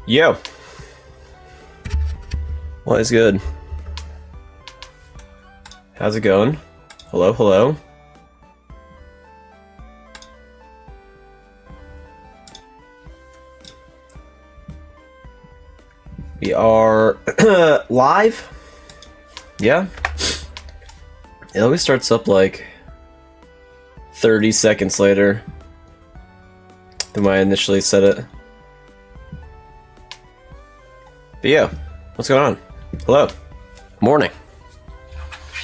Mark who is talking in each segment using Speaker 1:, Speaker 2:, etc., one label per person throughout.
Speaker 1: Yo. What is good? How's it going? Hello, hello. We are live. Yeah. It always starts up like 30 seconds later than when I initially said it. But yeah, what's going on? Hello. Morning.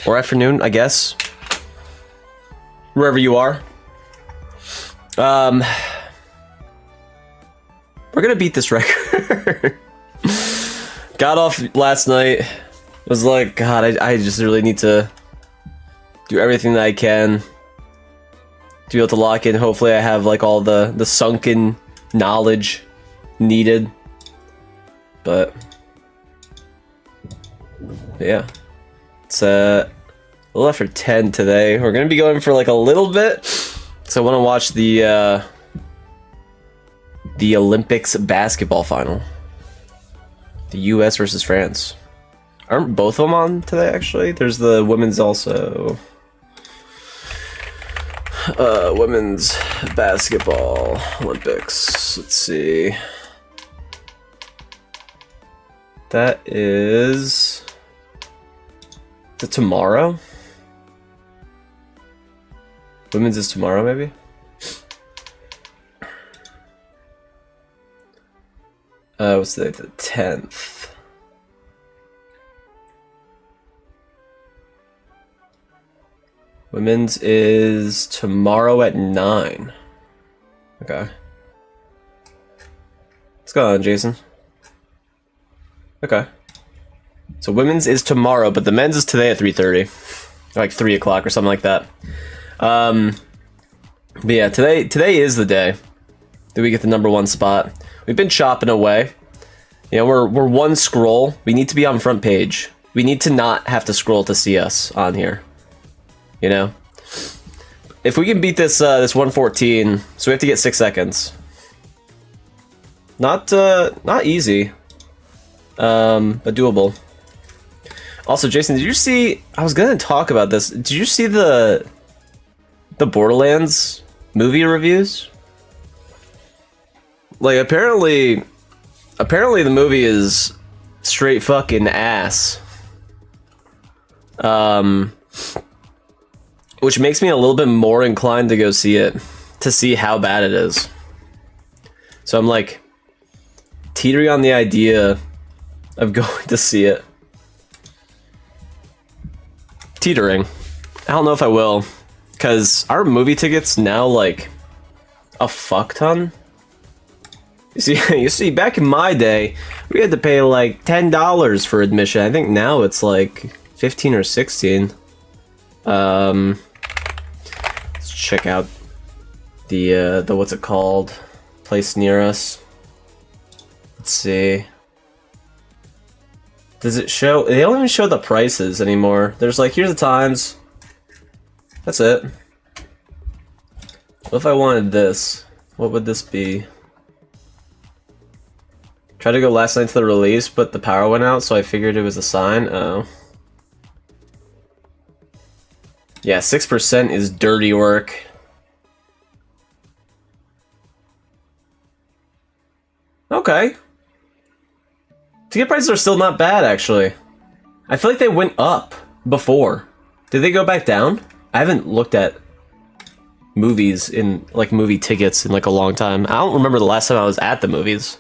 Speaker 1: Or afternoon, I guess. Wherever you are. We're gonna beat this record. Got off last night. Was like, God, I just really need to do everything that I can to be able to lock in. Hopefully I have like all the sunken knowledge needed. But yeah, it's a little after 10 today. We're gonna be going for like a little bit, so I want to watch the Olympics basketball final, the U.S. versus France. Aren't both of them on today? Actually, there's the women's also. Women's basketball Olympics. Let's see. That is it tomorrow? Women's is tomorrow, maybe? What's the 10th? Women's is tomorrow at 9. Okay. What's going on, Jason? Okay. So women's is tomorrow, but the men's is today at 3:30. Like 3 o'clock or something like that. But yeah, today is the day that we get the #1 spot. We've been chopping away. You know, we're one scroll. We need to be on front page. We need to not have to scroll to see us on here. You know? If we can beat this 114, so we have to get 6 seconds. Not easy. But doable. Also, Jason, did you see? I was gonna talk about this. Did you see the Borderlands movie reviews? Like, apparently the movie is straight fucking ass. Which makes me a little bit more inclined to go see it, to see how bad it is. So I'm like teetering on the idea of going to see it. Teetering. I don't know if I will, because our movie tickets now like a fuck ton. You see, back in my day, we had to pay like $10 for admission. I think now it's like 15 or 16. Let's check out the what's it called? Place near us. Let's see. Does it show? They don't even show the prices anymore. There's like, here's the times. That's it. What if I wanted this? What would this be? Tried to go last night to the release, but the power went out, so I figured it was a sign. Oh. Yeah, 6% is dirty work. Okay. Ticket prices are still not bad, actually. I feel like they went up before. Did they go back down? I haven't looked at movies in, like, movie tickets in, like, a long time. I don't remember the last time I was at the movies.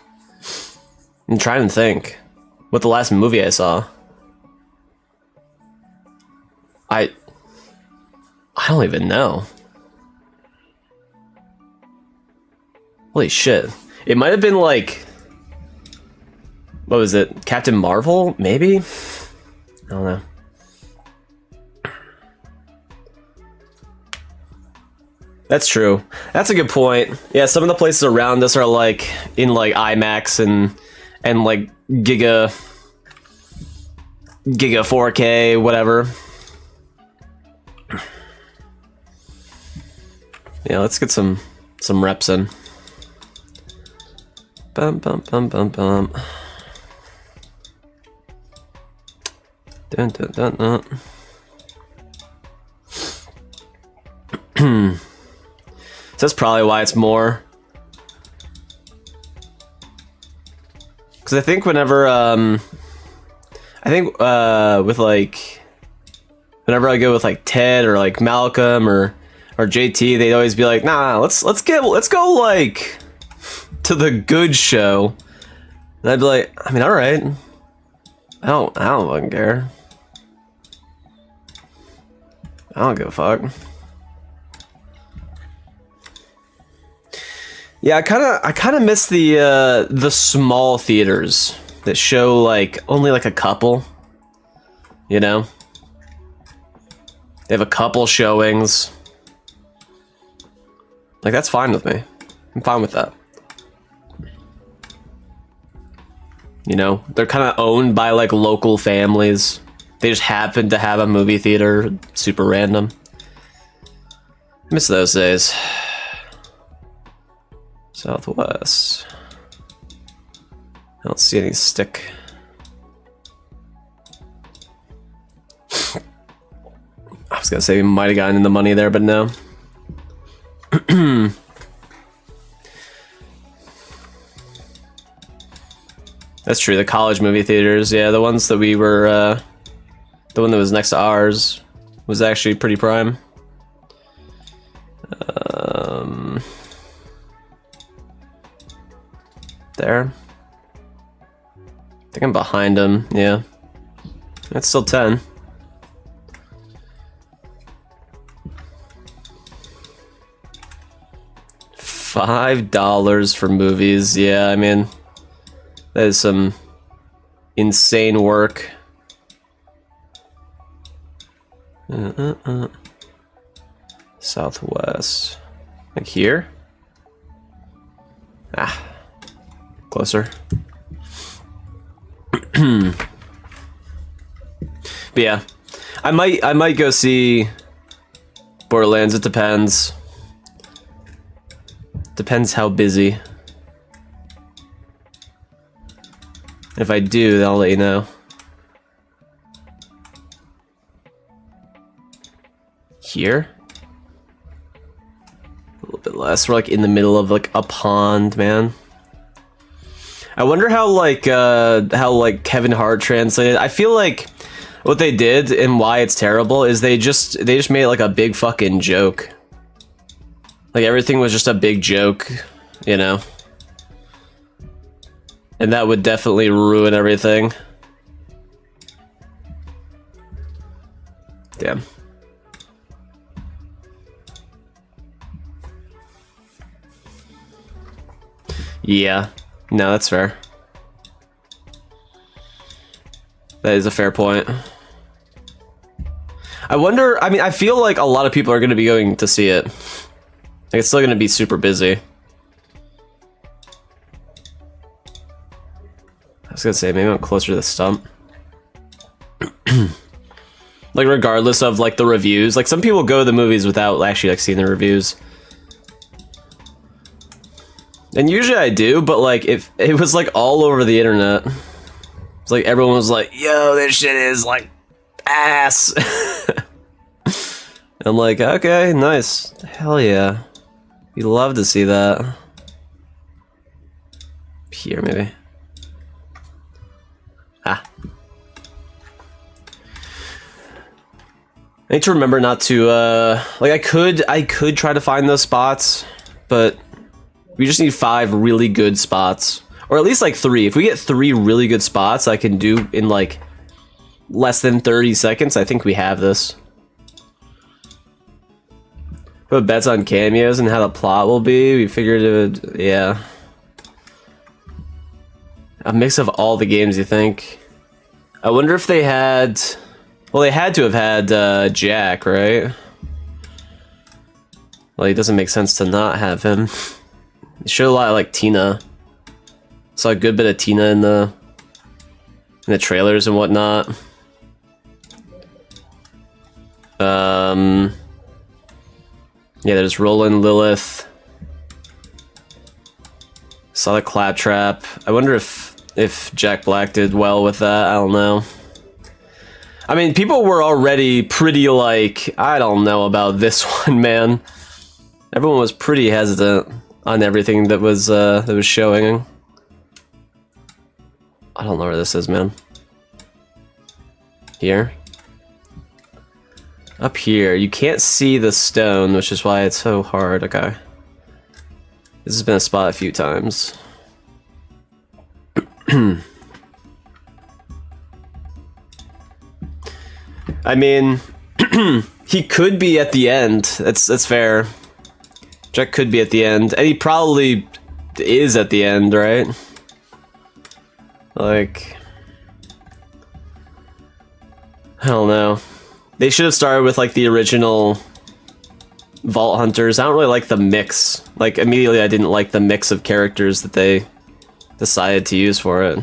Speaker 1: I'm trying to think what the last movie I saw. I don't even know. Holy shit. It might have been like, what was it? Captain Marvel, maybe? I don't know. That's true. That's a good point. Yeah, some of the places around us are like in like IMAX and like Giga 4K, whatever. Yeah, let's get some reps in. Bum bum bum bum bum. Dun dun dun dun. So that's probably why it's more. Because I think whenever with like whenever I go with like Ted or like Malcolm or JT, they'd always be like, nah, let's go like to the good show. And I'd be like, I mean, all right. I don't fucking care. I don't give a fuck. Yeah, I kind of miss the small theaters that show like only like a couple. You know, they have a couple showings. Like that's fine with me. I'm fine with that. You know, they're kind of owned by like local families. They just happen to have a movie theater, super random. I miss those days. Southwest. I don't see any stick. I was gonna say we might have gotten in the money there, but no. That's true, the college movie theaters, yeah, the ones that we were, the one that was next to ours was actually pretty prime. There. I think I'm behind him, yeah. That's still 10. $5 for movies, yeah, I mean, that is some insane work. Southwest. Like here? Ah. Closer. But yeah. I might go see Borderlands, it depends. Depends how busy. If I do, then I'll let you know. Here? A little bit less. We're like in the middle of like a pond, man. I wonder how Kevin Hart translated. I feel like what they did and why it's terrible is they just made it like a big fucking joke. Like everything was just a big joke, you know? And that would definitely ruin everything. Damn. Yeah. No, that's fair. That is a fair point. I wonder, I mean, I feel like a lot of people are going to be going to see it. Like, it's still going to be super busy. I was going to say, maybe I'm closer to the stump. Like, regardless of, like, the reviews. Like, some people go to the movies without actually, like, seeing the reviews. And usually I do, but, like, if it was, like, all over the internet. It's like, everyone was like, yo, this shit is, like, ass. I'm like, okay, nice. Hell yeah. You'd love to see that. Here, maybe. Ah. I need to remember not to, like, I could try to find those spots, but we just need 5 really good spots. Or at least, like, 3. If we get 3 really good spots I can do in, like, less than 30 seconds, I think we have this. Put bets on cameos and how the plot will be. We figured it would, yeah. A mix of all the games, you think? I wonder if they had... Well, they had to have had Jack, right? Well, it doesn't make sense to not have him. They showed a lot of, like, Tina. Saw a good bit of Tina in the trailers and whatnot. Yeah, there's Roland, Lilith, Saw the claptrap. I wonder if Jack Black did well with that. I don't know. I mean, people were already pretty like, I don't know about this one, man. Everyone was pretty hesitant on everything that was showing. I don't know where this is, man. Here? Up here. You can't see the stone, which is why it's so hard. Okay. This has been a spot a few times. I mean, he could be at the end. That's fair. Jack could be at the end, and he probably is at the end, right? Like, I don't know. They should have started with like the original Vault Hunters. I don't really like the mix. Like, immediately I didn't like the mix of characters that they decided to use for it.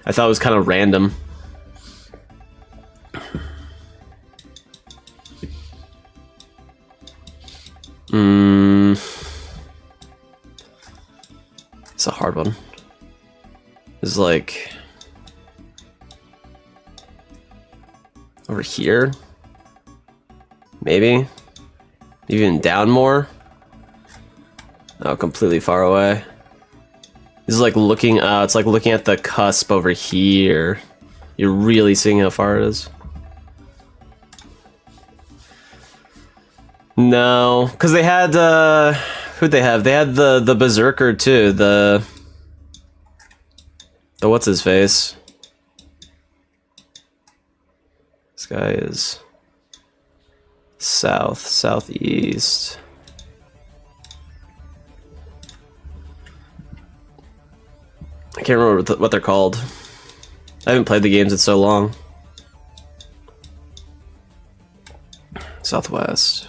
Speaker 1: I thought it was kind of random. It's a hard one. It's like over here, maybe even down more. Oh, completely far away. This is like looking. It's like looking at the cusp over here. You're really seeing how far it is. No, because they had who'd they have? They had the Berserker too. The what's his face? This guy is southeast. I can't remember what they're called. I haven't played the games in so long. Southwest.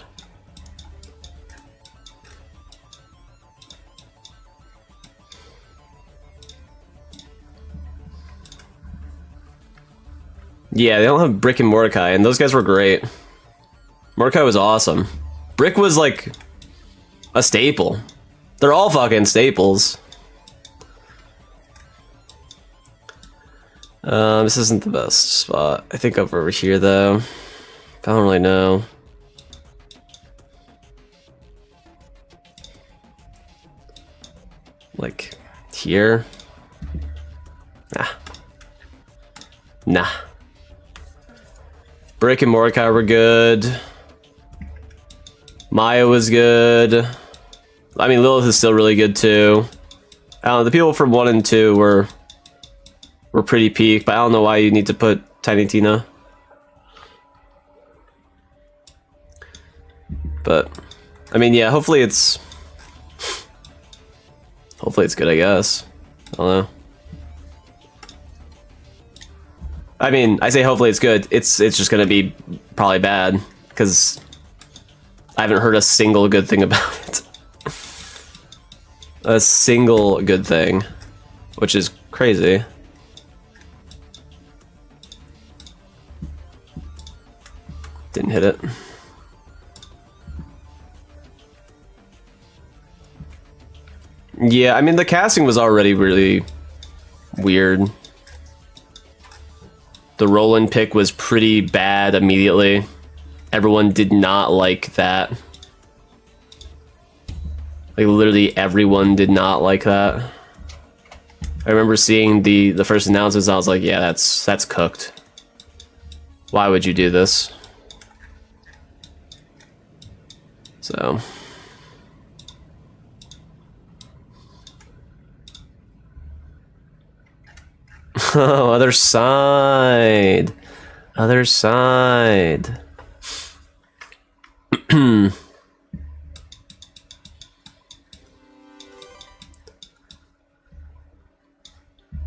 Speaker 1: Yeah, they don't have Brick and Mordecai, and those guys were great. Mordecai was awesome. Brick was like a staple. They're all fucking staples. This isn't the best spot. I think over here though. I don't really know. Like here? Nah. Brick and Mordecai were good. Maya was good. I mean, Lilith is still really good too. I don't know, the people from 1 and 2 were pretty peak, but I don't know why you need to put Tiny Tina. But I mean, yeah, hopefully it's good, I guess. I don't know. I mean, I say hopefully it's good. It's just gonna be probably bad because I haven't heard a single good thing about it. A single good thing, which is crazy. Didn't hit it. Yeah, I mean, the casting was already really weird. The Roland pick was pretty bad immediately. Everyone did not like that. Like, literally everyone did not like that. I remember seeing the first announcements, and I was like, yeah, that's cooked. Why would you do this? So... Oh, other side. Other side.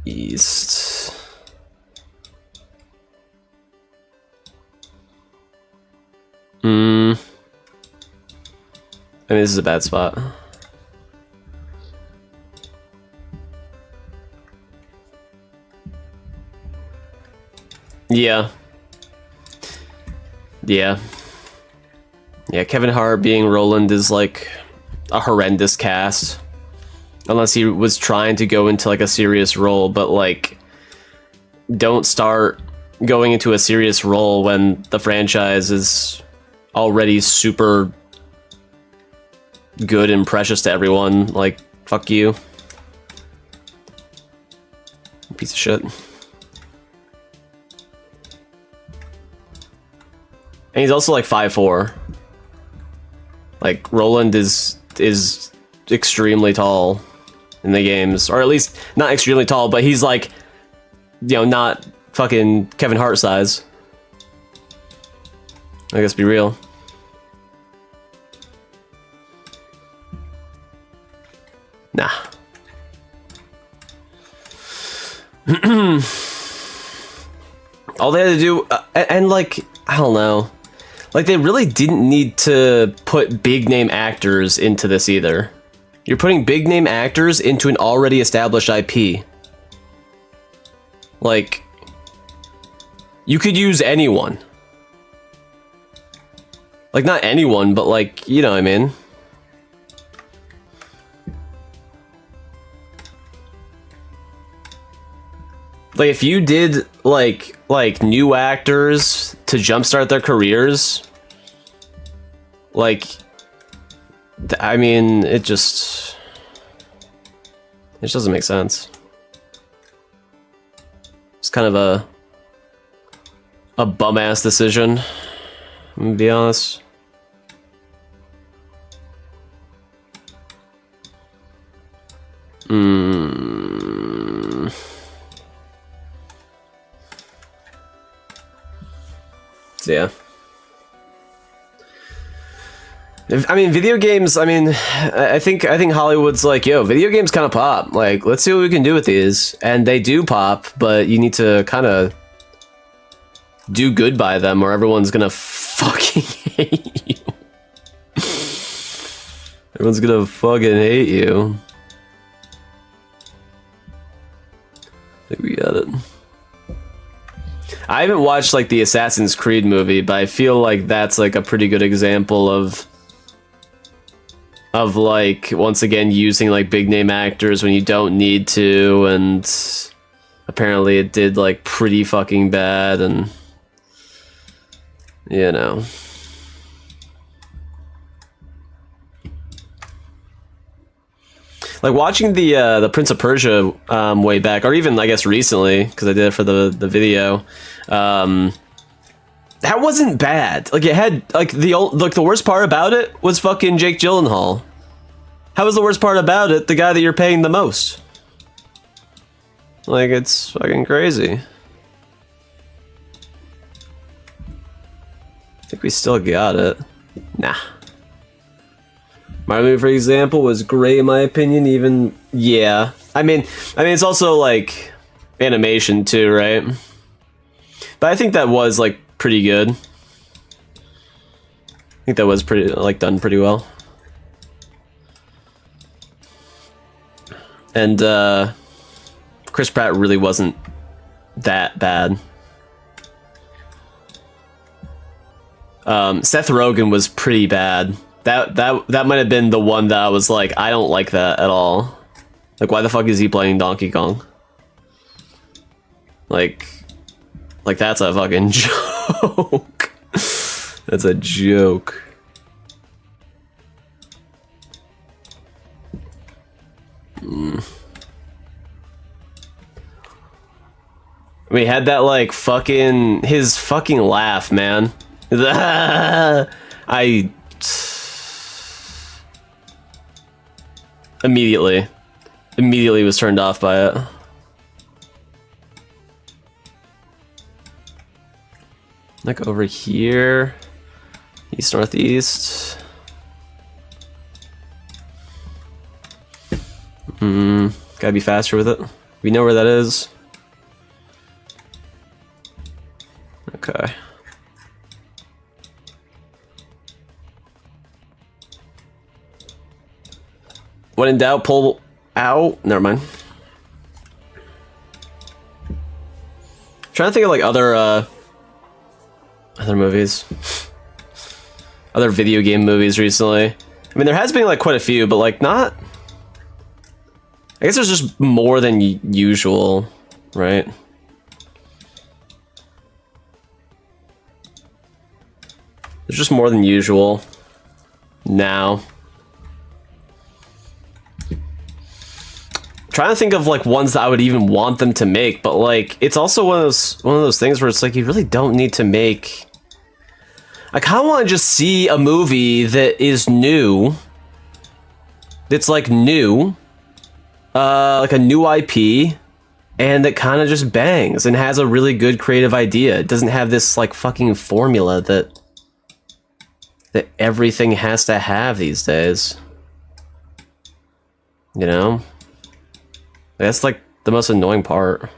Speaker 1: East. I mean, this is a bad spot. Yeah. Yeah. Yeah, Kevin Hart being Roland is like a horrendous cast. Unless he was trying to go into like a serious role, but like don't start going into a serious role when the franchise is already super good and precious to everyone. Like, fuck you. Piece of shit. And he's also like 5'4". Like Roland is extremely tall in the games, or at least not extremely tall, but he's like, you know, not fucking Kevin Hart size. I guess be real. Nah. All they had to do, and like, I don't know. Like, they really didn't need to put big name actors into this either. You're putting big name actors into an already established IP. Like, you could use anyone. Like, not anyone, but like, you know what I mean? Like, if you did like new actors to jumpstart their careers, like, I mean, it just doesn't make sense. It's kind of a bum ass decision, I'm gonna be honest. So yeah. I mean, video games, I mean, I think Hollywood's like, yo, video games kind of pop. Like, let's see what we can do with these. And they do pop, but you need to kind of do good by them or everyone's gonna fucking hate you. Everyone's gonna fucking hate you. I think we got it. I haven't watched like the Assassin's Creed movie, but I feel like that's like a pretty good example of like, once again, using like big name actors when you don't need to, and apparently it did like pretty fucking bad, and you know. Like watching the Prince of Persia way back, or even I guess recently, because I did it for the video. That wasn't bad. Like, it had like the worst part about it was fucking Jake Gyllenhaal. How was the worst part about it the guy that you're paying the most? Like, it's fucking crazy. I think we still got it. Nah. My movie, for example, was great in my opinion. Even, yeah. I mean, it's also like animation too, right? But I think that was like pretty good. I think that was pretty like done pretty well. And Chris Pratt really wasn't that bad. Seth Rogen was pretty bad. That might have been the one that I was like, I don't like that at all. Like, why the fuck is he playing Donkey Kong? Like that's a fucking joke. That's a joke. We had that like fucking his fucking laugh, man. I immediately was turned off by it. Like over here, east northeast. Gotta be faster with it. We know where that is. Okay. When in doubt, pull out. Never mind. Trying to think of like other movies. other video game movies recently. I mean, there has been like quite a few, but like not. I guess there's just more than usual, right? There's just more than usual now. Trying to think of like ones that I would even want them to make, but like it's also one of those things where it's like you really don't need to make. I kind of want to just see a movie that is new. That's like new, like a new IP, and that kind of just bangs and has a really good creative idea. It doesn't have this like fucking formula that everything has to have these days. You know? That's like the most annoying part.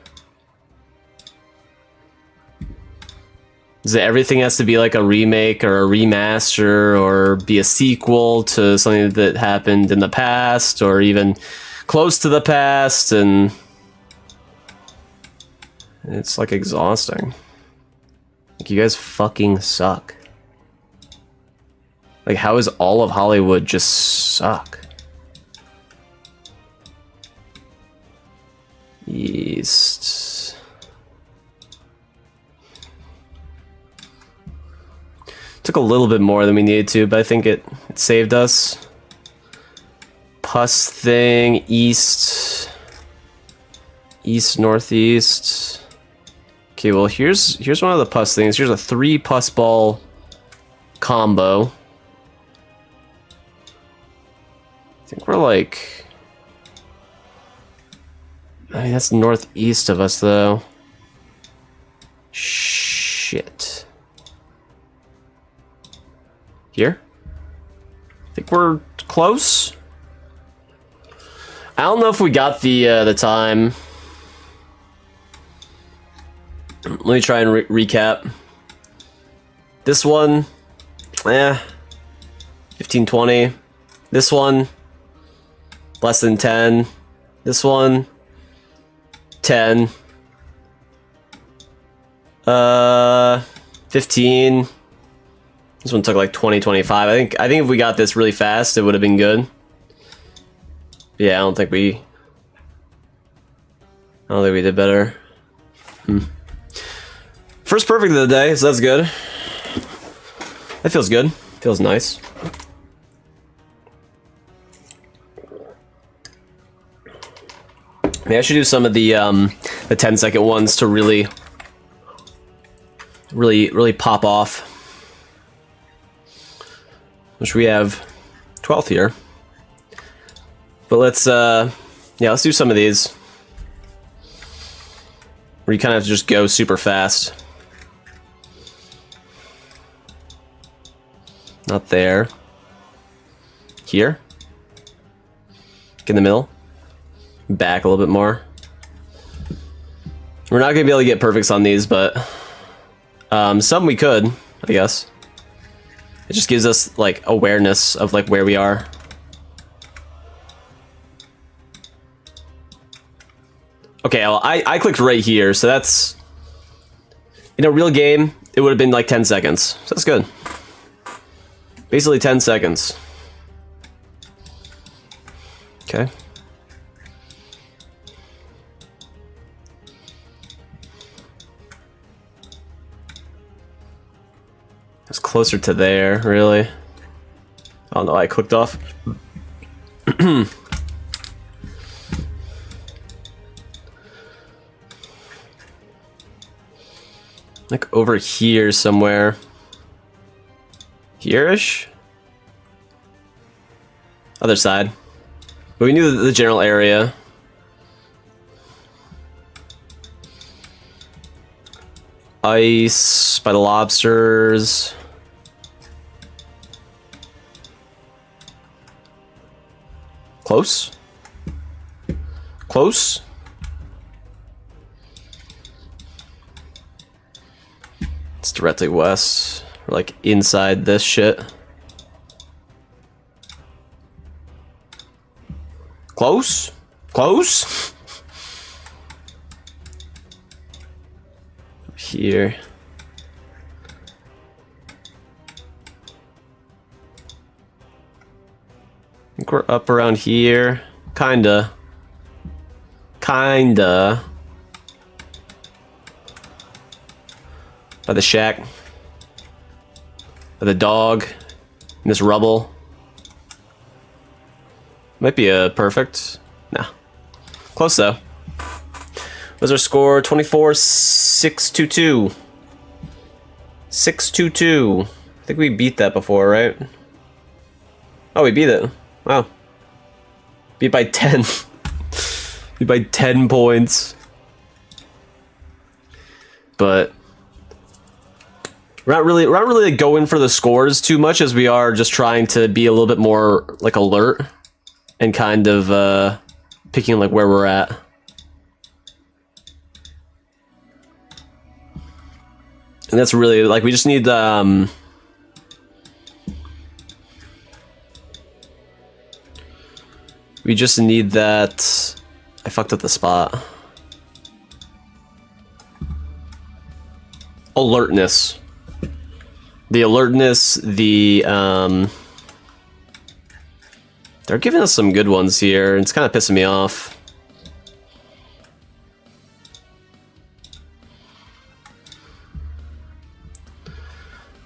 Speaker 1: Is that everything has to be like a remake or a remaster or be a sequel to something that happened in the past or even close to the past, and it's like exhausting. Like, you guys fucking suck. Like, how is all of Hollywood just suck? East. Took a little bit more than we needed to, but I think it saved us. Pus thing, east, northeast. Okay, well here's one of the pus things. Here's a 3 pus ball combo. I think we're like, I mean that's northeast of us though. Shit. Here? I think we're close. I don't know if we got the time. Let me try and recap. This one, 15, 20. This one, less than 10. This one, 10. 15. This one took like 20, 25. I think if we got this really fast, it would have been good. Yeah, I don't think we did better. First perfect of the day, so that's good. That feels good. Feels nice. Maybe I should do some of the 10-second ones to really pop off. Which we have 12th here. But let's let's do some of these. Where you kind of just go super fast. Not there. Here. In the middle. Back a little bit more. We're not gonna be able to get perfects on these, but some we could, I guess. It just gives us like awareness of like where we are. Okay, well, I clicked right here, so that's... In a real game, it would have been like 10 seconds. So that's good. Basically 10 seconds. Okay. It's closer to there, really. Oh no, I clicked off. Like over here somewhere. Here-ish? Other side. But we knew the general area. Ice by the lobsters. Close? Close? It's directly west. We're like inside this shit. Close? Close? Here. we're up around here. Kinda. By the shack. By the dog. In this rubble. Might be a perfect. Nah. Close though. What's our score? 24-622. 622. I think we beat that before, right? Oh, we beat it. Wow. Beat by 10. Beat by 10 points. But we're not really like, going for the scores too much, as we are just trying to be a little bit more like alert and kind of picking like where we're at. And that's really like, we just need we just need that. I fucked up the spot. Alertness. The alertness, the they're giving us some good ones here, and it's kind of pissing me off.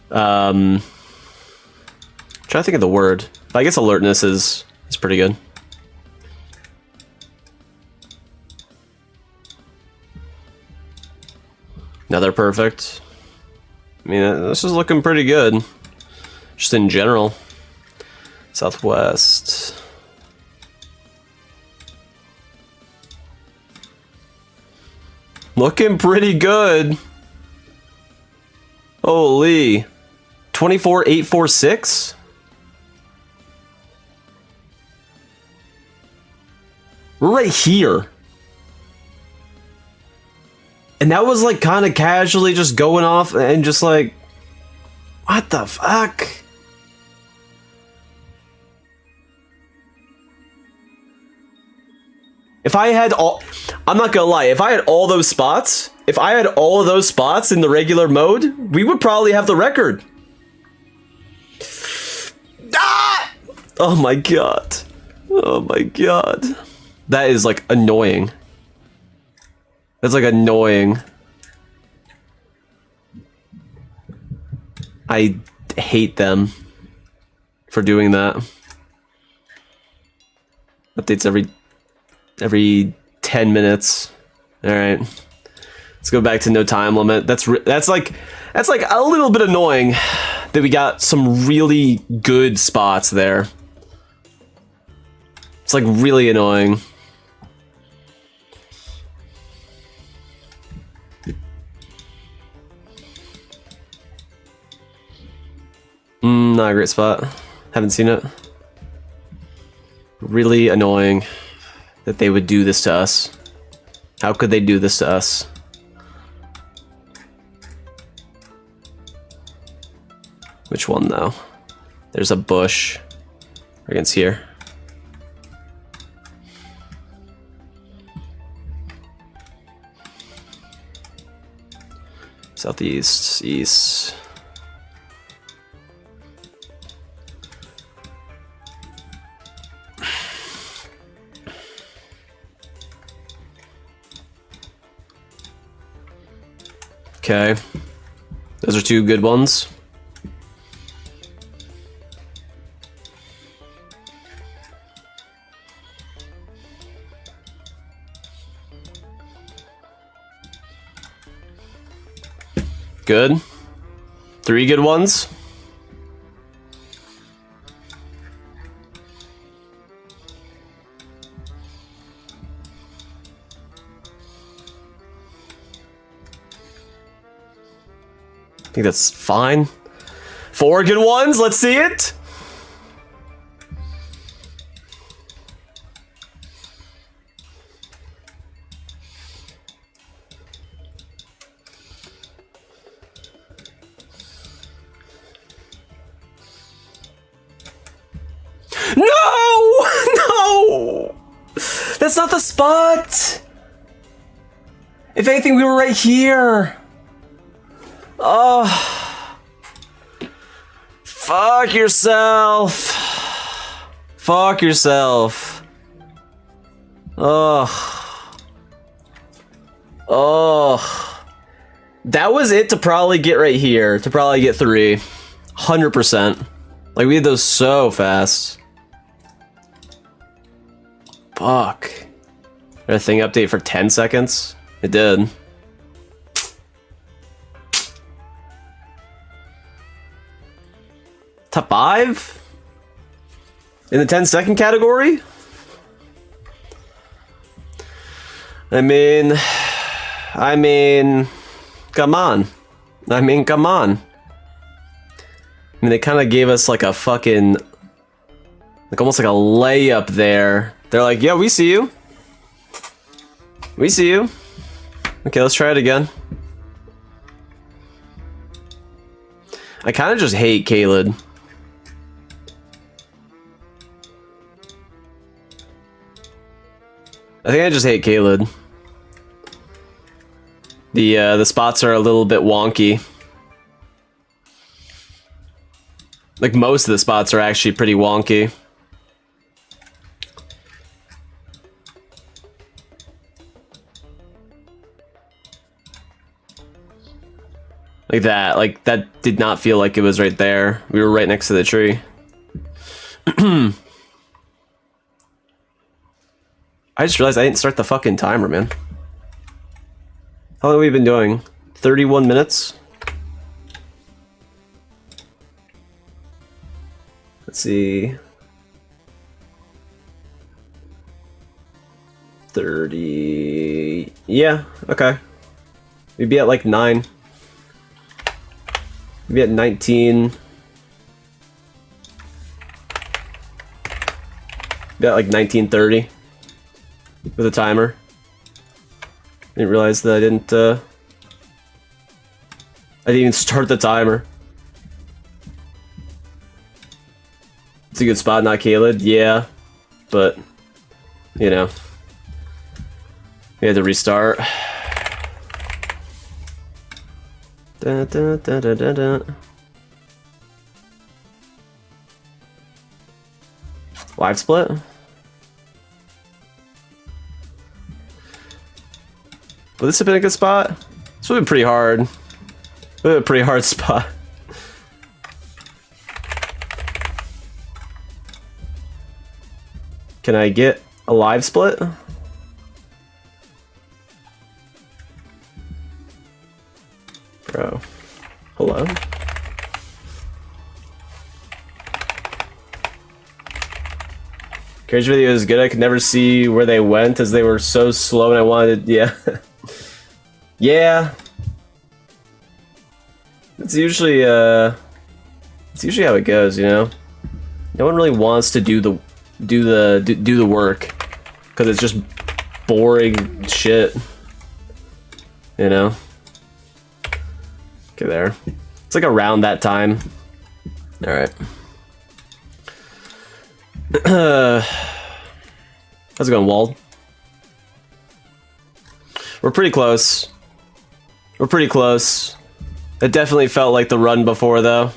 Speaker 1: Trying to think of the word. But I guess alertness is pretty good. Another perfect. I mean, this is looking pretty good. Just in general. Southwest. Looking pretty good. Holy. 24,846? We're right here. And that was like kind of casually just going off and just like, what the fuck? If I had all, I'm not gonna lie, if I had all those spots, if I had all of those spots in the regular mode, we would probably have the record. Ah! Oh my god. Oh my god. That is like annoying. That's like annoying. I hate them for doing that. Updates every 10 minutes. All right. Let's go back to no time limit. That's like a little bit annoying that we got some really good spots there. It's like really annoying. Not a great spot. Haven't seen it. Really annoying that they would do this to us. How could they do this to us? Which one though? There's a bush against here. Southeast, east. Okay, those are two good ones. Good. Three good ones. I think that's fine. Four good ones, let's see it. No! No! That's not the spot! If anything, we were right here. Oh. Fuck yourself. Fuck yourself. Ugh. Oh. That was it to probably get right here. To probably get 3. 100%. Like, we did those so fast. Fuck. Did a thing update for 10 seconds? It did. Top 5? In the 10-second category? I mean, come on. Come on. They kind of gave us like a fucking, like almost like a layup there. They're like, yeah, we see you. We see you. Okay, let's try it again. I kind of just hate Caleb. I think I just hate Caleb. The spots are a little bit wonky. Like, most of the spots are actually pretty wonky. Like that did not feel like it was right there. We were right next to the tree. I just realized I didn't start the fucking timer, man. How long have we been doing? 31 minutes? Let's see. 30... Yeah, okay. We'd be at like 9. We'd be at 19. Be at like 19:30 with a timer. Didn't realize that I didn't even start the timer. It's a good spot, not Caleb. Yeah, but you know, we had to restart. Da, da, da, da, da, da. Live split? Would this have been a good spot? This would have been pretty hard. Would have been a pretty hard spot. Can I get a live split? Bro. Hello? Carriage video is good. I could never see where they went as they were so slow and I wanted, yeah. Yeah. It's usually how it goes, you know? No one really wants to do the work because it's just boring shit. You know? Okay, there. It's like around that time. All right. How's it going, Wald? We're pretty close. We're pretty close. It definitely felt like the run before, though.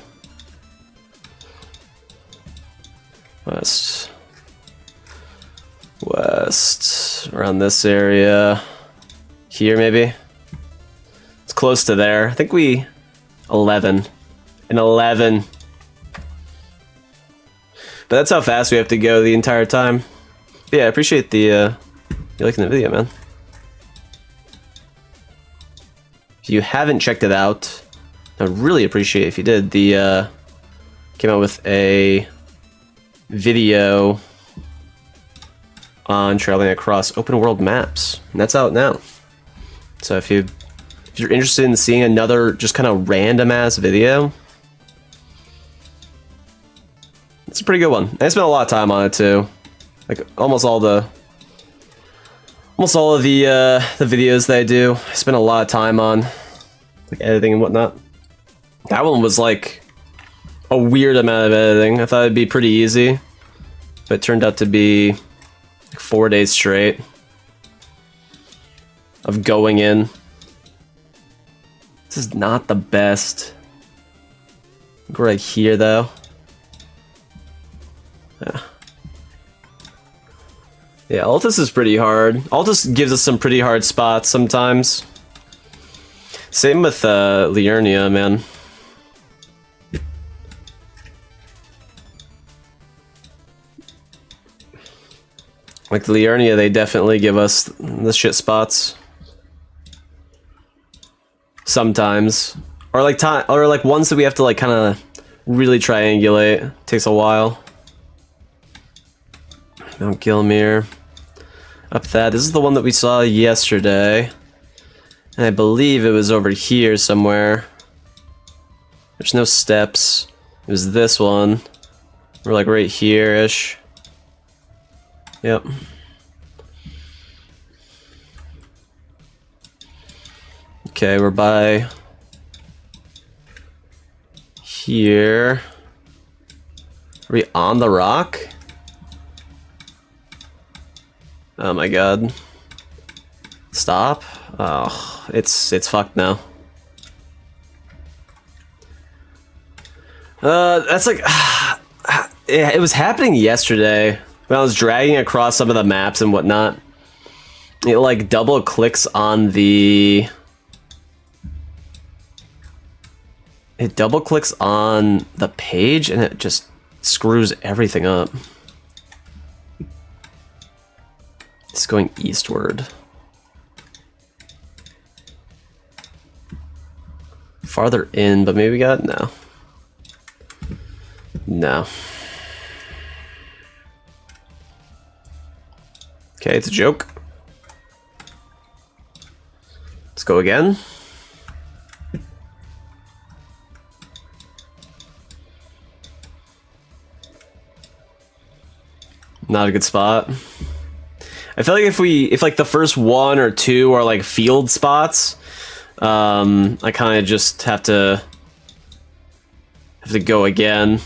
Speaker 1: West. Around this area. Here, maybe? It's close to there. I think we... 11. And 11. But that's how fast we have to go the entire time. But yeah, I appreciate the, you liking the video, man. If you haven't checked it out, I'd really appreciate it if you did. The, came out with a video on traveling across open world maps, and that's out now. So if you're interested in seeing another just kind of random ass video, it's a pretty good one. And I spent a lot of time on it too. Like almost all of the videos that I do, I spend a lot of time on, like editing and whatnot. That one was like a weird amount of editing. I thought it'd be pretty easy, but it turned out to be like 4 days straight of going in. This is not the best. Go right here though. Yeah. Yeah, Altus is pretty hard. Altus gives us some pretty hard spots sometimes. Same with Liurnia, man. Like Liurnia, they definitely give us the shit spots. Sometimes. Or like ones that we have to like kind of really triangulate. Takes a while. Mount Gilmere. Up that. This is the one that we saw yesterday. And I believe it was over here somewhere. There's no steps. It was this one. We're like right here-ish. Yep. Okay, we're by here. Are we on the rock? Oh my god. Stop? Oh, it's fucked now. That's like it was happening yesterday when I was dragging across some of the maps and whatnot. It like double clicks on the page and it just screws everything up. It's going eastward. Farther in, but maybe we got no. No. Okay, it's a joke. Let's go again. Not a good spot. I feel like if like the first one or two are like field spots, I kind of just have to go again.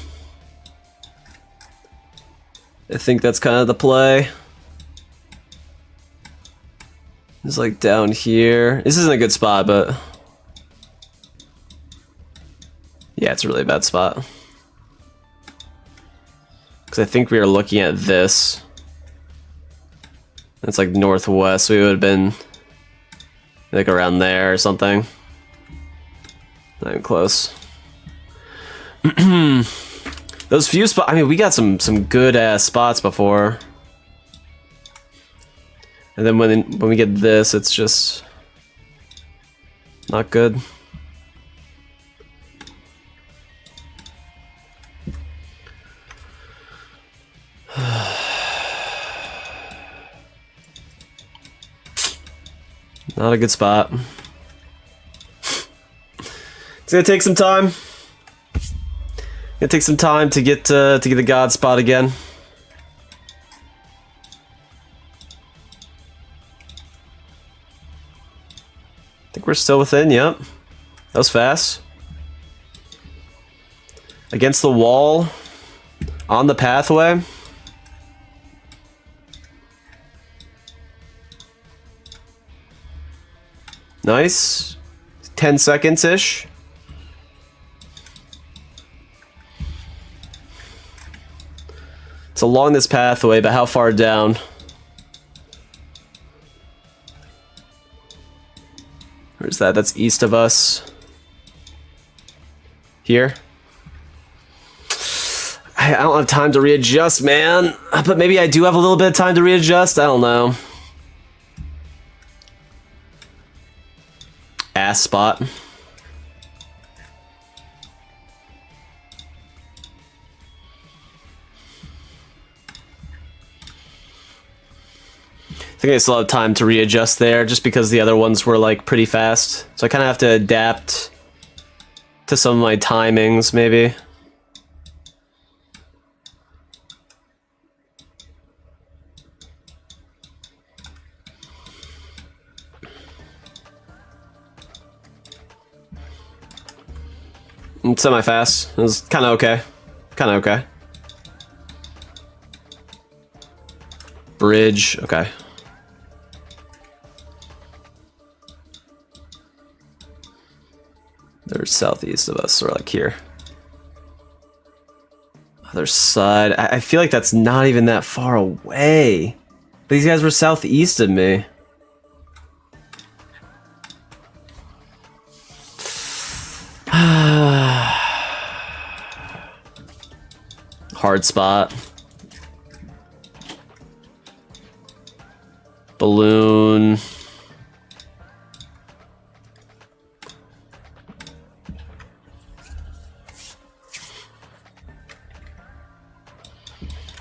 Speaker 1: I think that's kind of the play. It's like down here. This isn't a good spot, but yeah, it's a really bad spot. Because I think we were looking at this. It's like northwest, so we would have been like around there or something. Not even close. Those few spots, I mean, we got some good ass spots before. And then when we get this, it's just not good. Not a good spot. It's gonna take some time. Gonna take some time to get the god spot again. I think we're still within. Yep, that was fast. Against the wall, on the pathway. Nice. 10 seconds-ish. It's along this pathway, but how far down? Where's that? That's east of us. Here. I don't have time to readjust, man. But maybe I do have a little bit of time to readjust. I don't know. Ass spot. I think I still have time to readjust there just because the other ones were like pretty fast. So I kind of have to adapt to some of my timings maybe. Semi-fast. It was kind of okay. Kind of okay. Bridge. Okay. They're southeast of us, or like here. Other side. I feel like that's not even that far away. These guys were southeast of me. Hard spot. Balloon.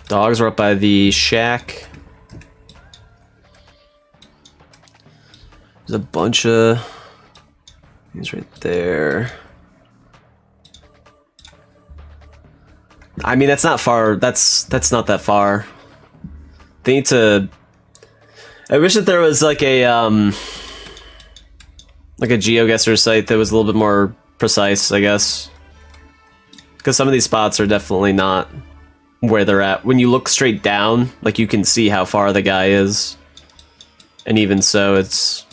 Speaker 1: Dogs are up by the shack. There's a bunch of... He's right there. I mean, that's not far. That's not that far. They need to... I wish that there was like a GeoGuessr site that was a little bit more precise, I guess. Because some of these spots are definitely not where they're at. When you look straight down, like, you can see how far the guy is. And even so, it's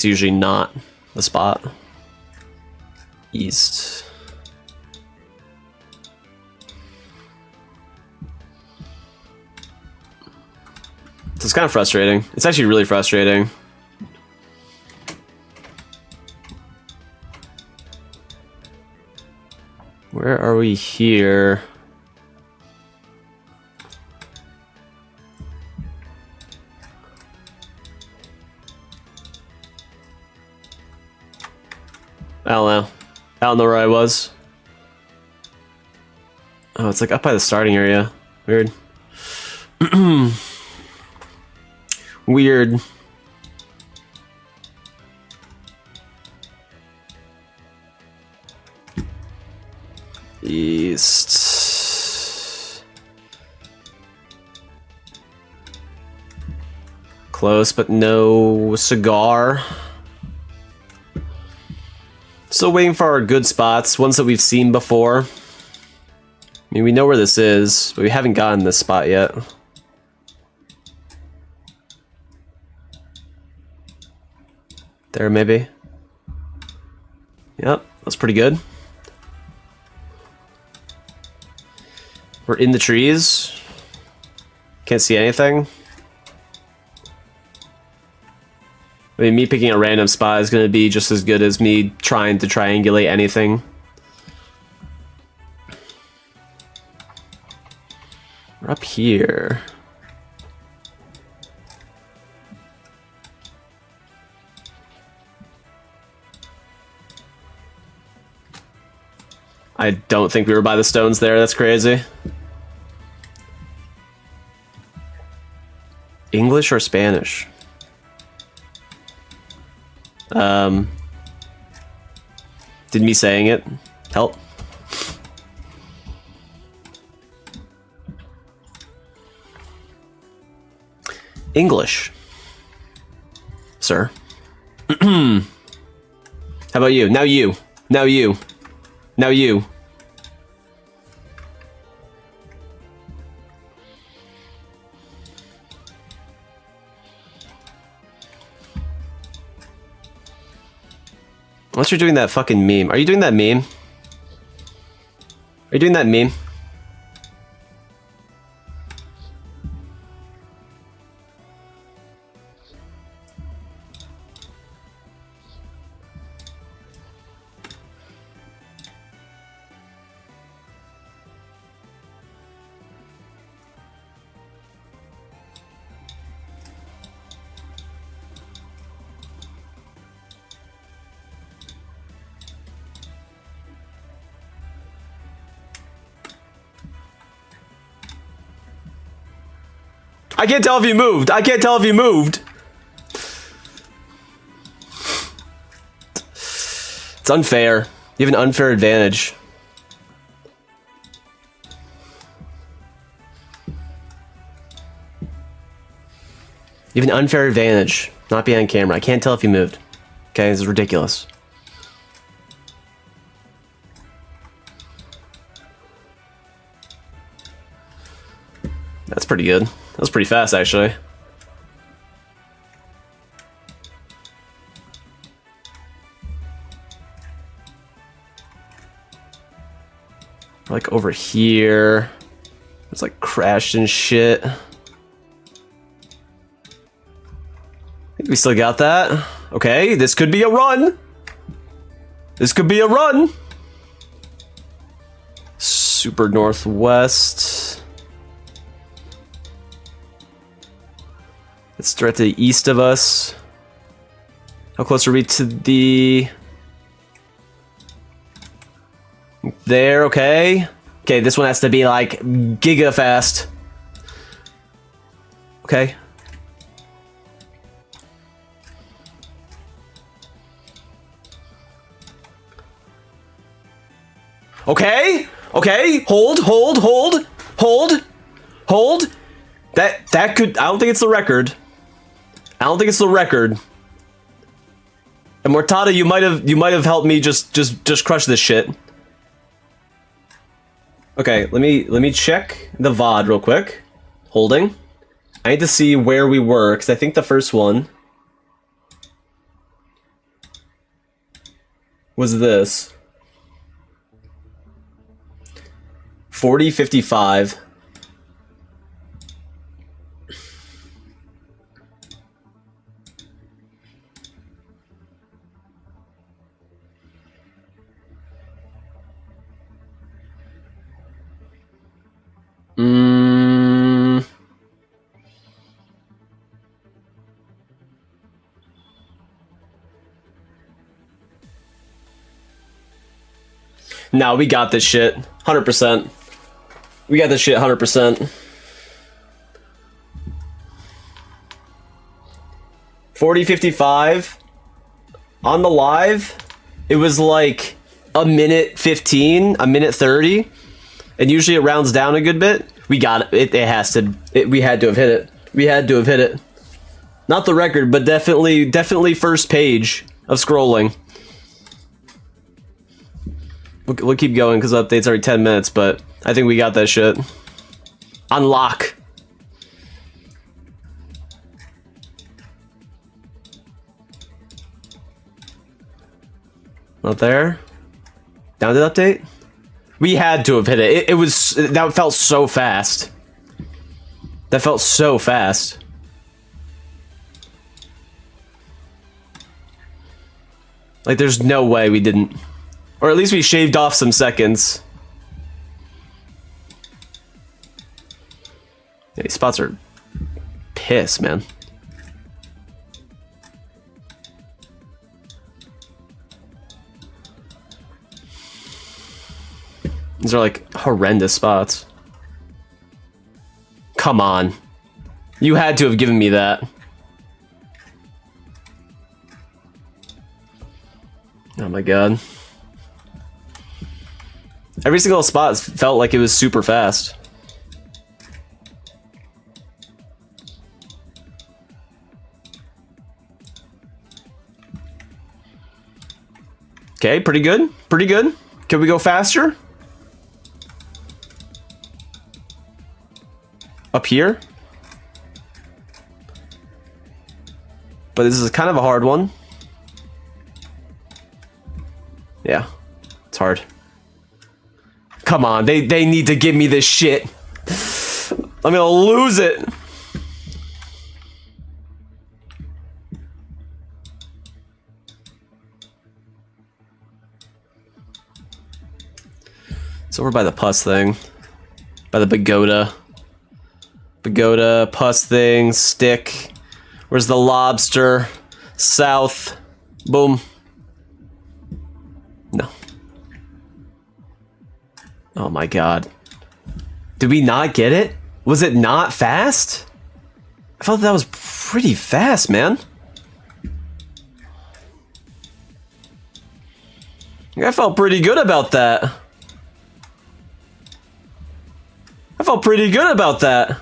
Speaker 1: usually not the spot. East. So it's kind of frustrating. It's actually really frustrating. Where are we here? I don't know. I don't know where I was. Oh, it's like up by the starting area. Weird. Weird. East. Close, but no cigar. Still waiting for our good spots, ones that we've seen before. I mean, we know where this is, but we haven't gotten this spot yet. There, maybe. Yep, that's pretty good. We're in the trees. Can't see anything. I mean, me picking a random spot is going to be just as good as me trying to triangulate anything. We're up here. I don't think we were by the stones there. That's crazy. English or Spanish? Did me saying it help? English, sir. How about you? Now you. Now you. Now you. Unless you're doing that fucking meme. Are you doing that meme? Are you doing that meme? I can't tell if you moved. I can't tell if you moved. It's unfair. You have an unfair advantage. You have an unfair advantage. Not being on camera. I can't tell if you moved. Okay, this is ridiculous. That's pretty good. That was pretty fast, actually. Like over here. It's like crashed and shit. We still got that. Okay, this could be a run. This could be a run. Super northwest. It's directly east of us. How close are we to the... There, okay. Okay, this one has to be like giga fast. Okay. Okay, okay, hold. That could, I don't think it's the record. I don't think it's the record. And Mortada, you might have helped me just crush this shit. Okay, let me check the VOD real quick. Holding. I need to see where we were, because I think the first one was this. 40:55. No, we got this shit. 100%. We got this shit 100%. 40:55 on the live. It was like a minute 15, a minute 30, and usually it rounds down a good bit. We got it. It has to. We had to have hit it. We had to have hit it. Not the record, but definitely first page of scrolling. We'll keep going because the update's already 10 minutes, but I think we got that shit. Unlock. Not there. Down to the update. We had to have hit it. It was, that felt so fast. That felt so fast. Like, there's no way we didn't. Or at least we shaved off some seconds. Yeah, these spots are piss, man. These are like horrendous spots. Come on. You had to have given me that. Oh my god. Every single spot felt like it was super fast. Okay, pretty good. Pretty good. Can we go faster? Up here? But this is kind of a hard one. Yeah, it's hard. Come on, they need to give me this shit. I'm gonna lose it. It's over by the pus thing. By the pagoda. Pagoda, pus thing, stick. Where's the lobster? South. Boom. No. Oh my god. Did we not get it? Was it not fast? I felt that was pretty fast, man. I felt pretty good about that. I felt pretty good about that.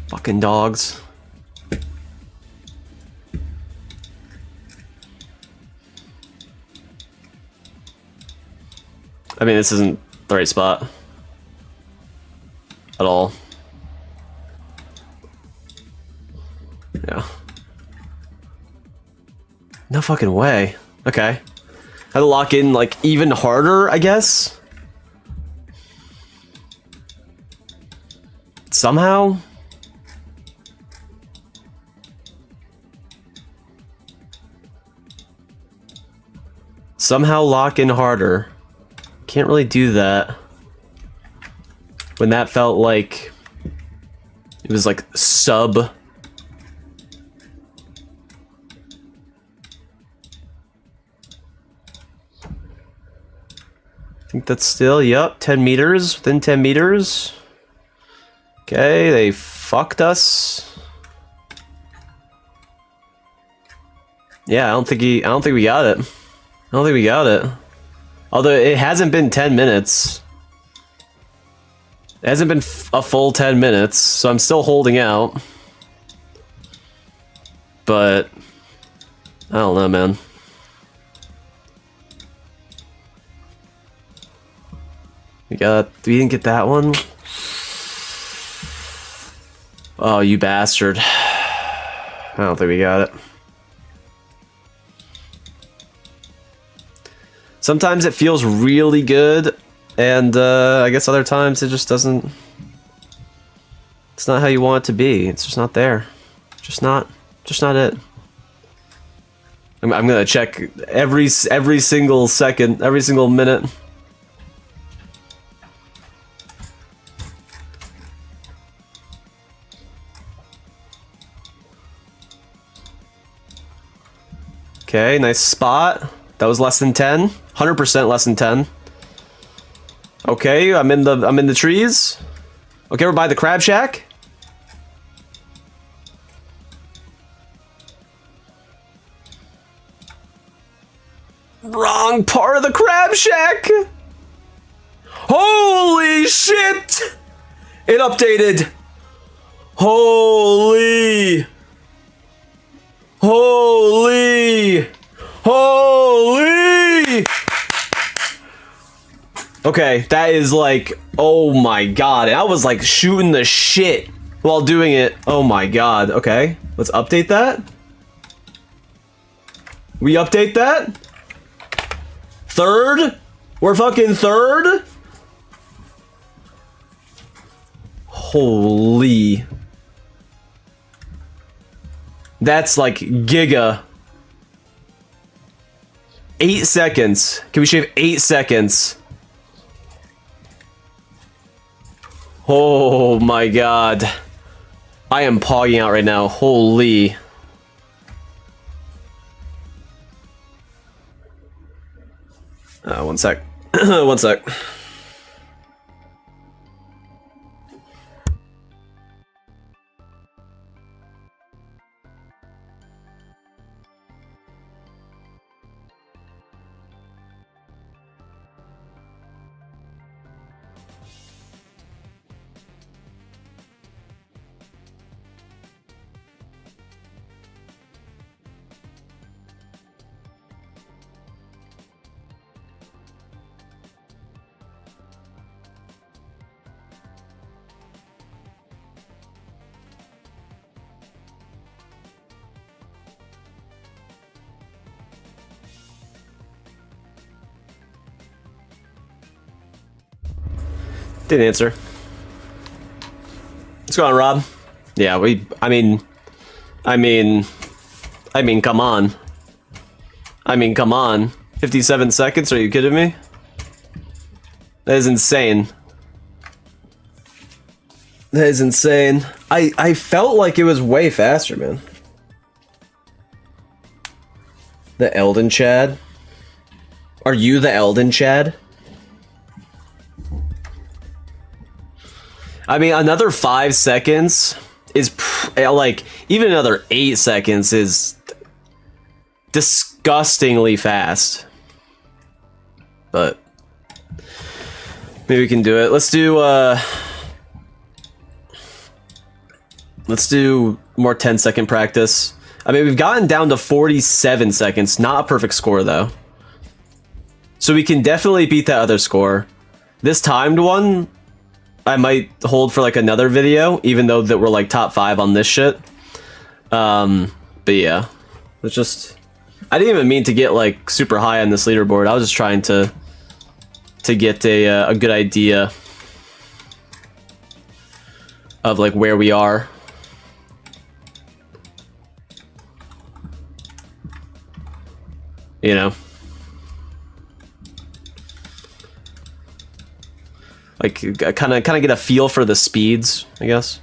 Speaker 1: Fucking dogs. I mean, this isn't the right spot. At all. Yeah. No fucking way. Okay. I had to lock in, like, even harder, I guess? Somehow? somehow lock in harder. Can't really do that. When that felt like it was like sub. I think that's still, yep, 10 meters, within 10 meters. Okay, they fucked us. Yeah, I don't think we got it. I don't think we got it. Although it hasn't been 10 minutes. It hasn't been a full 10 minutes, so I'm still holding out. But I don't know, man. We didn't get that one. Oh, you bastard. I don't think we got it. Sometimes it feels really good, and I guess other times it just doesn't. It's not how you want it to be. It's just not there. Just not it. I'm gonna check every single second, every single minute. Okay, nice spot. That was less than 10. 100% less than 10. Okay, I'm in the trees. Okay, we're by the crab shack. Wrong part of the crab shack. Holy shit! It updated. Holy. Okay, that is like, oh my god. I was like shooting the shit while doing it. Oh my god. Okay, let's update that. We update that. Third? We're fucking third? Holy. That's like giga. 8 seconds. Can we shave 8 seconds? Oh my god. I am pogging out right now. Holy. One sec. One sec. Didn't answer. What's going on, Rob? Yeah, I mean, come on. Come on. 57 seconds? Are you kidding me? That is insane. That is insane. I felt like it was way faster, man. The Elden Chad? Are you the Elden Chad? I mean, another 5 seconds is like, even another 8 seconds is disgustingly fast. But maybe we can do it. Let's do more 10-second practice. I mean, we've gotten down to 47 seconds. Not a perfect score, though. So we can definitely beat that other score. This timed one, I might hold for like another video, even though that we're like top 5 on this shit. But yeah, it's just, I didn't even mean to get like super high on this leaderboard. I was just trying to get a good idea of like where we are. You know. Like, kind of get a feel for the speeds, I guess.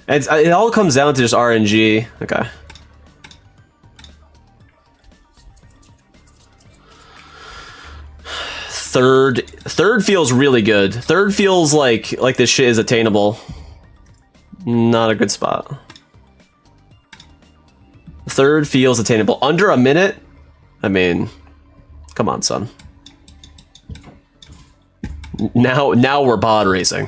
Speaker 1: And it all comes down to just RNG. Okay. Third feels really good. Third feels like this shit is attainable. Not a good spot. Third feels attainable. Under a minute? I mean, come on, son. Now we're pod racing.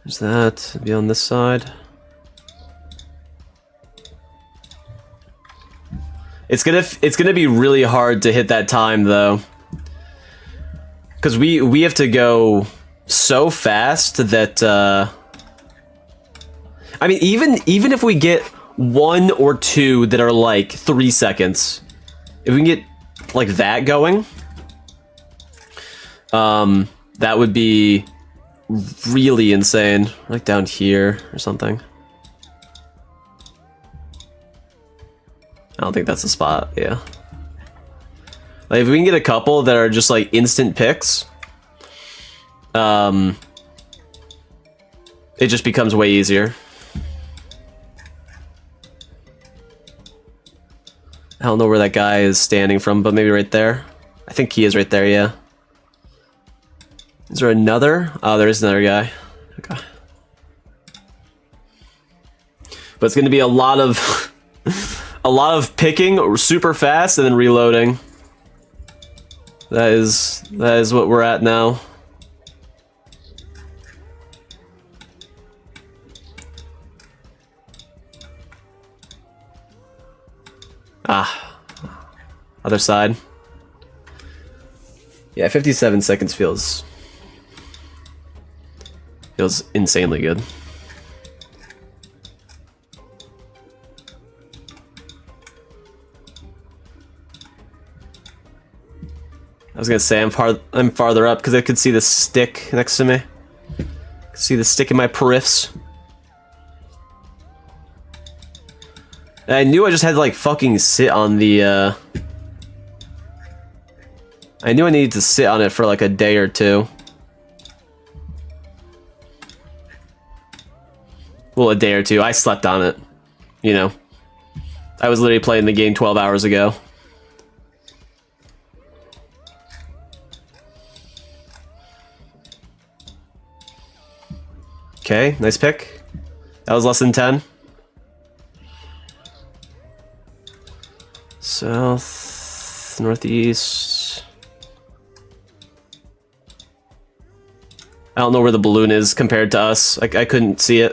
Speaker 1: There's that. Be on this side. It's gonna be really hard to hit that time though, because we have to go so fast that I mean, even if we get 1 or 2 that are like 3 seconds, if we can get like that going, that would be really insane. Like down here or something. I don't think that's the spot, yeah. Like, if we can get a couple that are just, like, instant picks, it just becomes way easier. I don't know where that guy is standing from, but maybe right there. I think he is right there, yeah. Is there another? Oh, there is another guy. Okay. But it's gonna be a lot of... a lot of picking super fast and then reloading. That is what we're at now. Ah, other side. Yeah, 57 seconds feels insanely good. I was gonna say I'm farther up because I could see the stick next to me. I could see the stick in my periffs. And I knew I just had to like fucking sit on the I knew I needed to sit on it for like a day or two. Well, a day or two. I slept on it. You know. I was literally playing the game 12 hours ago. Okay, nice pick. That was less than 10. South, northeast. I don't know where the balloon is compared to us. I couldn't see it.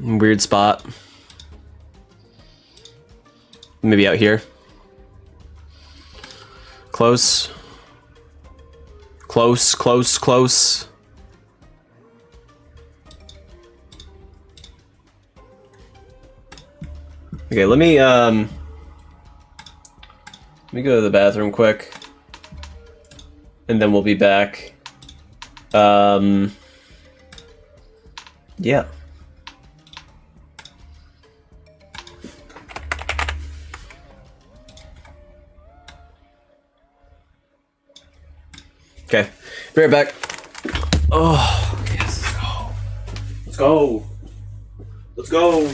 Speaker 1: Weird spot. Maybe out here. Close. Close, close, close. Okay, let me go to the bathroom quick. And then we'll be back. Yeah. Okay, be right back. Oh, yes, let's go. Let's go. Let's go.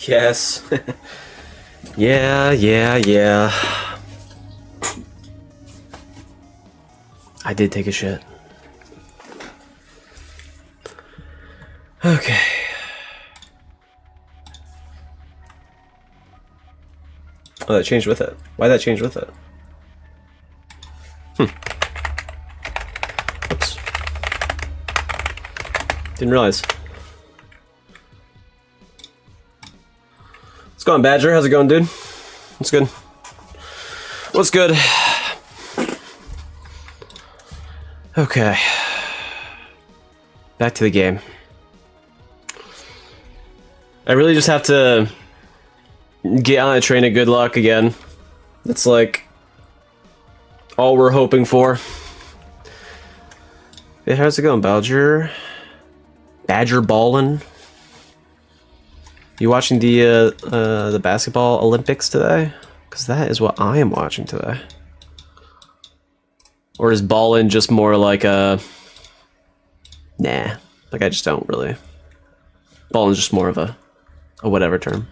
Speaker 1: Yes. Yeah. I did take a shit. Okay. Oh, that changed with it. Why'd that change with it? Oops. Didn't realize. What's going on, Badger? How's it going, dude? What's good? What's good? Okay. Back to the game. I really just have to get on a train of good luck again. That's like all we're hoping for. Hey, how's it going, Badger? Badger ballin'? You watching the basketball Olympics today? Because that is what I am watching today. Or is ballin' just more like a... Nah. Like, I just don't really... Ballin's just more of a whatever term.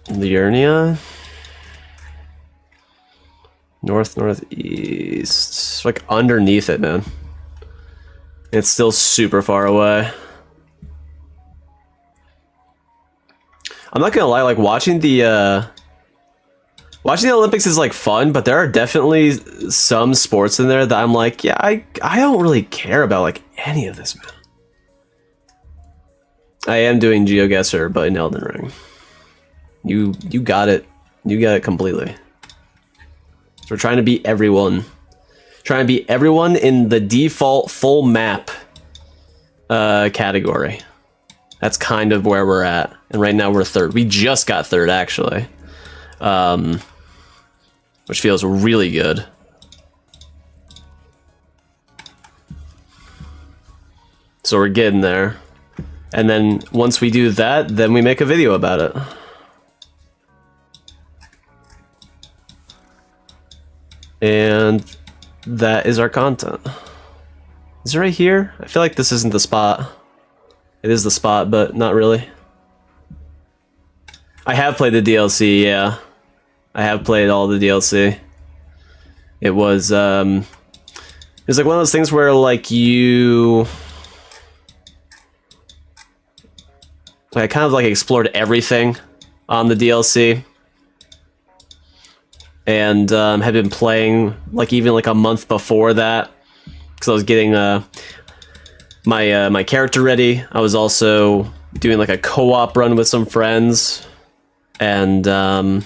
Speaker 1: Liurnia? Northeast. Like underneath it, man. It's still super far away. I'm not gonna lie, like watching the Olympics is like fun, but there are definitely some sports in there that I'm like, yeah, I don't really care about like any of this, man. I am doing Geoguessr, but in Elden Ring. You got it. You got it completely. So we're trying to beat everyone. Trying to beat everyone in the default full map category. That's kind of where we're at. And right now we're third. We just got third, actually. Which feels really good. So we're getting there. And then once we do that, then we make a video about it. And that is our content. Is it right here? I feel like this isn't the spot. It is the spot, but not really. I have played the DLC, yeah. I have played all the DLC. It was like one of those things where like I kind of like explored everything on the DLC. And had been playing like even like a month before that because I was getting my character ready. I was also doing like a co-op run with some friends, and I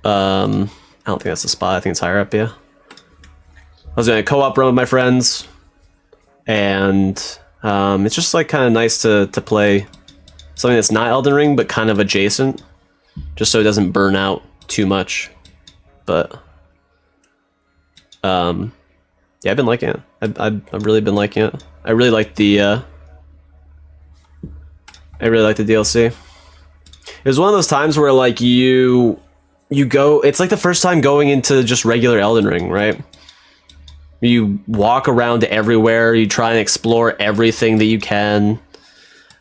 Speaker 1: don't think that's the spot. I think it's higher up. Yeah, I was doing a co-op run with my friends, and it's just like kind of nice to play something that's not Elden Ring but kind of adjacent. Just so it doesn't burn out too much. But yeah, I've been liking it. I've really been liking it. I really like the DLC. It was one of those times where like you go, it's like the first time going into just regular Elden Ring, right? You walk around everywhere, you try and explore everything that you can.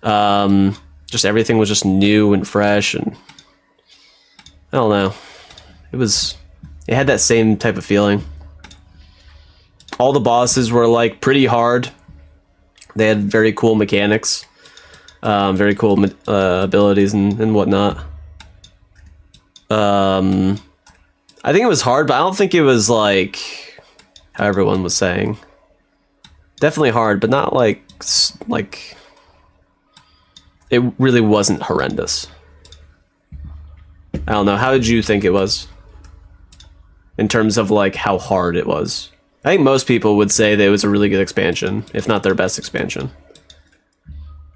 Speaker 1: Just everything was just new and fresh, and I don't know. It had that same type of feeling. All the bosses were like pretty hard. They had very cool mechanics, very cool abilities and whatnot. I think it was hard, but I don't think it was like how everyone was saying. Definitely hard, but not like it really wasn't horrendous. I don't know. How did you think it was? In terms of like how hard it was. I think most people would say that it was a really good expansion, if not their best expansion.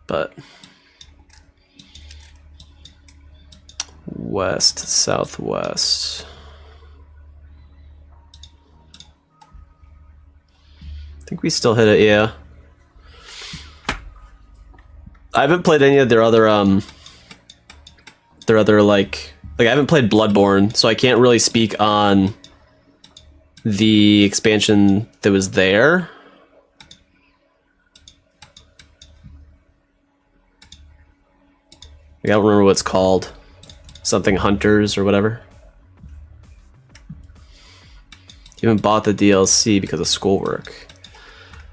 Speaker 1: But west, southwest. I think we still hit it, yeah. I haven't played any of their other like Like, I haven't played Bloodborne, so I can't really speak on the expansion that was there. I don't remember what it's called. Something Hunters or whatever. You haven't bought the DLC because of schoolwork.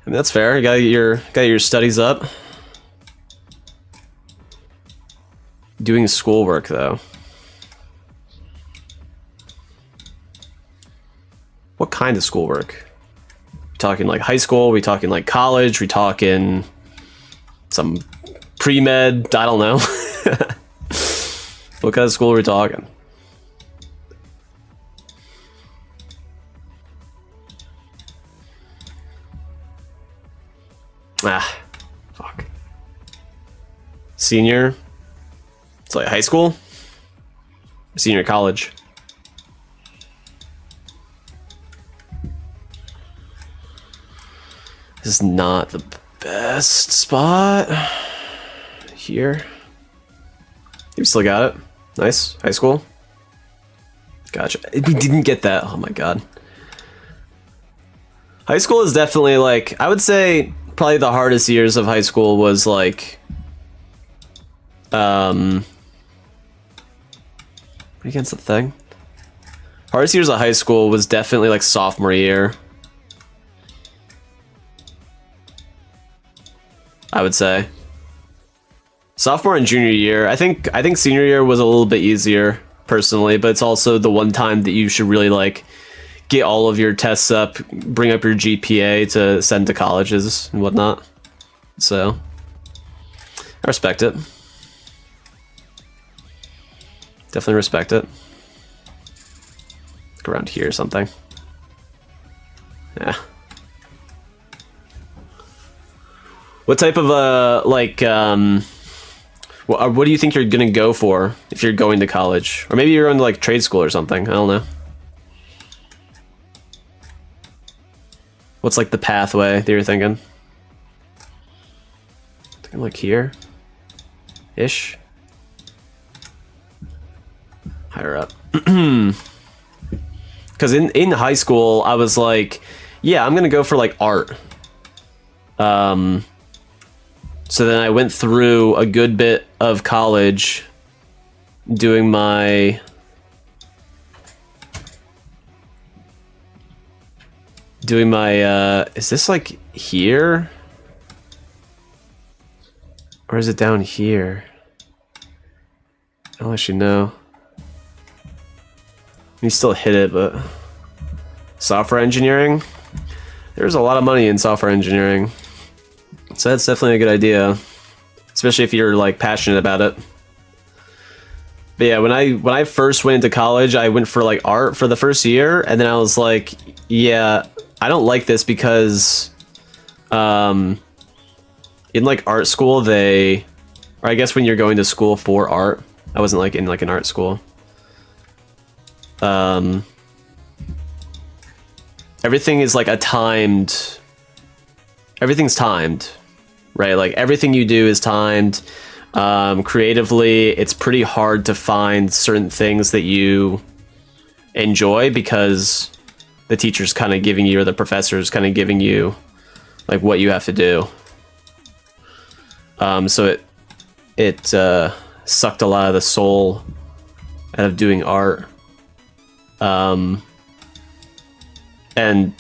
Speaker 1: I mean, that's fair. You got your studies up. Doing schoolwork, though. What kind of schoolwork? We talking like high school? We talking like college? We talking some pre-med? I don't know. What kind of school are we talking? Ah, fuck. Senior? It's like high school? Senior college? This is not the best spot. Here. You still got it. Nice. High school. Gotcha. We didn't get that. Oh my god. High school is definitely like, I would say probably the hardest years of high school was like, what against the thing? Hardest years of high school was definitely like sophomore year. I would say. Sophomore and junior year. I think senior year was a little bit easier personally, but it's also the one time that you should really like get all of your tests up, bring up your GPA to send to colleges and whatnot. So I respect it. Definitely respect it. Look around here or something. Yeah. What type of what do you think you're gonna go for if you're going to college, or maybe you're going to like trade school or something? I don't know. What's like the pathway that you're thinking? Thinking like here, ish, higher up. Because in high school I was like, yeah, I'm gonna go for like art. So then I went through a good bit of college doing my is this like here? Or is it down here? I don't actually know. You still hit it, but software engineering? There's a lot of money in software engineering. So that's definitely a good idea, especially if you're like passionate about it. But yeah, when I first went into college, I went for like art for the first year, and then I was like, yeah, I don't like this because in like art school or I guess when you're going to school for art, I wasn't like in like an art school. Everything is like everything's timed. Right, like everything you do is timed. Creatively, it's pretty hard to find certain things that you enjoy because the teacher's kind of giving you, or the professor's kind of giving you, like what you have to do. So it sucked a lot of the soul out of doing art. And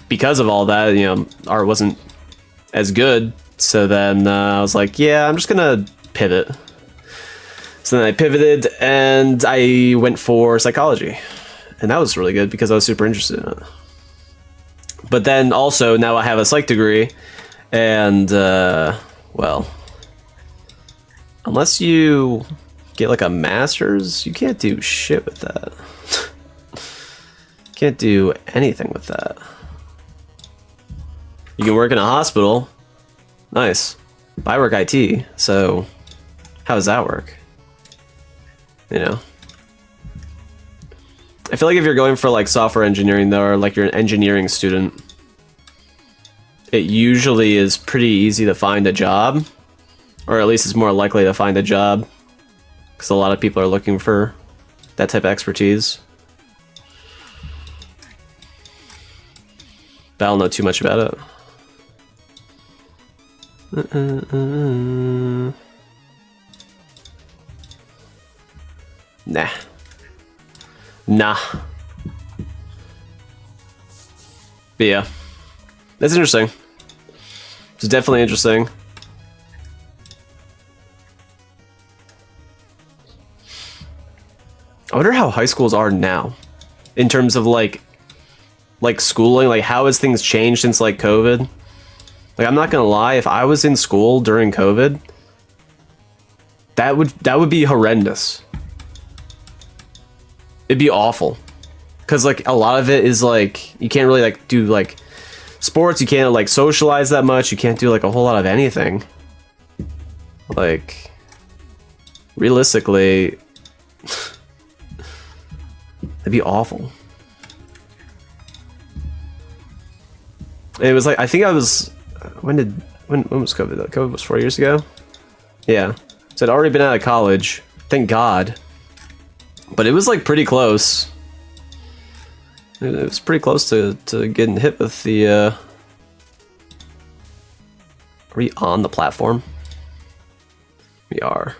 Speaker 1: because of all that, you know, art wasn't as good. So then I was like, yeah, I'm just gonna pivot. So then I pivoted and I went for psychology. And that was really good because I was super interested in it. But then also now I have a psych degree, and well, unless you get like a master's, you can't do shit with that. Can't do anything with that. You can work in a hospital. Nice. I work IT, so how does that work? You know? I feel like if you're going for like software engineering though, or like you're an engineering student, it usually is pretty easy to find a job, or at least it's more likely to find a job, because a lot of people are looking for that type of expertise. But I don't know too much about it. Nah. Nah. But yeah. That's interesting. It's definitely interesting. I wonder how high schools are now. In terms of like schooling, like how has things changed since like COVID? Like I'm not gonna lie, if I was in school during COVID, that would be horrendous. It'd be awful. Cause like a lot of it is like you can't really like do like sports, you can't like socialize that much, you can't do like a whole lot of anything. Like realistically it'd be awful. It was like I think I was when was COVID? COVID was 4 years ago? Yeah. So I'd already been out of college. Thank God. But it was like pretty close. It was pretty close to getting hit with the are we on the platform? We are.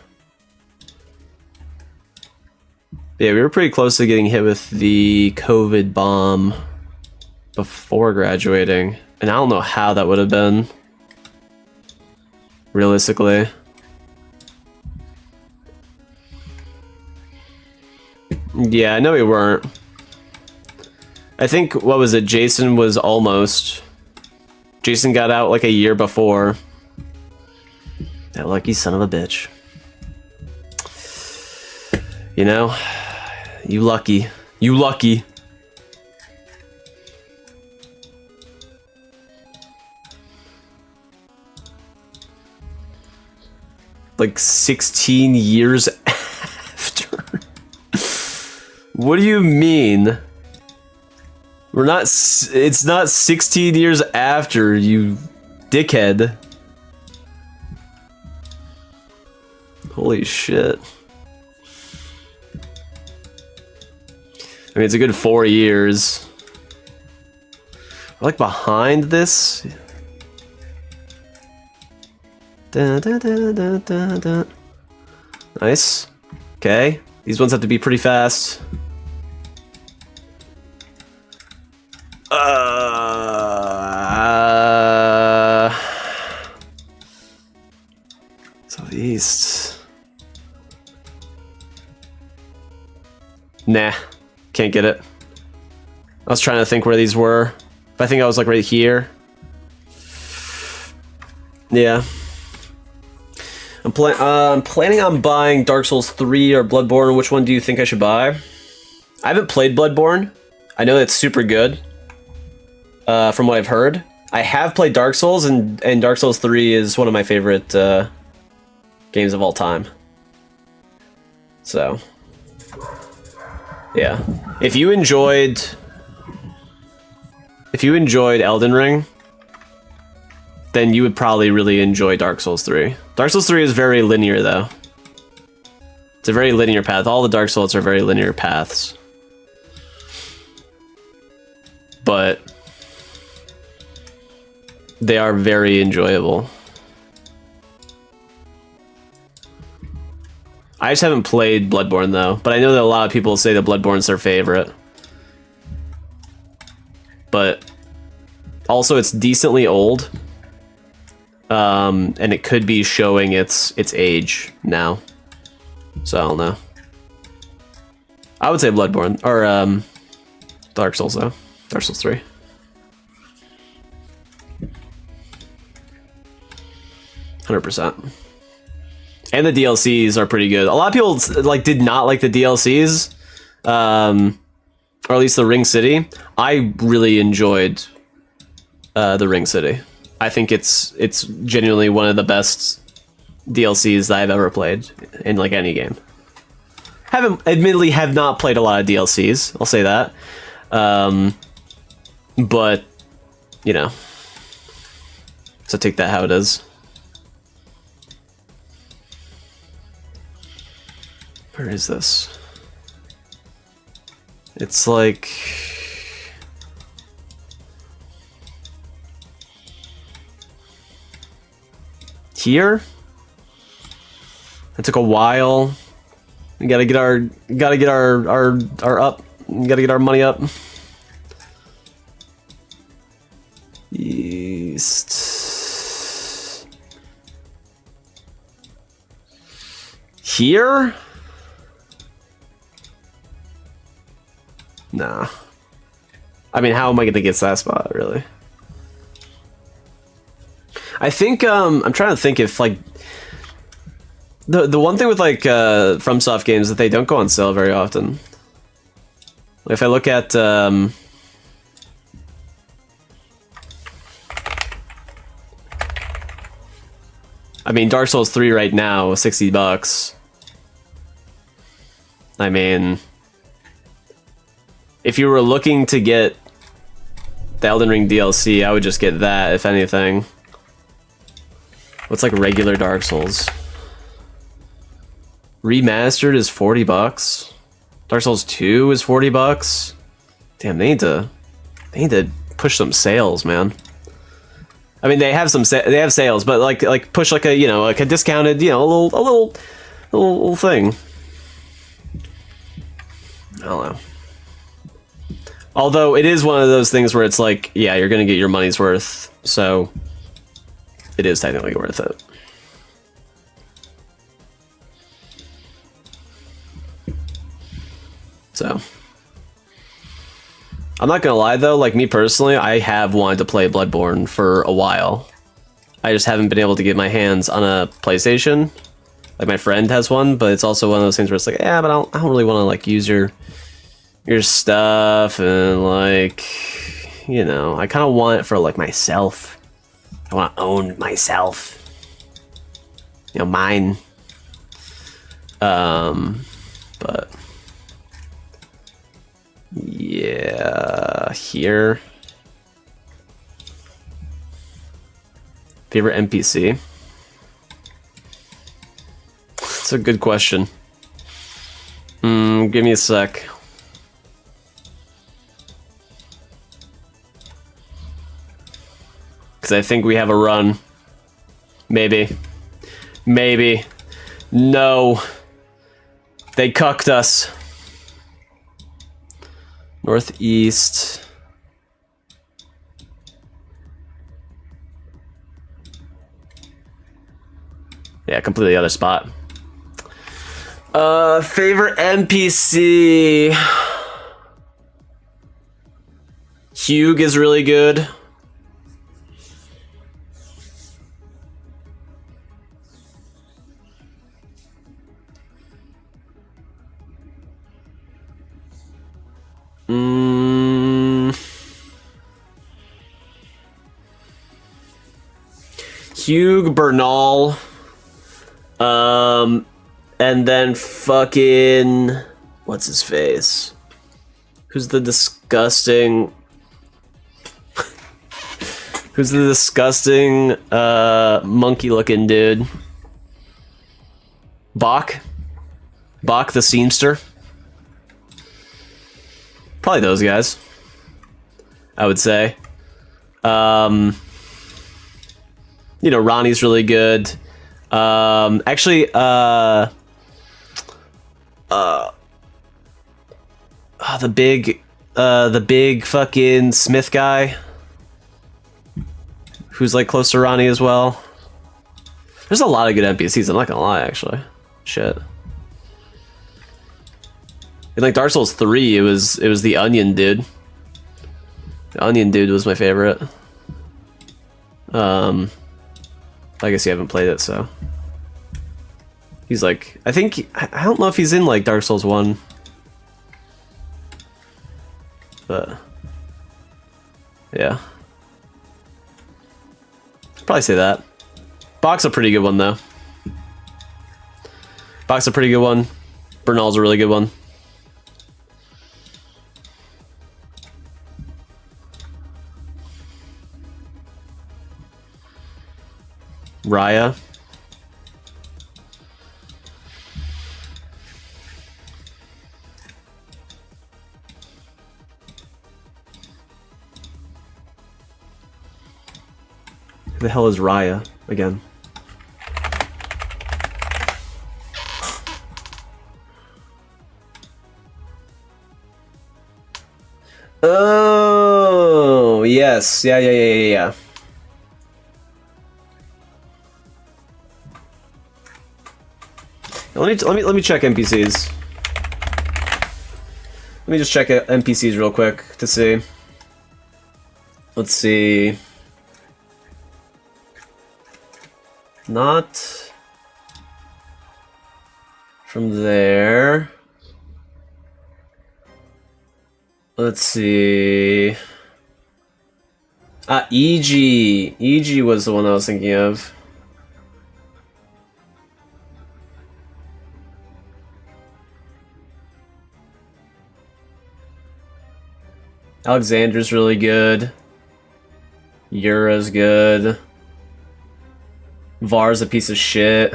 Speaker 1: Yeah, we were pretty close to getting hit with the COVID bomb before graduating. And I don't know how that would have been. Realistically. Yeah, I know we weren't. I think, what was it? Jason was almost. Jason got out like a year before. That lucky son of a bitch. You know? You lucky. You lucky. Like 16 years after. What do you mean? We're not. It's not 16 years after, you dickhead. Holy shit. I mean, it's a good 4 years. We're like behind this. Da, da, da, da, da, da. Nice. Okay. These ones have to be pretty fast. Southeast. Nah. Can't get it. I was trying to think where these were. But I think I was like right here. Yeah. I'm planning on buying Dark Souls 3 or Bloodborne. Which one do you think I should buy? I haven't played Bloodborne. I know it's super good. From what I've heard. I have played Dark Souls, and Dark Souls 3 is one of my favorite games of all time. So, yeah. If you enjoyed Elden Ring, then you would probably really enjoy Dark Souls 3. Dark Souls 3 is very linear, though. It's a very linear path. All the Dark Souls are very linear paths. But they are very enjoyable. I just haven't played Bloodborne, though. But I know that a lot of people say that Bloodborne's their favorite. But also, it's decently old. And it could be showing its age now. So I don't know. I would say Bloodborne or Dark Souls though. Dark Souls 3. 100%. And the DLCs are pretty good. A lot of people like did not like the DLCs, or at least the Ring City. I really enjoyed the Ring City. I think it's genuinely one of the best DLCs that I've ever played in like any game. Admittedly have not played a lot of DLCs, I'll say that. But you know, so take that how it is. Where is this? It's like... here? It took a while. We gotta get our up. We gotta get our money up. East. Here? Nah. I mean, how am I gonna get to that spot, really? I think, I'm trying to think if, like, the one thing with, like, FromSoft games is that they don't go on sale very often. If I look at, I mean, Dark Souls 3 right now, $60. I mean, if you were looking to get the Elden Ring DLC, I would just get that, if anything. What's like regular Dark Souls? Remastered is $40. Dark Souls 2 is $40. Damn, they need to push some sales, man. I mean, they have some they have sales, but like push like a, you know, like a discounted, you know, a little thing. I don't know. Although it is one of those things where it's like, yeah, you're gonna get your money's worth, so it is technically worth it. So, I'm not gonna lie though, like me personally, I have wanted to play Bloodborne for a while. I just haven't been able to get my hands on a PlayStation. Like my friend has one, but it's also one of those things where it's like, yeah, but I don't really want to like use your stuff, and like, you know, I kind of want it for like myself. I want to own myself. You know, mine. But yeah, here. Favorite NPC? It's a good question. Give me a sec. Because I think we have a run. Maybe. Maybe. No. They cucked us. Northeast. Yeah, completely other spot. Favorite NPC. Hugh is really good. Hugh Bernal. And then fucking... what's his face? Who's the disgusting... who's the disgusting, monkey-looking dude? Bach? Bach the Seamster? Probably those guys, I would say. You know, Ronnie's really good. Actually, the big fucking Smith guy, who's like close to Ronnie as well. There's a lot of good NPCs, I'm not gonna lie, actually. Shit. In like Dark Souls 3, it was the Onion dude. The Onion dude was my favorite. I guess you haven't played it, so. He's like, I don't know if he's in like Dark Souls 1. But yeah. Probably say that. Bach's a pretty good one though. Bach's a pretty good one. Bernal's a really good one. Raya. the hell is Raya again? Oh, yes. Yeah. Let me check NPCs. Let me just check NPCs real quick to see. Let's see. Not from there. Let's see. EG. EG was the one I was thinking of. Alexander's really good. Yura's good. Var's a piece of shit.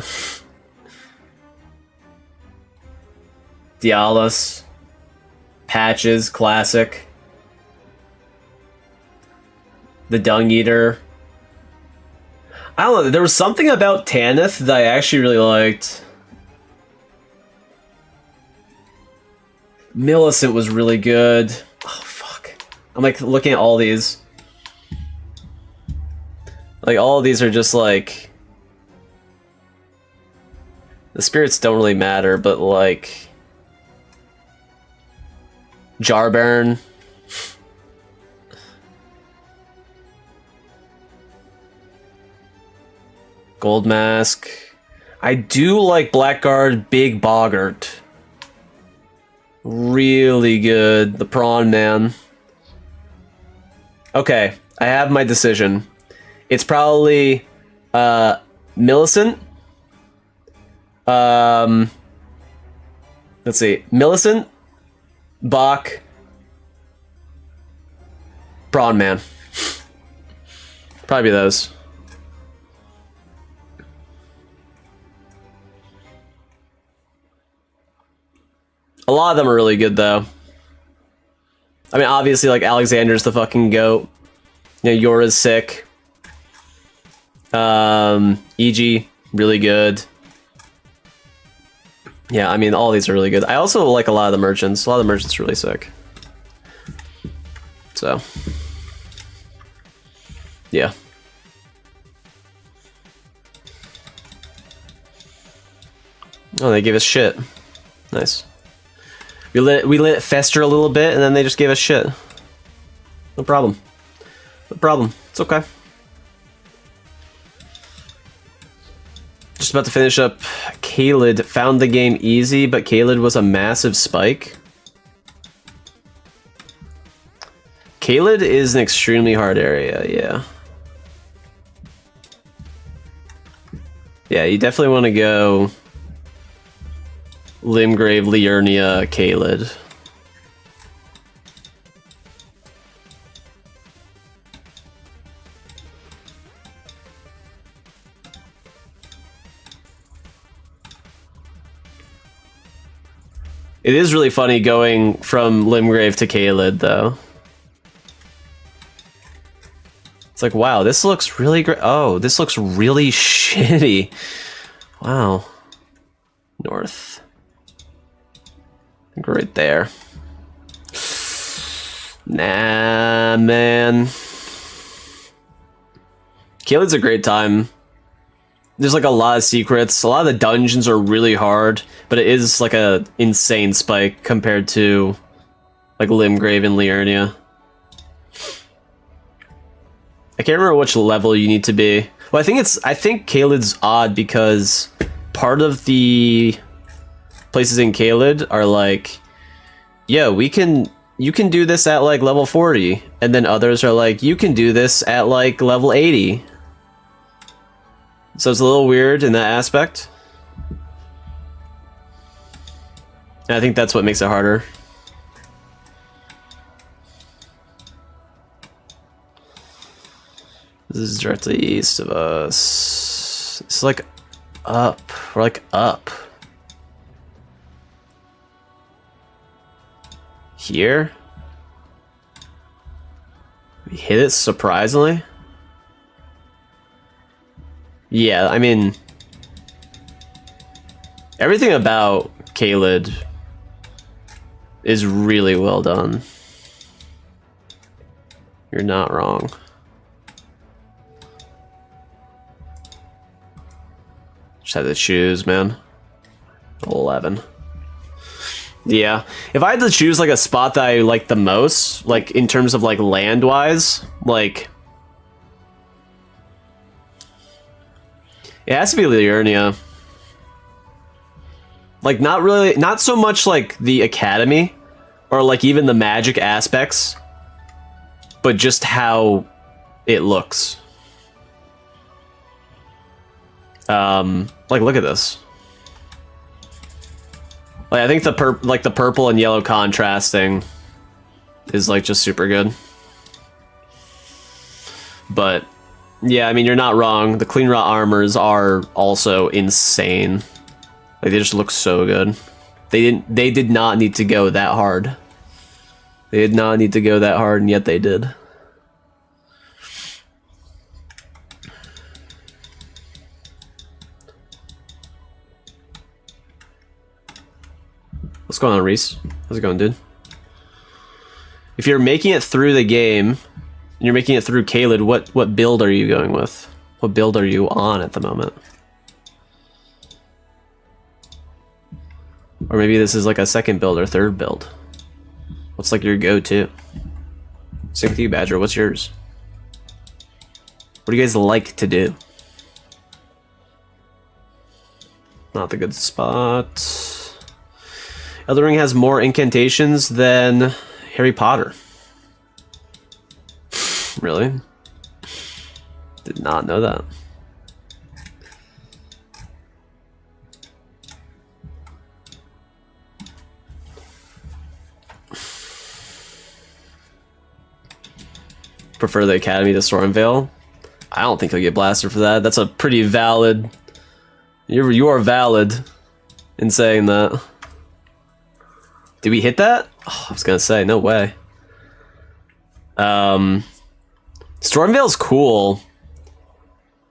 Speaker 1: Dialos. Patches, classic. The Dung Eater. I don't know, there was something about Tanith that I actually really liked. Millicent was really good. Oh, fuck. I'm like looking at all these. Like, all of these are just like... The spirits don't really matter, but like... Jarbaron. Gold Mask. I do like Blackguard Big Boggart. Really good. The Prawn Man. Okay, I have my decision. It's probably Millicent. Let's see. Millicent, Bach, Prawn Man. Probably those. A lot of them are really good, though. I mean, obviously, like, Alexander's the fucking GOAT. You know, Yora's sick. EG, really good. Yeah, I mean, all these are really good. I also like a lot of the merchants. A lot of the merchants are really sick. So. Yeah. Oh, they gave us shit. Nice. We let it fester a little bit, and then they just gave us shit. No problem. No problem. It's okay. Just about to finish up Caelid. Found the game easy, but Caelid was a massive spike. Caelid is an extremely hard area, yeah. Yeah, you definitely want to go Limgrave, Liurnia, Caelid. It is really funny going from Limgrave to Caelid, though. It's like, wow, this looks really great. Oh, this looks really shitty. Wow. North. I think right there. Nah, man. Caelid's a great time. There's like a lot of secrets. A lot of the dungeons are really hard, but it is like a insane spike compared to like Limgrave and Liurnia. I can't remember which level you need to be. Well, I think Caelid's odd because part of the places in Caelid are like, yeah, you can do this at like level 40, and then others are like, you can do this at like level 80. So it's a little weird in that aspect. And I think that's what makes it harder. This is directly east of us. It's like up. We're like up. Here? We hit it surprisingly? Yeah, I mean, everything about Caelid is really well done. You're not wrong. Just had to choose, man. 11. Yeah, if I had to choose like a spot that I like the most, like in terms of like land wise, like it has to be Liurnia. Like not really, not so much like the academy or like even the magic aspects, but just how it looks. Like look at this. Like I think the purple and yellow contrasting is like just super good. But yeah, I mean you're not wrong. The clean raw armors are also insane. Like they just look so good. They did not need to go that hard. They did not need to go that hard, and yet they did. What's going on, Reese? How's it going, dude? If you're making it through the game, and you're making it through Caelid, what build are you going with? What build are you on at the moment? Or maybe this is like a second build or third build. What's like your go-to? Same with you, Badger. What's yours? What do you guys like to do? Not the good spot. Elden Ring has more incantations than Harry Potter. Really? Did not know that. Prefer the Academy to Stormvale? I don't think he'll get blasted for that. That's a pretty valid... You are valid in saying that. Did we hit that? Oh, I was gonna say, no way. Stormvale's cool,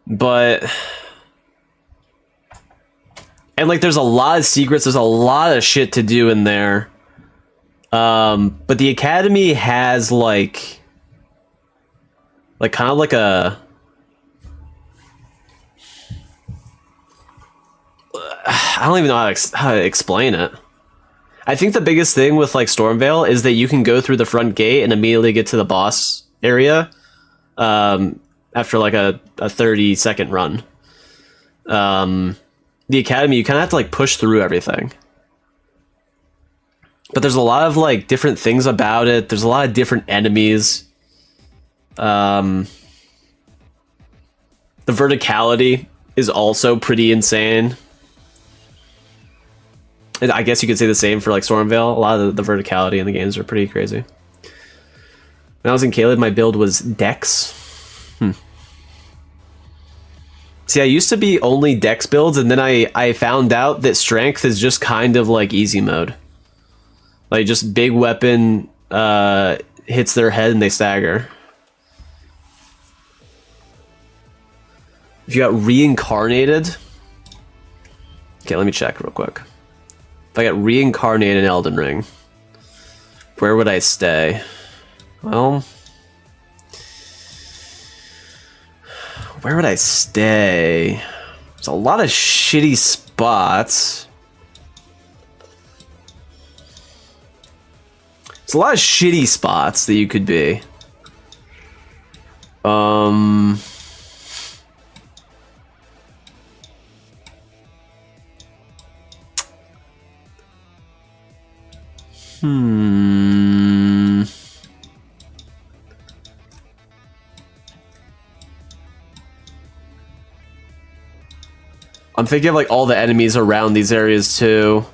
Speaker 1: but... And like there's a lot of secrets, there's a lot of shit to do in there. But the Academy has like kind of like a... I don't even know how to explain it. I think the biggest thing with like Stormvale is that you can go through the front gate and immediately get to the boss area after like a 30-second run. The Academy, you kind of have to like push through everything. But there's a lot of like different things about it. There's a lot of different enemies. The verticality is also pretty insane. I guess you could say the same for like Stormvale. A lot of the verticality in the games are pretty crazy. When I was in Caelid, my build was Dex. See, I used to be only Dex builds, and then I found out that Strength is just kind of like easy mode. Like just big weapon hits their head and they stagger. If you got reincarnated... Okay, let me check real quick. If I got reincarnated in Elden Ring, where would I stay? Well, where would I stay? There's a lot of shitty spots. There's a lot of shitty spots that you could be. I'm thinking of like all the enemies around these areas too.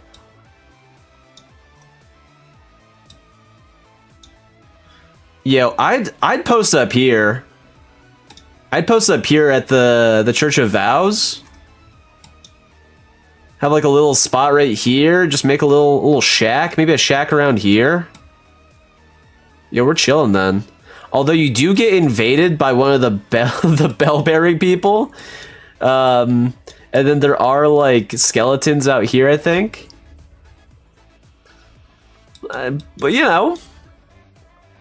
Speaker 1: Yo, I'd post up here. I'd post up here at the Church of Vows. Have like a little spot right here. Just make a little shack. Maybe a shack around here. Yo, we're chilling then. Although you do get invaded by one of the bell bearing people. And then there are like skeletons out here, I think. But you know,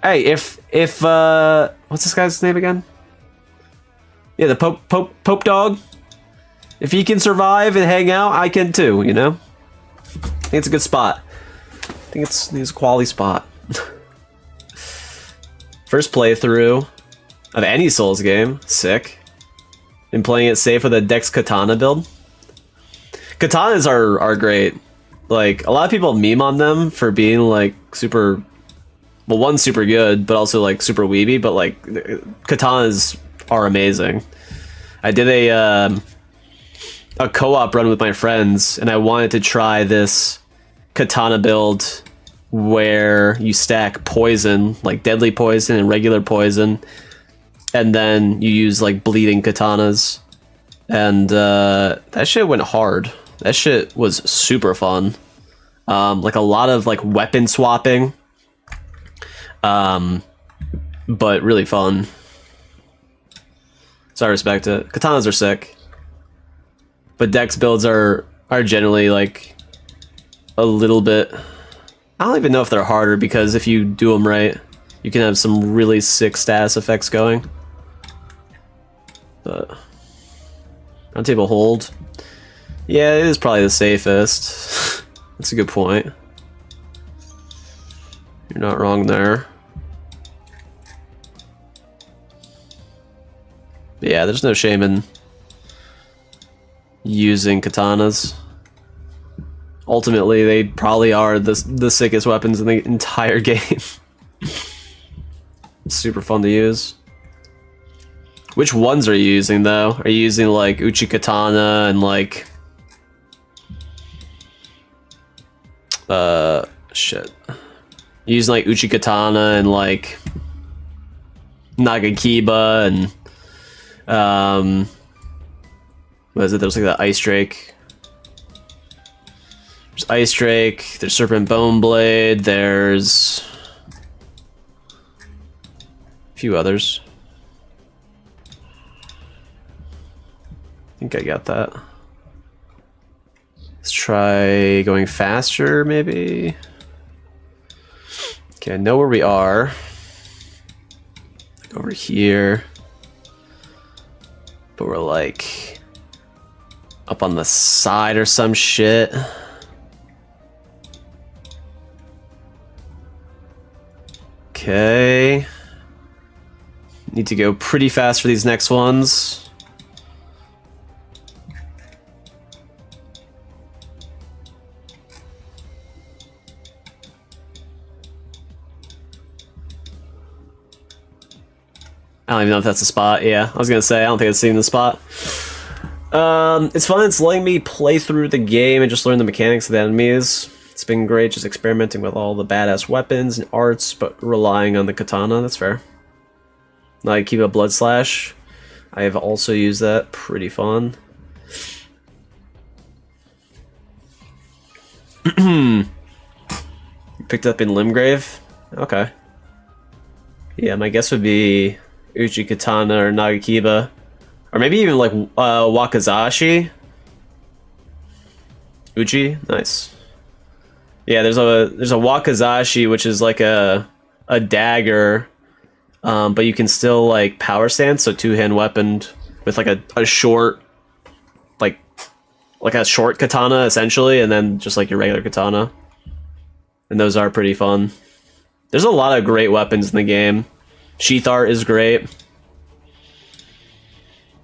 Speaker 1: hey, if what's this guy's name again? Yeah, the Pope dog. If he can survive and hang out, I can too. You know, I think it's a good spot. I think it's a quality spot. First playthrough of any Souls game, sick. Been playing it safe with a Dex Katana build. Katanas are great. Like, a lot of people meme on them for being like super, well, one, super good, but also like super weeby, but like katanas are amazing. I did a co-op run with my friends, and I wanted to try this katana build where you stack poison, like deadly poison and regular poison, and then you use like bleeding katanas, and that shit went hard. That shit was super fun. Like a lot of like weapon swapping, but really fun. So I respect it. Katanas are sick, but Dex builds are generally like a little bit. I don't even know if they're harder, because if you do them right, you can have some really sick status effects going. But round table hold, yeah, it is probably the safest. That's a good point. You're not wrong there. But yeah, there's no shame in using katanas. Ultimately, they probably are the sickest weapons in the entire game. Super fun to use. Which ones are you using, though? Are you using like Uchi Katana and like shit. You using like Uchi Katana and like Nagakiba and what is it? There's like the Ice Drake. There's Ice Drake, there's Serpent Bone Blade, there's a few others. I think I got that. Let's try going faster, maybe. Okay, I know where we are. Over here. But we're like up on the side or some shit. Okay. Need to go pretty fast for these next ones. I don't even know if that's a spot. Yeah, I was gonna say, I don't think I've seen the spot. It's fun. It's letting me play through the game and just learn the mechanics of the enemies. It's been great just experimenting with all the badass weapons and arts, but relying on the katana. That's fair. Like, keep a blood slash. I have also used that. Pretty fun. Picked up in Limgrave? Okay. Yeah, my guess would be Uchi Katana or Nagakiba. Or maybe even like Wakazashi. Uchi? Nice. Yeah, there's a Wakazashi, which is like a dagger, but you can still like power stance, so two-hand weaponed with like a short, like a short katana essentially, and then just like your regular katana. And those are pretty fun. There's a lot of great weapons in the game. Sheath art is great.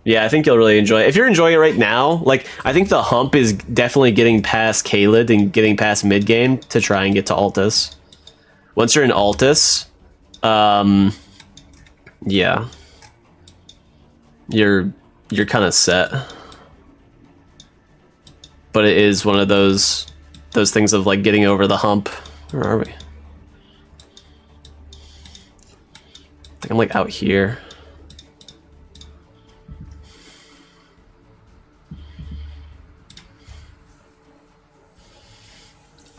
Speaker 1: Yeah, I think you'll really enjoy it. If you're enjoying it right now, like, I think the hump is definitely getting past Kaled and getting past mid-game to try and get to Altus. Once you're in Altus, yeah. You're kind of set. But it is one of those things of, like, getting over the hump. Where are we? I think I'm, like, out here.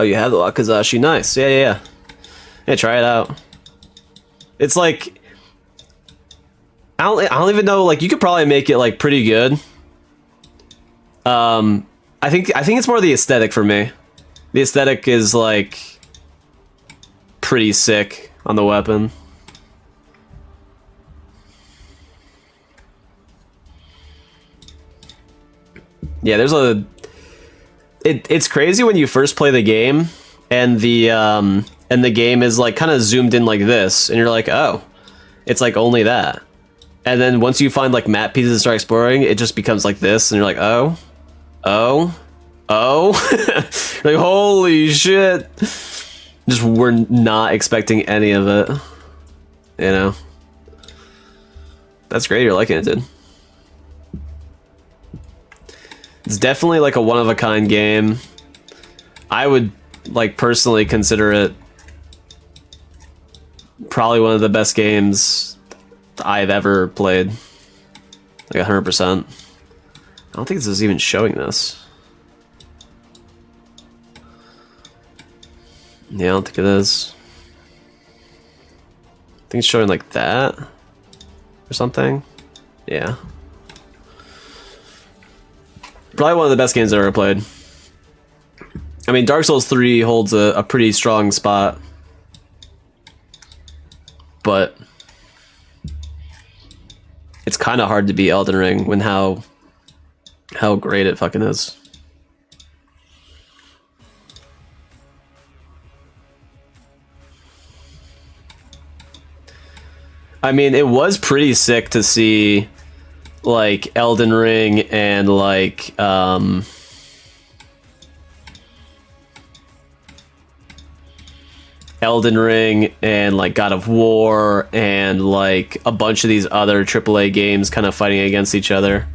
Speaker 1: Oh, you have the Wakazashi. Nice. Yeah. Yeah, try it out. It's like, I don't even know, like, you could probably make it like pretty good. I think it's more the aesthetic for me. The aesthetic is like pretty sick on the weapon. Yeah, there's a... It's crazy when you first play the game, and the game is like kind of zoomed in like this, and you're like, oh, it's like only that. And then once you find like map pieces and start exploring, it just becomes like this, and you're like, oh, like holy shit. Just we're not expecting any of it, you know. That's great, you're liking it, dude. It's definitely like a one-of-a-kind game. I would like personally consider it probably one of the best games I've ever played. Like 100%. I don't think this is even showing this. Yeah, I don't think it is. I think it's showing like that or something. Yeah. Probably one of the best games I've ever played. I mean, Dark Souls 3 holds a pretty strong spot. But it's kind of hard to beat Elden Ring when how great it fucking is. I mean, it was pretty sick to see like Elden Ring and like Elden Ring and like God of War and like a bunch of these other AAA games kind of fighting against each other.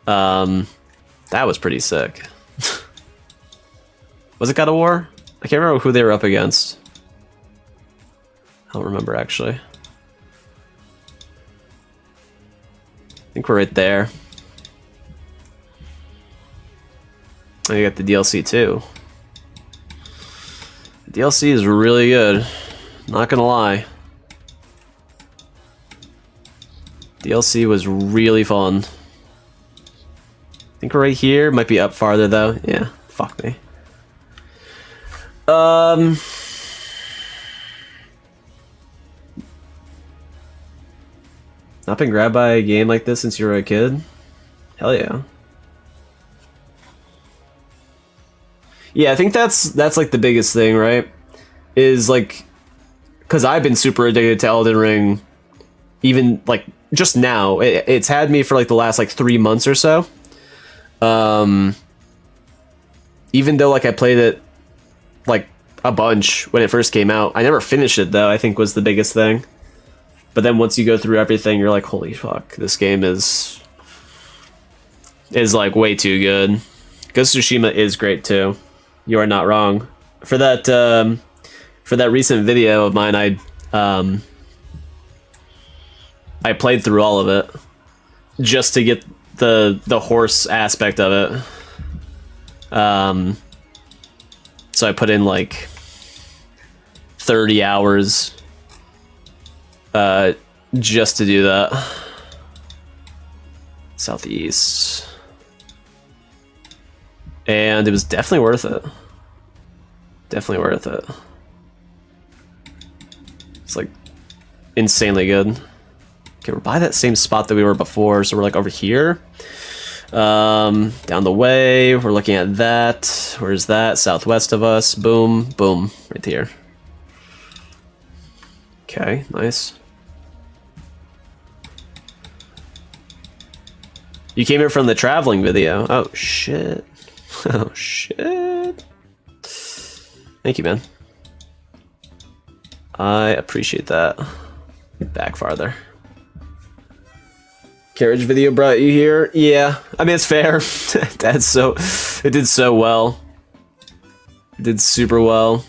Speaker 1: That was pretty sick. Was it God of War? I can't remember who they were up against. I don't remember actually. I think we're right there. Oh, you got the DLC too. The DLC is really good. Not gonna lie. DLC was really fun. I think we're right here. Might be up farther though. Yeah, fuck me. Not been grabbed by a game like this since you were a kid? Hell yeah. Yeah, I think that's like the biggest thing, right? Is like, because I've been super addicted to Elden Ring, even like just now. It's had me for like the last like 3 months or so. Even though like I played it like a bunch when it first came out, I never finished it though. I think was the biggest thing. But then once you go through everything, you're like, holy fuck, this game is like way too good. Ghost of Tsushima is great too. You are not wrong. For that recent video of mine, I played through all of it just to get the horse aspect of it. So I put in like 30 hours just to do that. Southeast. And it was definitely worth it. Definitely worth it. It's like insanely good. Okay, we're by that same spot that we were before, so we're like over here. Down the way, we're looking at that. Where's that? Southwest of us. Boom, boom, right here. Okay, nice. You came here from the traveling video. Oh, shit. Oh, shit. Thank you, man. I appreciate that. Back farther. Carriage video brought you here? Yeah, I mean, it's fair. It did so well. It did super well.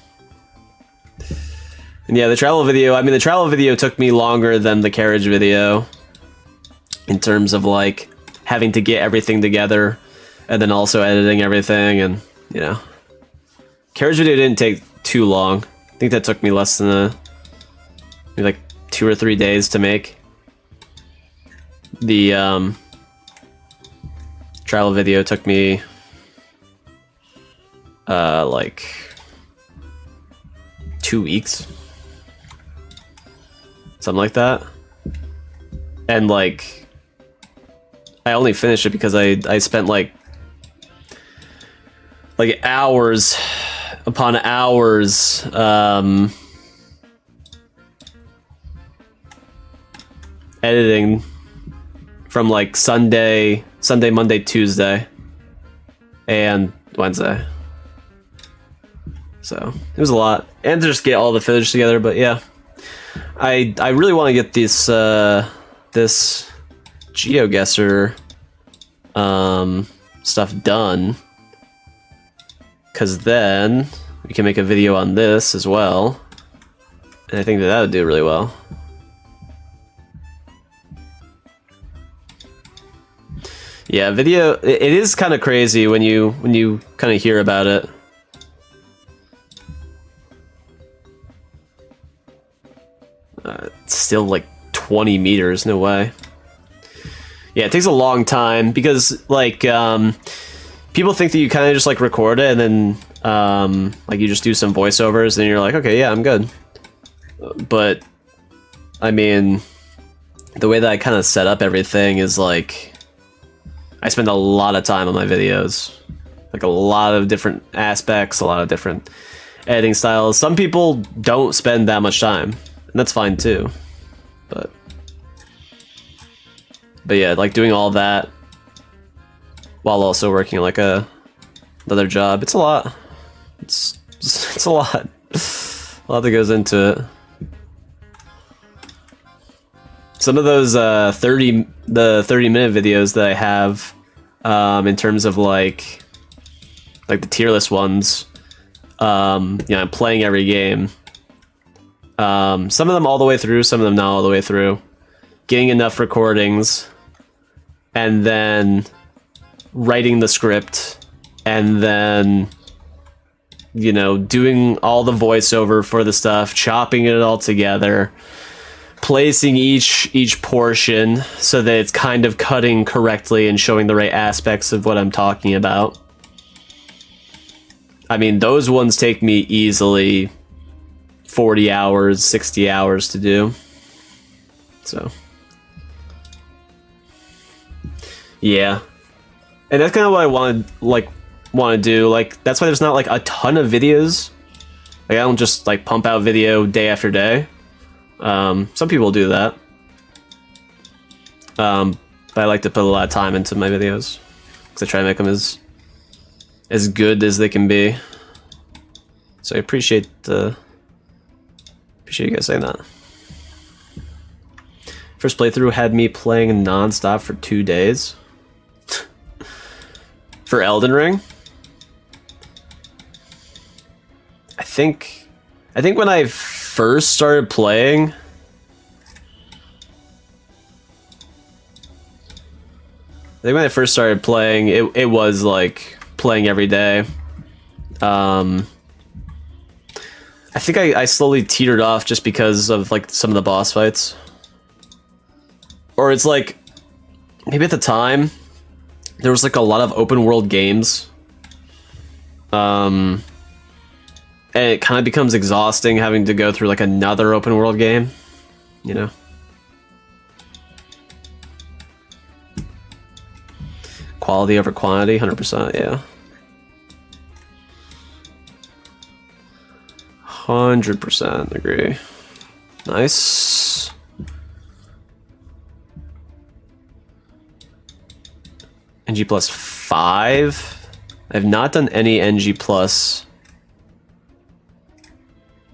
Speaker 1: And yeah, the travel video, I mean, the travel video took me longer than the carriage video. In terms of, like, having to get everything together. And then also editing everything, and, you know. Carriage video didn't take too long. I think that took me less than maybe like 2 or 3 days to make. The travel video took me like 2 weeks, something like that. And like I only finished it because I spent like hours upon hours editing from like Sunday, Monday, Tuesday, and Wednesday. So it was a lot, and to just get all the footage together. But yeah, I really want to get this this GeoGuessr stuff done, because then we can make a video on this as well, and I think that would do really well. Yeah, video. It is kind of crazy when you kind of hear about it. It's still like 20 meters. No way. Yeah, it takes a long time because like people think that you kind of just like record it and then like you just do some voiceovers and you're like, okay, yeah, I'm good. But I mean, the way that I kind of set up everything is like, I spend a lot of time on my videos, like a lot of different aspects, a lot of different editing styles. Some people don't spend that much time, and that's fine too. But yeah, like doing all that while also working like another job, it's a lot. It's a lot. A lot that goes into it. Some of those 30-minute videos that I have, in terms of like the tier list ones, I'm playing every game. Some of them all the way through, some of them not all the way through. Getting enough recordings, and then writing the script, and then doing all the voiceover for the stuff, chopping it all together, placing each portion so that it's kind of cutting correctly and showing the right aspects of what I'm talking about. I mean, those ones take me easily 40 hours, 60 hours to do. So yeah. And that's kind of what I want to do. Like, that's why there's not like a ton of videos. Like, I don't just like pump out video day after day. Some people do that. But I like to put a lot of time into my videos because I try to make them as good as they can be. So I appreciate you guys saying that. First playthrough had me playing non-stop for 2 days. For Elden Ring? I think when I first started playing, it was like playing every day. I think I slowly teetered off just because of like some of the boss fights. Or it's like, maybe at the time, there was like a lot of open world games. And it kind of becomes exhausting having to go through like another open world game, Quality over quantity, 100%, yeah. 100% agree. Nice. NG plus 5. I have not done any NG plus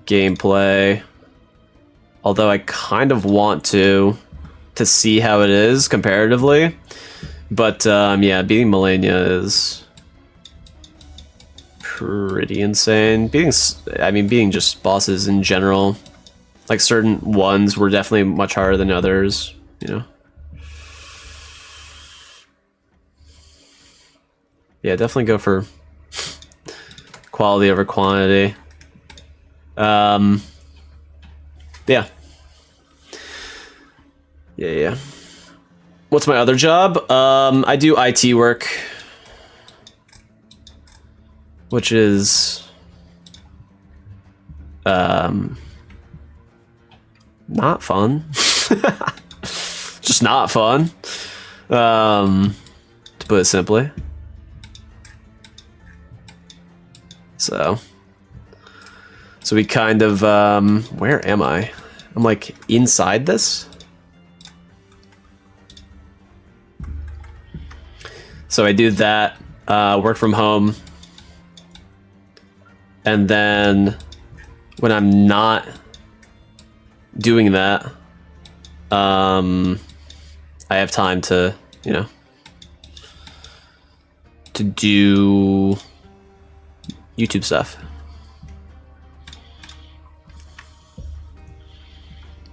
Speaker 1: gameplay, although I kind of want to see how it is comparatively. But yeah, beating Melania is pretty insane. Beating just bosses in general, like certain ones were definitely much harder than others, Yeah, definitely go for quality over quantity. Yeah. What's my other job? I do IT work, which is not fun. Just not fun. To put it simply. So we kind of where am I? I'm like inside this. So I do that, work from home, and then when I'm not doing that, I have time to, you know, to do YouTube stuff.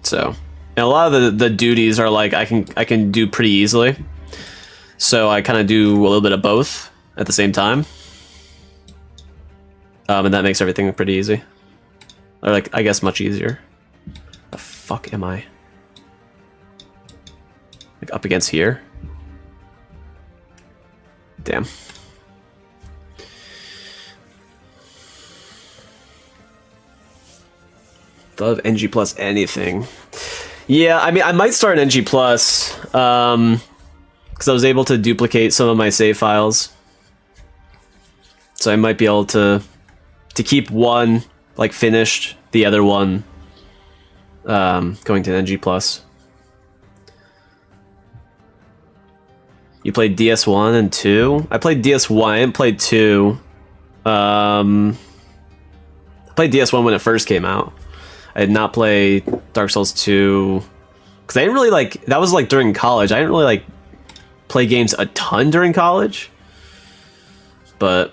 Speaker 1: So, and a lot of the duties are like I can do pretty easily. So I kind of do a little bit of both at the same time. And that makes everything pretty easy. Or like, I guess much easier. The fuck am I? Like up against here? Damn. Love NG plus anything. Yeah, I mean, I might start an NG plus, because I was able to duplicate some of my save files. So I might be able to keep one like finished, the other one going to NG plus. You played DS1 and 2? I played DS1, I didn't play 2. I played DS1 when it first came out. I did not play Dark Souls 2 because I didn't really like, that was like during college. I didn't really like play games a ton during college, but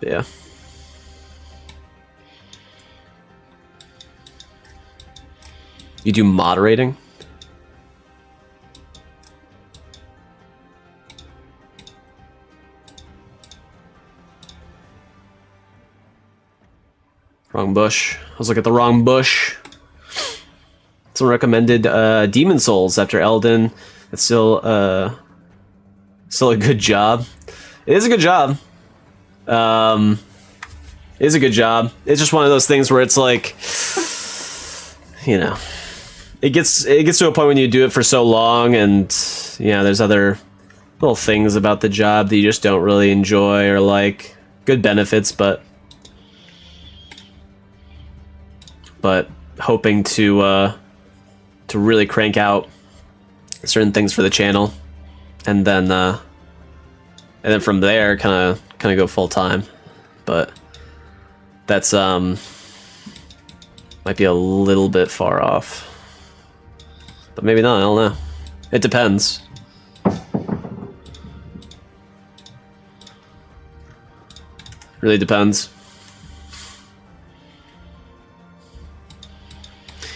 Speaker 1: yeah. You do moderating? Wrong bush. I was looking at the wrong bush. Someone recommended Demon Souls after Elden. It's still a good job. It is a good job. It is a good job. It's just one of those things where it's like, you know, it gets to a point when you do it for so long, and yeah, there's other little things about the job that you just don't really enjoy or like. Good benefits, but hoping to really crank out certain things for the channel, and then from there kind of go full time. But that's might be a little bit far off, but maybe not. I don't know. It depends. Really depends.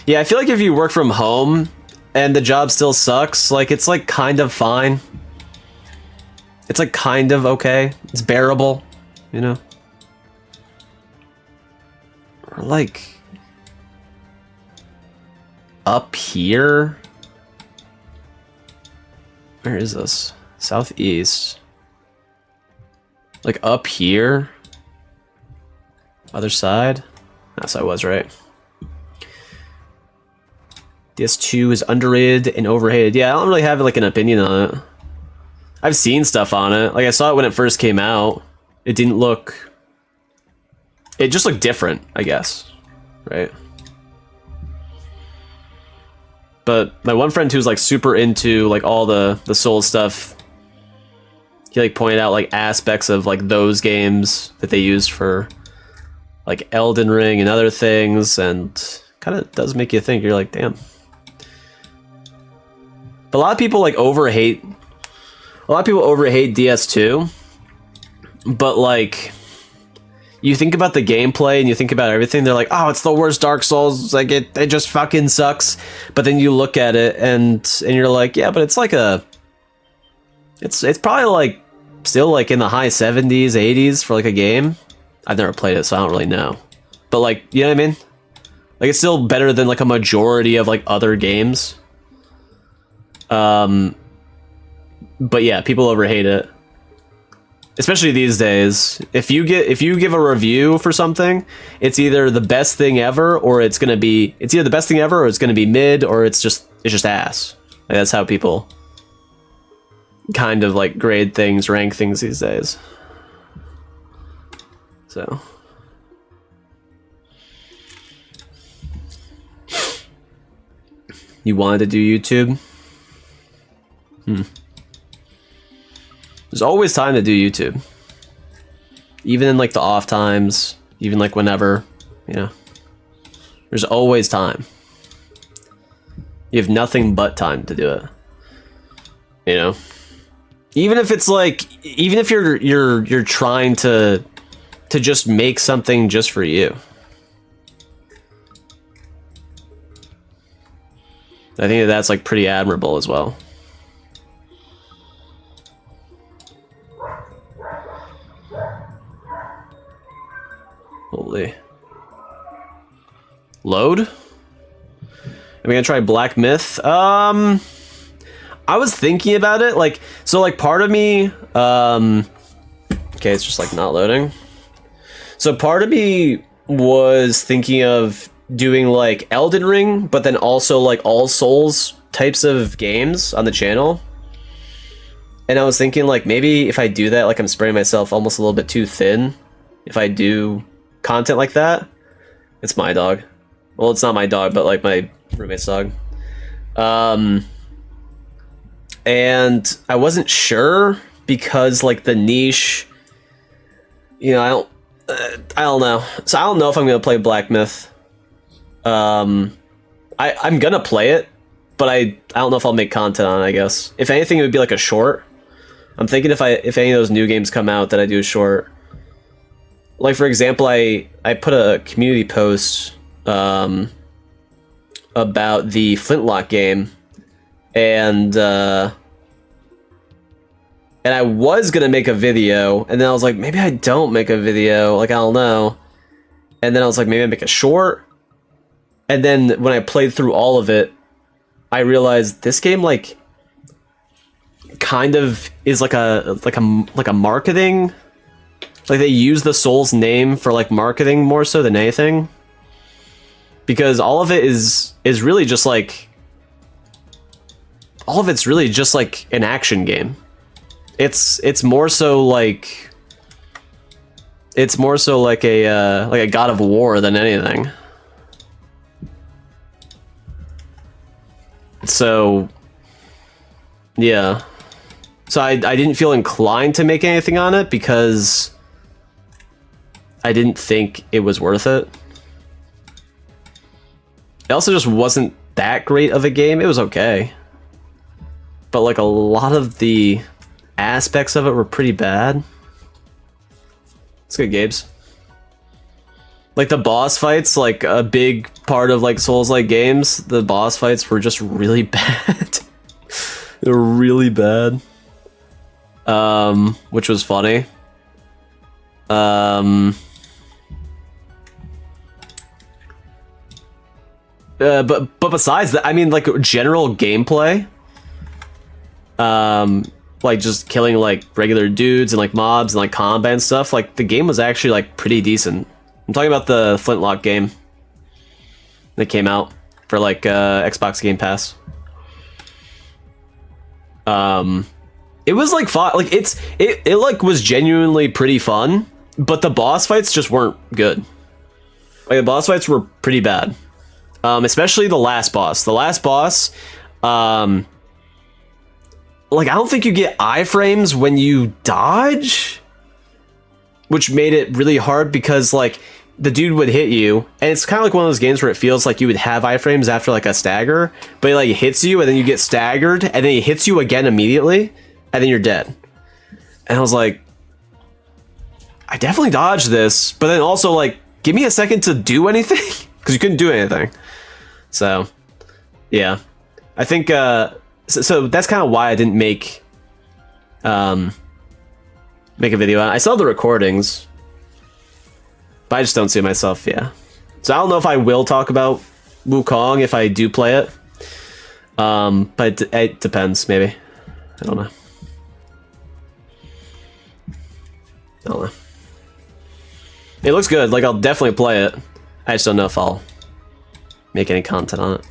Speaker 1: Yeah, I feel like if you work from home and the job still sucks, like it's like kind of fine. It's like kind of okay. It's bearable, you know? Or like up here. Where is this? Southeast. Like up here. Other side. That's how I was, right? DS2 is underrated and overrated. Yeah, I don't really have like an opinion on it. I've seen stuff on it. Like I saw it when it first came out. It didn't look... It just looked different, I guess. Right? But my one friend who's like super into like all the Souls stuff, he like pointed out like aspects of like those games that they used for like Elden Ring and other things, and kind of does make you think. You're like, damn. But a lot of people like overhate DS2, but like you think about the gameplay and you think about everything, they're like, oh, it's the worst Dark Souls, like it just fucking sucks. But then you look at it and you're like, yeah, but it's like it's probably like still like in the high 70s, 80s for like a game. I've never played it, so I don't really know. But like, you know what I mean? Like it's still better than like a majority of like other games. But yeah, people overhate it. Especially these days. If you give a review for something, it's either the best thing ever or it's either the best thing ever or it's gonna be mid or it's just ass. Like, that's how people kind of like grade things, rank things these days. So you wanted to do YouTube? There's always time to do YouTube. Even in like the off times, even like whenever, you know. There's always time. You have nothing but time to do it. You know? Even if it's like, even if you're trying to just make something just for you. I think that's like pretty admirable as well. Holy. Load? Am I gonna try Black Myth? I was thinking about it, like, so like part of me, okay, it's just like not loading. So part of me was thinking of doing like Elden Ring, but then also like all Souls types of games on the channel. And I was thinking like maybe if I do that, like I'm spreading myself almost a little bit too thin. If I do content like that. It's my dog. Well, it's not my dog, but like my roommate's dog. And I wasn't sure because like the niche, you know, I don't know. So I don't know if I'm gonna play Black Myth. I'm gonna play it, but I don't know if I'll make content on it, I guess. If anything, it would be like a short. I'm thinking if any of those new games come out that I do a short. Like for example, I put a community post about the Flintlock game, and I was gonna make a video, and then I was like, maybe I don't make a video, like I don't know. And then I was like, maybe I make a short. And then when I played through all of it, I realized this game like kind of is like a marketing. Like they use the Souls name for like marketing more so than anything. Because all of it is really just like, all of it's really just like an action game. It's more so like a God of War than anything. So yeah. So I didn't feel inclined to make anything on it because I didn't think it was worth it. It also just wasn't that great of a game. It was okay. But like a lot of the aspects of it were pretty bad. It's good, Gabes. Like the boss fights, like a big part of like Souls-like games, the boss fights were just really bad. They were really bad. Which was funny. But besides that, I mean, like general gameplay, like just killing like regular dudes and like mobs and like combat and stuff, like the game was actually like pretty decent. I'm talking about the Flintlock game that came out for like Xbox Game Pass. It was like fun. Like it like was genuinely pretty fun, but the boss fights just weren't good. Like the boss fights were pretty bad. Especially the last boss. The last boss, like I don't think you get iframes when you dodge, which made it really hard because like the dude would hit you, and it's kind of like one of those games where it feels like you would have iframes after like a stagger, but he like hits you and then you get staggered, and then he hits you again immediately, and then you're dead. And I was like, I definitely dodged this, but then also like, give me a second to do anything, because you couldn't do anything. So, yeah, I think so that's kind of why I didn't make a video. I saw the recordings, but I just don't see myself. Yeah, so I don't know if I will talk about Wukong if I do play it. But it depends, maybe. I don't know. I don't know. It looks good. Like, I'll definitely play it. I just don't know if I'll make any content on it.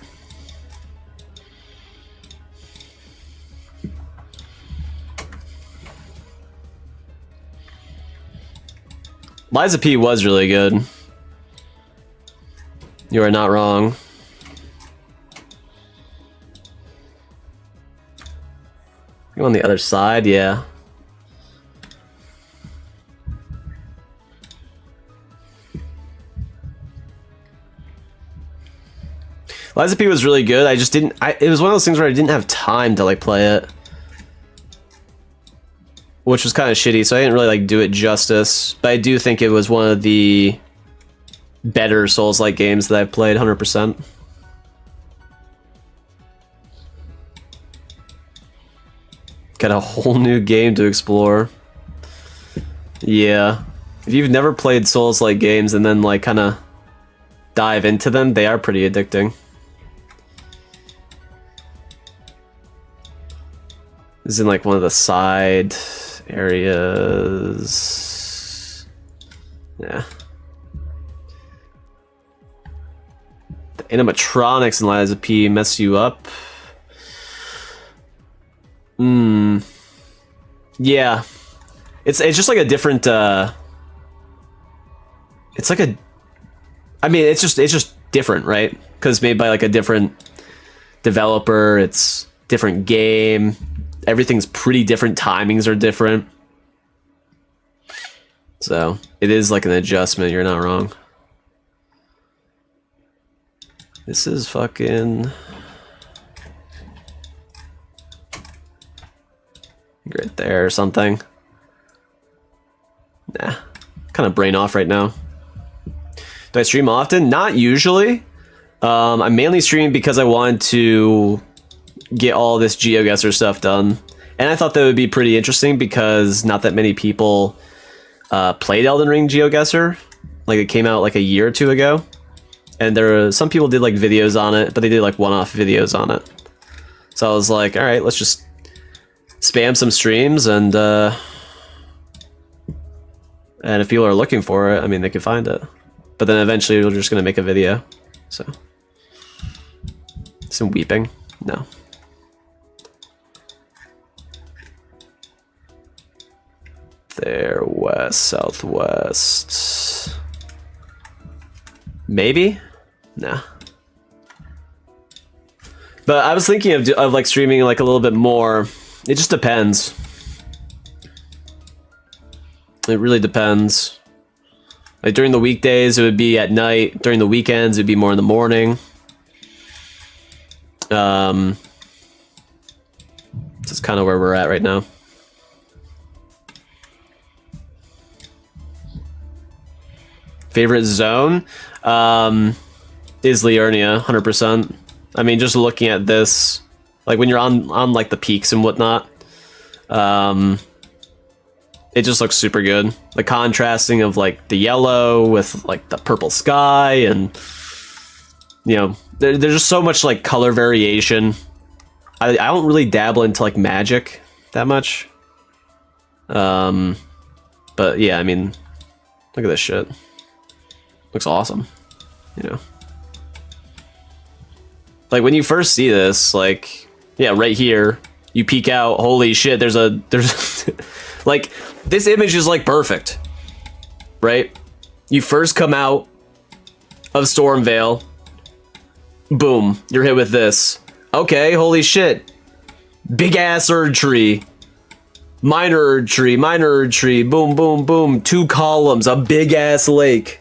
Speaker 1: Liza P was really good. You are not wrong. You on the other side, yeah. Liza P was really good. I just didn't. It was one of those things where I didn't have time to like play it, which was kind of shitty. So I didn't really like do it justice. But I do think it was one of the better Souls-like games that I've played, 100%. Got a whole new game to explore. Yeah, if you've never played Souls-like games and then like kind of dive into them, they are pretty addicting. This is in like one of the side areas. Yeah. The animatronics in Liza P mess you up. Yeah. It's just like a different it's like a, I mean, it's just different, right? Because made by like a different developer, it's different game. Everything's pretty different, timings are different. So, it is like an adjustment, you're not wrong. This is fucking right there or something. Nah, kind of brain off right now. Do I stream often? Not usually. I mainly stream because I wanted to get all this Geoguessr stuff done. And I thought that would be pretty interesting because not that many people played Elden Ring Geoguessr. Like, it came out like a year or two ago. And there were some people did like videos on it, but they did like one-off videos on it. So I was like, all right, let's just spam some streams and if people are looking for it, I mean, they can find it. But then eventually we're just gonna make a video. So some weeping? No. There, west, southwest. Maybe? Nah. But I was thinking of like streaming like a little bit more. It just depends. It really depends. Like during the weekdays, it would be at night. During the weekends, it'd be more in the morning. This is kind of where we're at right now. Favorite zone is Liurnia, 100%. I mean, just looking at this, like when you're on like the peaks and whatnot, it just looks super good. The contrasting of like the yellow with like the purple sky, and you know, there's just so much like color variation. I don't really dabble into like magic that much, but yeah, I mean, look at this shit. Looks awesome, you know. Like when you first see this, like, yeah, right here, you peek out, holy shit, there's like, this image is like perfect, right? You first come out of Stormvale, boom, you're hit with this. Okay, holy shit. Big ass Erd tree. Minor Erd tree, boom, boom, boom. 2 columns, a big ass lake.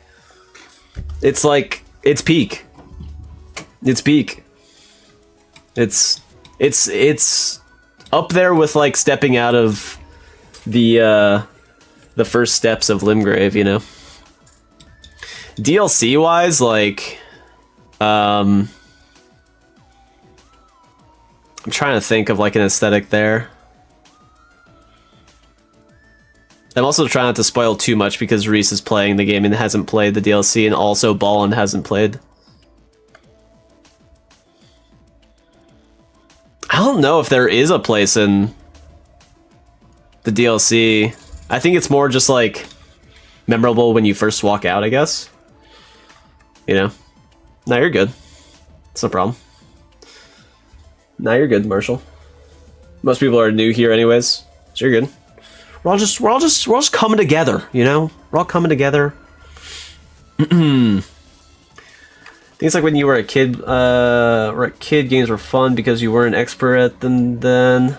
Speaker 1: It's like, it's peak. It's peak. It's up there with like stepping out of the first steps of Limgrave, you know. DLC wise, like, I'm trying to think of like an aesthetic there. I'm also trying not to spoil too much because Reese is playing the game and hasn't played the DLC, and also Ballin hasn't played. don't know if there is a place in the DLC. I think it's more just like memorable when you first walk out, I guess. You know? No, you're good. It's no problem. No, you're good, Marshall. Most people are new here anyways, so you're good. We're all just coming together, you know? We're all coming together. Things like when you were a kid, games were fun because you weren't an expert at them then.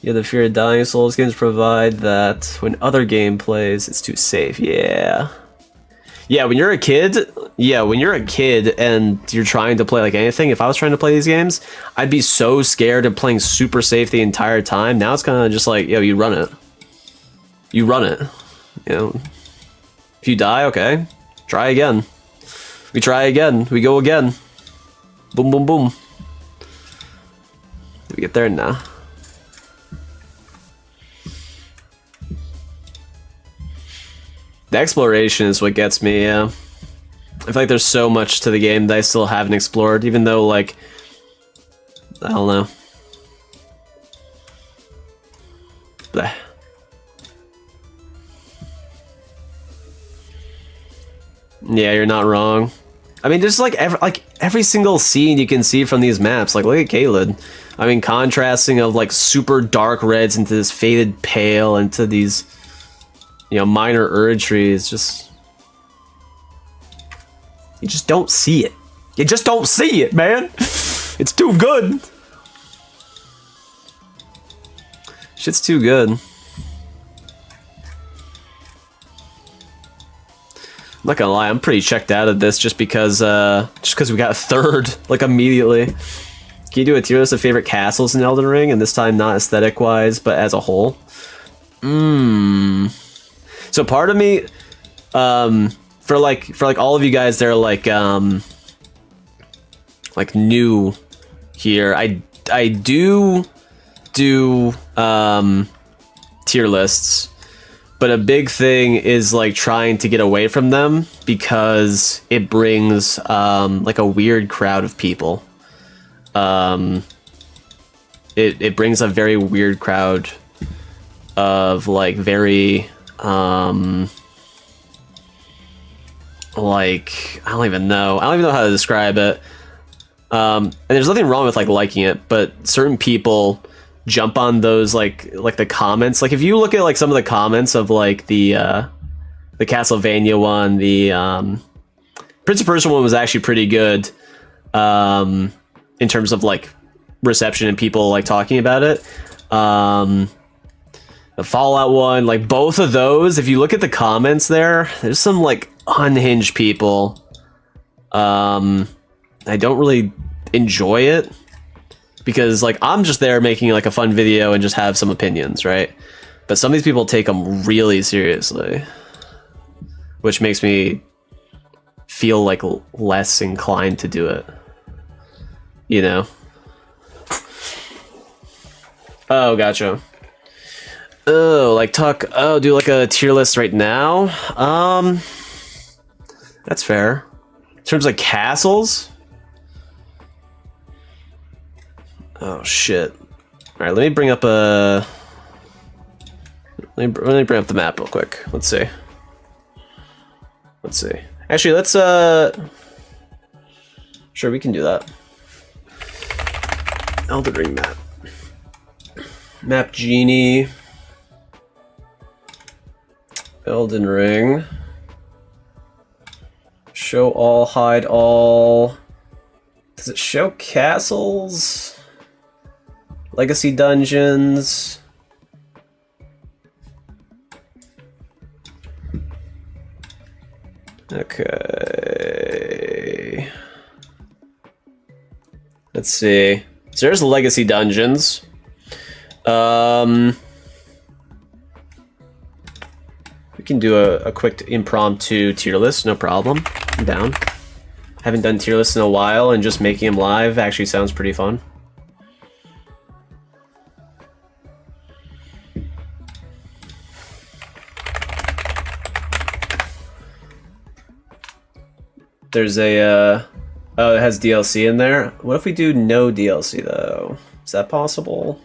Speaker 1: You had the fear of dying. Souls games provide that when other game plays, it's too safe. Yeah. Yeah, when you're a kid, and you're trying to play like anything, if I was trying to play these games, I'd be so scared of playing super safe the entire time. Now it's kind of just like, yo, you run it. You run it. You know, if you die, okay, try again. We try again. We go again. Boom, boom, boom. Did we get there? Nah. The exploration is what gets me, yeah. I feel like there's so much to the game that I still haven't explored, even though, like, I don't know. Bleh. Yeah, you're not wrong. I mean, there's like every single scene you can see from these maps. Like, look at Caelid. I mean, contrasting of like super dark reds into this faded pale, into these, you know, minor Erd trees. Just, you just don't see it. You just don't see it, man. It's too good. Shit's too good. I'm not gonna lie, I'm pretty checked out of this just because we got a third, like, immediately. Can you do a tier list of favorite castles in Elden Ring, and this time not aesthetic-wise, but as a whole? So part of me, for like all of you guys that are like new here, I do tier lists. But a big thing is like trying to get away from them because it brings like a weird crowd of people. It brings a very weird crowd of like very like I don't even know how to describe it. And there's nothing wrong with like liking it, but certain people jump on those like the comments. Like if you look at like some of the comments of like the Castlevania one, the Prince of Persia one was actually pretty good in terms of like reception and people like talking about it. The Fallout one, like both of those, if you look at the comments there's some like unhinged people. I don't really enjoy it because like I'm just there making like a fun video and just have some opinions, right? But some of these people take them really seriously, which makes me feel like less inclined to do it, you know? Oh, gotcha. Oh, like do like a tier list right now? That's fair. In terms of castles? Oh shit. Alright, let me bring up the map real quick. Let's see. Actually, let's sure, we can do that. Elden Ring map. Map Genie. Elden Ring. Show all, hide all. Does it show castles? Legacy dungeons. Okay. Let's see. So there's legacy dungeons. We can do a quick impromptu tier list, no problem. I'm down. Haven't done tier lists in a while, and just making them live actually sounds pretty fun. There's a Oh, it has DLC in there? What if we do no DLC, though? Is that possible?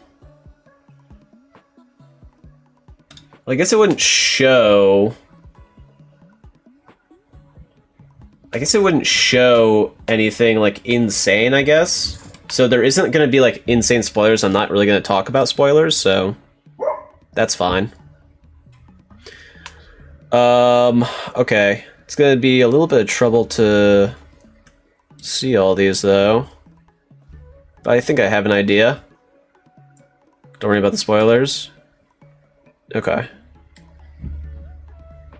Speaker 1: Well, I guess it wouldn't show... I guess it wouldn't show anything, like, insane, I guess. So there isn't going to be, like, insane spoilers. I'm not really going to talk about spoilers, so... That's fine. Okay. It's going to be a little bit of trouble to see all these, though. But I think I have an idea. Don't worry about the spoilers. Okay.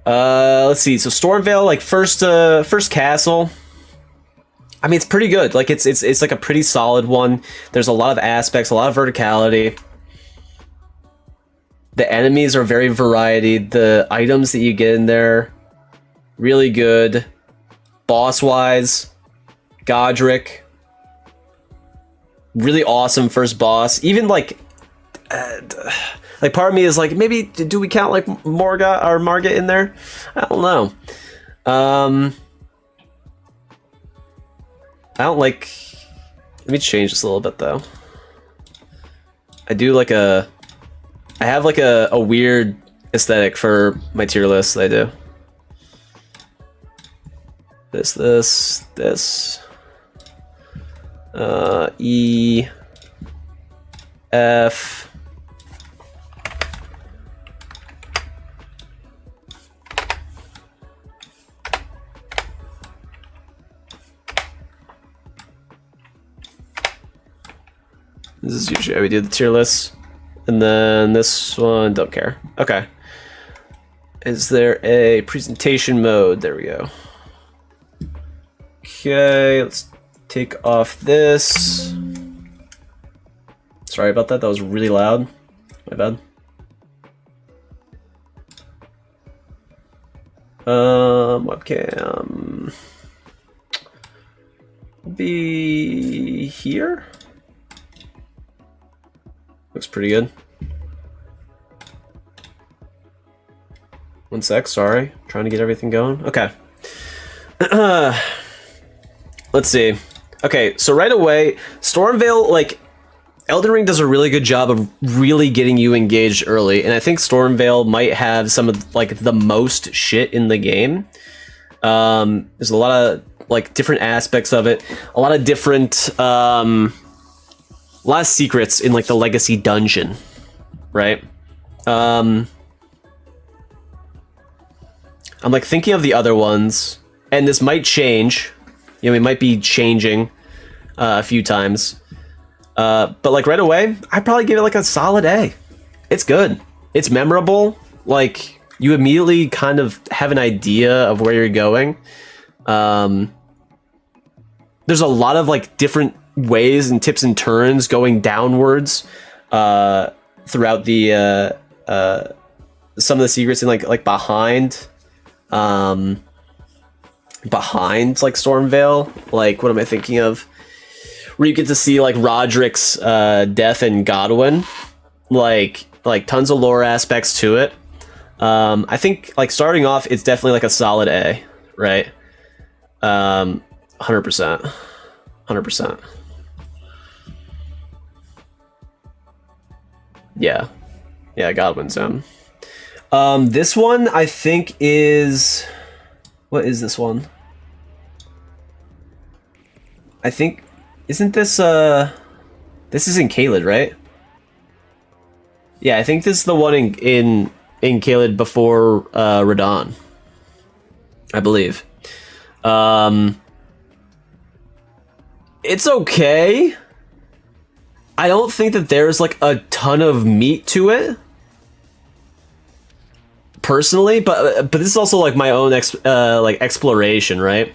Speaker 1: Let's see. So Stormvale, like first castle. I mean, it's pretty good. Like it's like a pretty solid one. There's a lot of aspects, a lot of verticality. The enemies are very variety. The items that you get in there, really good. Boss-wise, Godric, really awesome first boss. Even like part of me is like, maybe do we count like Morga or Margit in there? I don't know. I don't like. Let me change this a little bit though. I do like a. I have like a weird aesthetic for my tier list that I do. This. E. F. This is usually how we do the tier list. And then this one, don't care. Okay. Is there a presentation mode? There we go. Okay, let's take off this. Sorry about that, that was really loud. My bad. Webcam. Be here? Looks pretty good. One sec, sorry. Trying to get everything going. Okay. Let's see. Okay, so right away, Stormvale, like, Elden Ring does a really good job of really getting you engaged early, and I think Stormvale might have some of, like, the most shit in the game. There's a lot of, like, different aspects of it. A lot of different, a lot of secrets in like the legacy dungeon, right? I'm like thinking of the other ones, and this might change. You know, we might be changing a few times. But like right away, I'd probably give it like a solid A. It's good. It's memorable. Like you immediately kind of have an idea of where you're going. There's a lot of like different ways and tips and turns going downwards throughout the some of the secrets in like behind like Stormvale. Like what am I thinking of? Where you get to see like Roderick's death in Godwin, like tons of lore aspects to it. I think like starting off, it's definitely like a solid A, right? 100%. Yeah, Godwin's Zone. This one I think is, what is this one? I think, isn't this this is in Caelid, right? Yeah, I think this is the one in Caelid before Radahn, I believe. It's okay. I don't think that there's like a ton of meat to it, personally. But this is also like my own like exploration, right?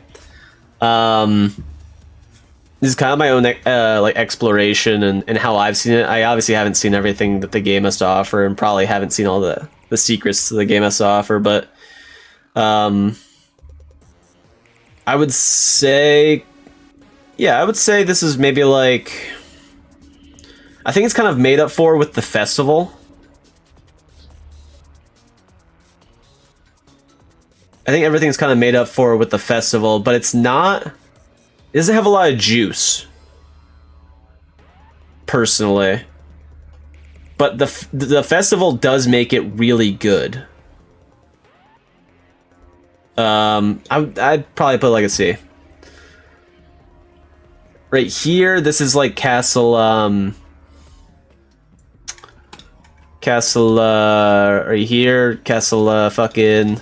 Speaker 1: This is kind of my own like exploration and how I've seen it. I obviously haven't seen everything that the game has to offer, and probably haven't seen all the secrets that the game has to offer. But I would say, yeah, I would say this is maybe like, I think it's kind of made up for with the festival. I think everything's kind of made up for with the festival, but it's not doesn't have a lot of juice, personally. But the festival does make it really good. I'd probably put like a C. Right here, this is like castle, right here, castle, fucking,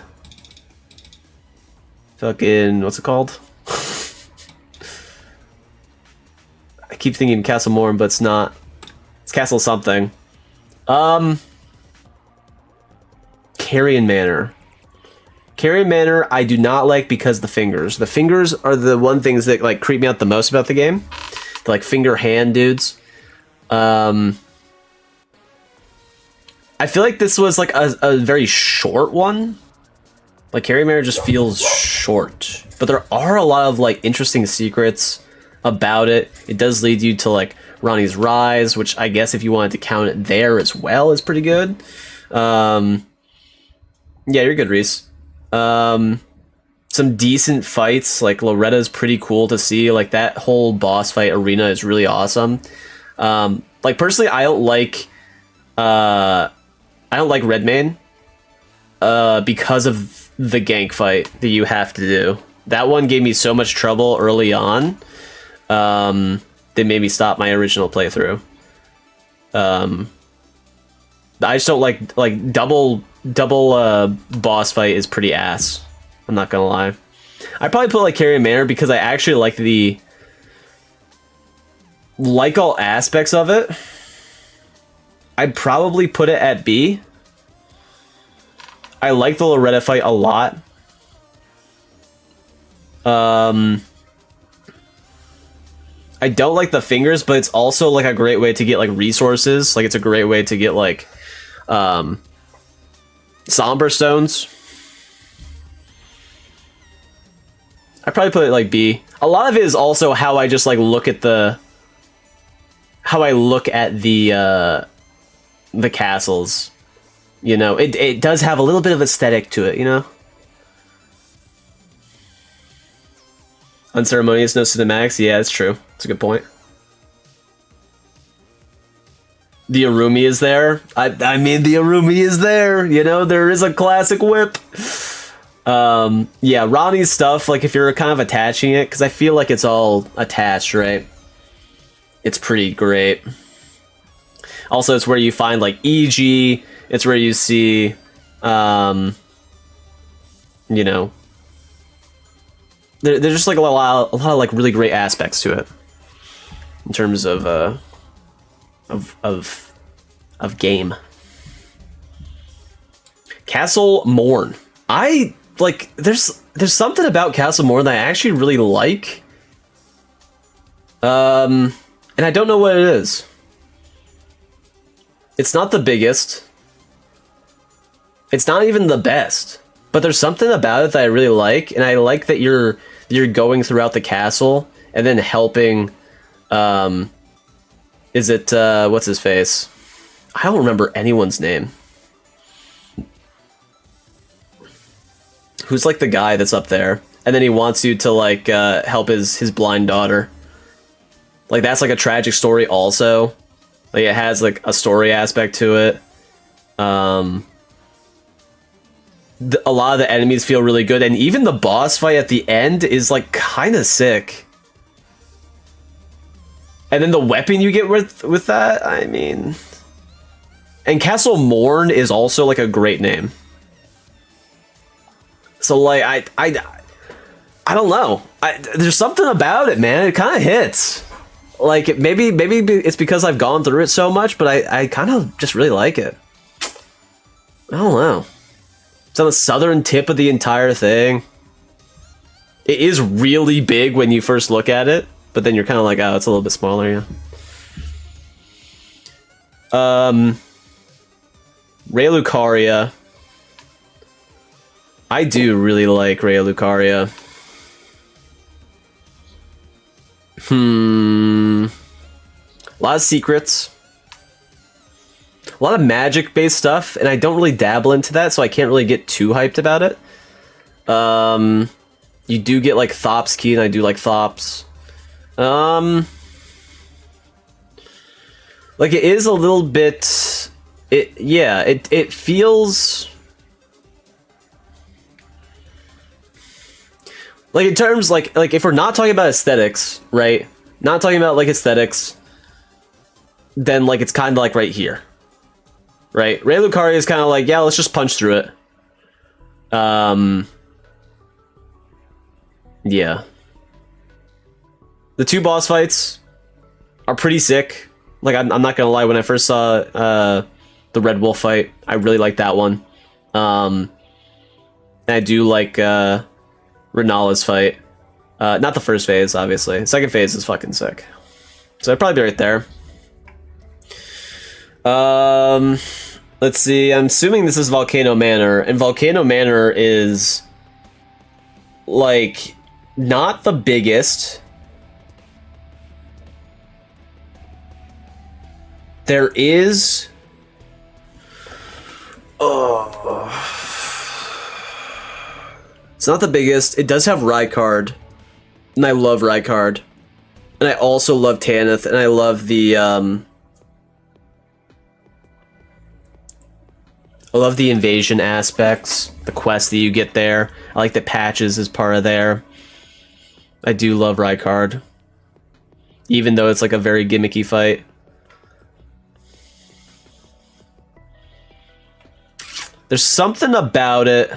Speaker 1: what's it called? I keep thinking Castle Morn, but it's not. It's Castle something. Carrion Manor. Carrion Manor, I do not like because the fingers. The fingers are the one things that like creep me out the most about the game. The, like finger hand dudes. I feel like this was like a very short one. Like Carrion Manor just feels short, but there are a lot of like interesting secrets about it. It does lead you to like Ronnie's Rise, which I guess if you wanted to count it there as well is pretty good. Yeah, you're good, Reese. Some decent fights, like Loretta's pretty cool to see. Like that whole boss fight arena is really awesome. Like personally, I don't like Redmane because of the gank fight that you have to do. That one gave me so much trouble early on. That made me stop my original playthrough. I just don't like double boss fight is pretty ass. I'm not gonna lie. I probably put like Carrion Manor because I actually like all aspects of it. I'd probably put it at B. I like the Loretta fight a lot. I don't like the fingers, but it's also like a great way to get like resources. Like it's a great way to get like Somber Stones. I probably put it like B. A lot of it is also how I just like look at the castles. You know, it does have a little bit of aesthetic to it, you know? Unceremonious, no cinematics. Yeah, that's true. That's a good point. The Arumi is there. I mean, the Arumi is there. You know, there is a classic whip. Yeah, Ronnie's stuff, like if you're kind of attaching it, because I feel like it's all attached, right? It's pretty great. Also, it's where you find like EG. It's where you see, you know, there's just like a lot of like really great aspects to it in terms of game. Castle Morn. I like. There's something about Castle Morn that I actually really like. And I don't know what it is. It's not the biggest. It's not even the best, but there's something about it that I really like, and I like that you're going throughout the castle and then helping. Is it what's his face? I don't remember anyone's name. Who's like the guy that's up there, and then he wants you to like help his blind daughter. Like that's like a tragic story also. Like it has like a story aspect to it. A lot of the enemies feel really good, and even the boss fight at the end is like kind of sick. And then the weapon you get with that, I mean, and Castle Morn is also like a great name. So like I don't know. There's something about it, man. It kind of hits. Like maybe it's because I've gone through it so much, but I kind of just really like it. I don't know. It's on the southern tip of the entire thing. It is really big when you first look at it, but then you're kind of like, oh, it's a little bit smaller, yeah. Ray Lucaria. I do really like Ray Lucaria. A lot of secrets. A lot of magic-based stuff, and I don't really dabble into that, so I can't really get too hyped about it. You do get, like, Thop's Key, and I do like Thop's. Like, it is a little bit... It feels... Like, in terms, like if we're not talking about aesthetics, right? Not talking about, like, aesthetics, then, like, it's kind of, like, right here. Right? Ray Lucaria is kind of like, yeah, let's just punch through it. Yeah. The two boss fights are pretty sick. Like, I'm not gonna lie, when I first saw the Red Wolf fight, I really liked that one. And I do like Renala's fight. Not the first phase, obviously. Second phase is fucking sick. So I'd probably be right there. Let's see. I'm assuming this is Volcano Manor, and Volcano Manor is like not the biggest. There is... Oh. It's not the biggest. It does have Rykard, and I love Rykard. And I also love Tanith, and I love the, I love the invasion aspects, the quests that you get there. I like that Patches is part of there. I do love Rykard, even though it's like a very gimmicky fight. There's something about it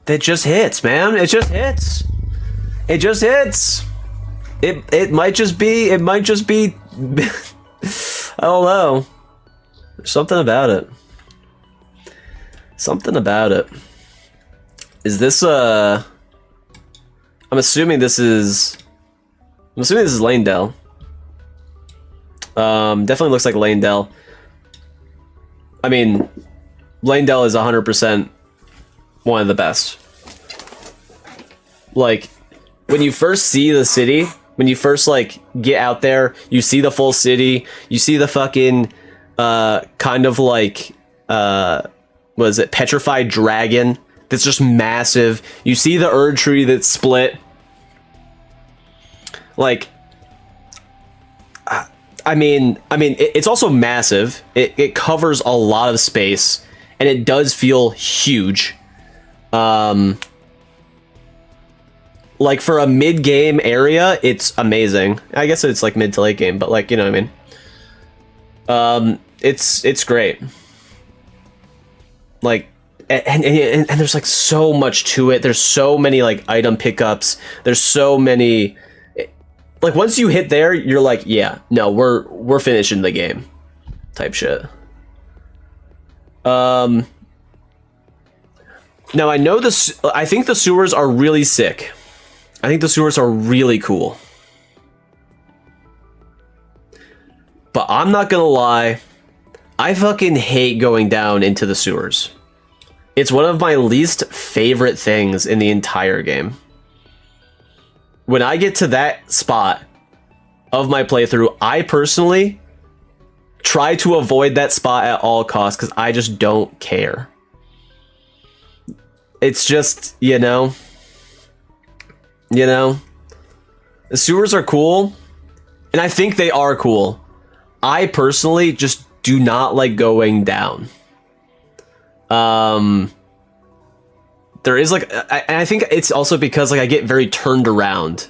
Speaker 1: that just hits, man. It just hits. It just hits. It might just be. I don't know. There's something about it. Something about it. Is this I'm assuming this is Lanedale. Definitely looks like Lanedale. I mean, Lanedale is 100% one of the best. Like, when you first see the city, when you first, like, get out there, you see the full city, you see the fucking, kind of like, what is it, petrified dragon that's just massive. You see the Erd tree that's split. Like, I mean, it's also massive. It covers a lot of space, and it does feel huge. Like, for a mid-game area, it's amazing. I guess it's like mid to late game, but, like, you know what I mean. It's great. Like, and there's like so much to it. There's so many like item pickups. There's so many. Like, once you hit there, you're like, yeah, no, we're finishing the game, type shit. Now I know this. I think the sewers are really sick. I think the sewers are really cool. But I'm not gonna lie, I fucking hate going down into the sewers. It's one of my least favorite things in the entire game. When I get to that spot of my playthrough, I personally try to avoid that spot at all costs because I just don't care. It's just, you know, the sewers are cool, and I think they are cool. I personally just do not like going down. There is like, I think it's also because like I get very turned around.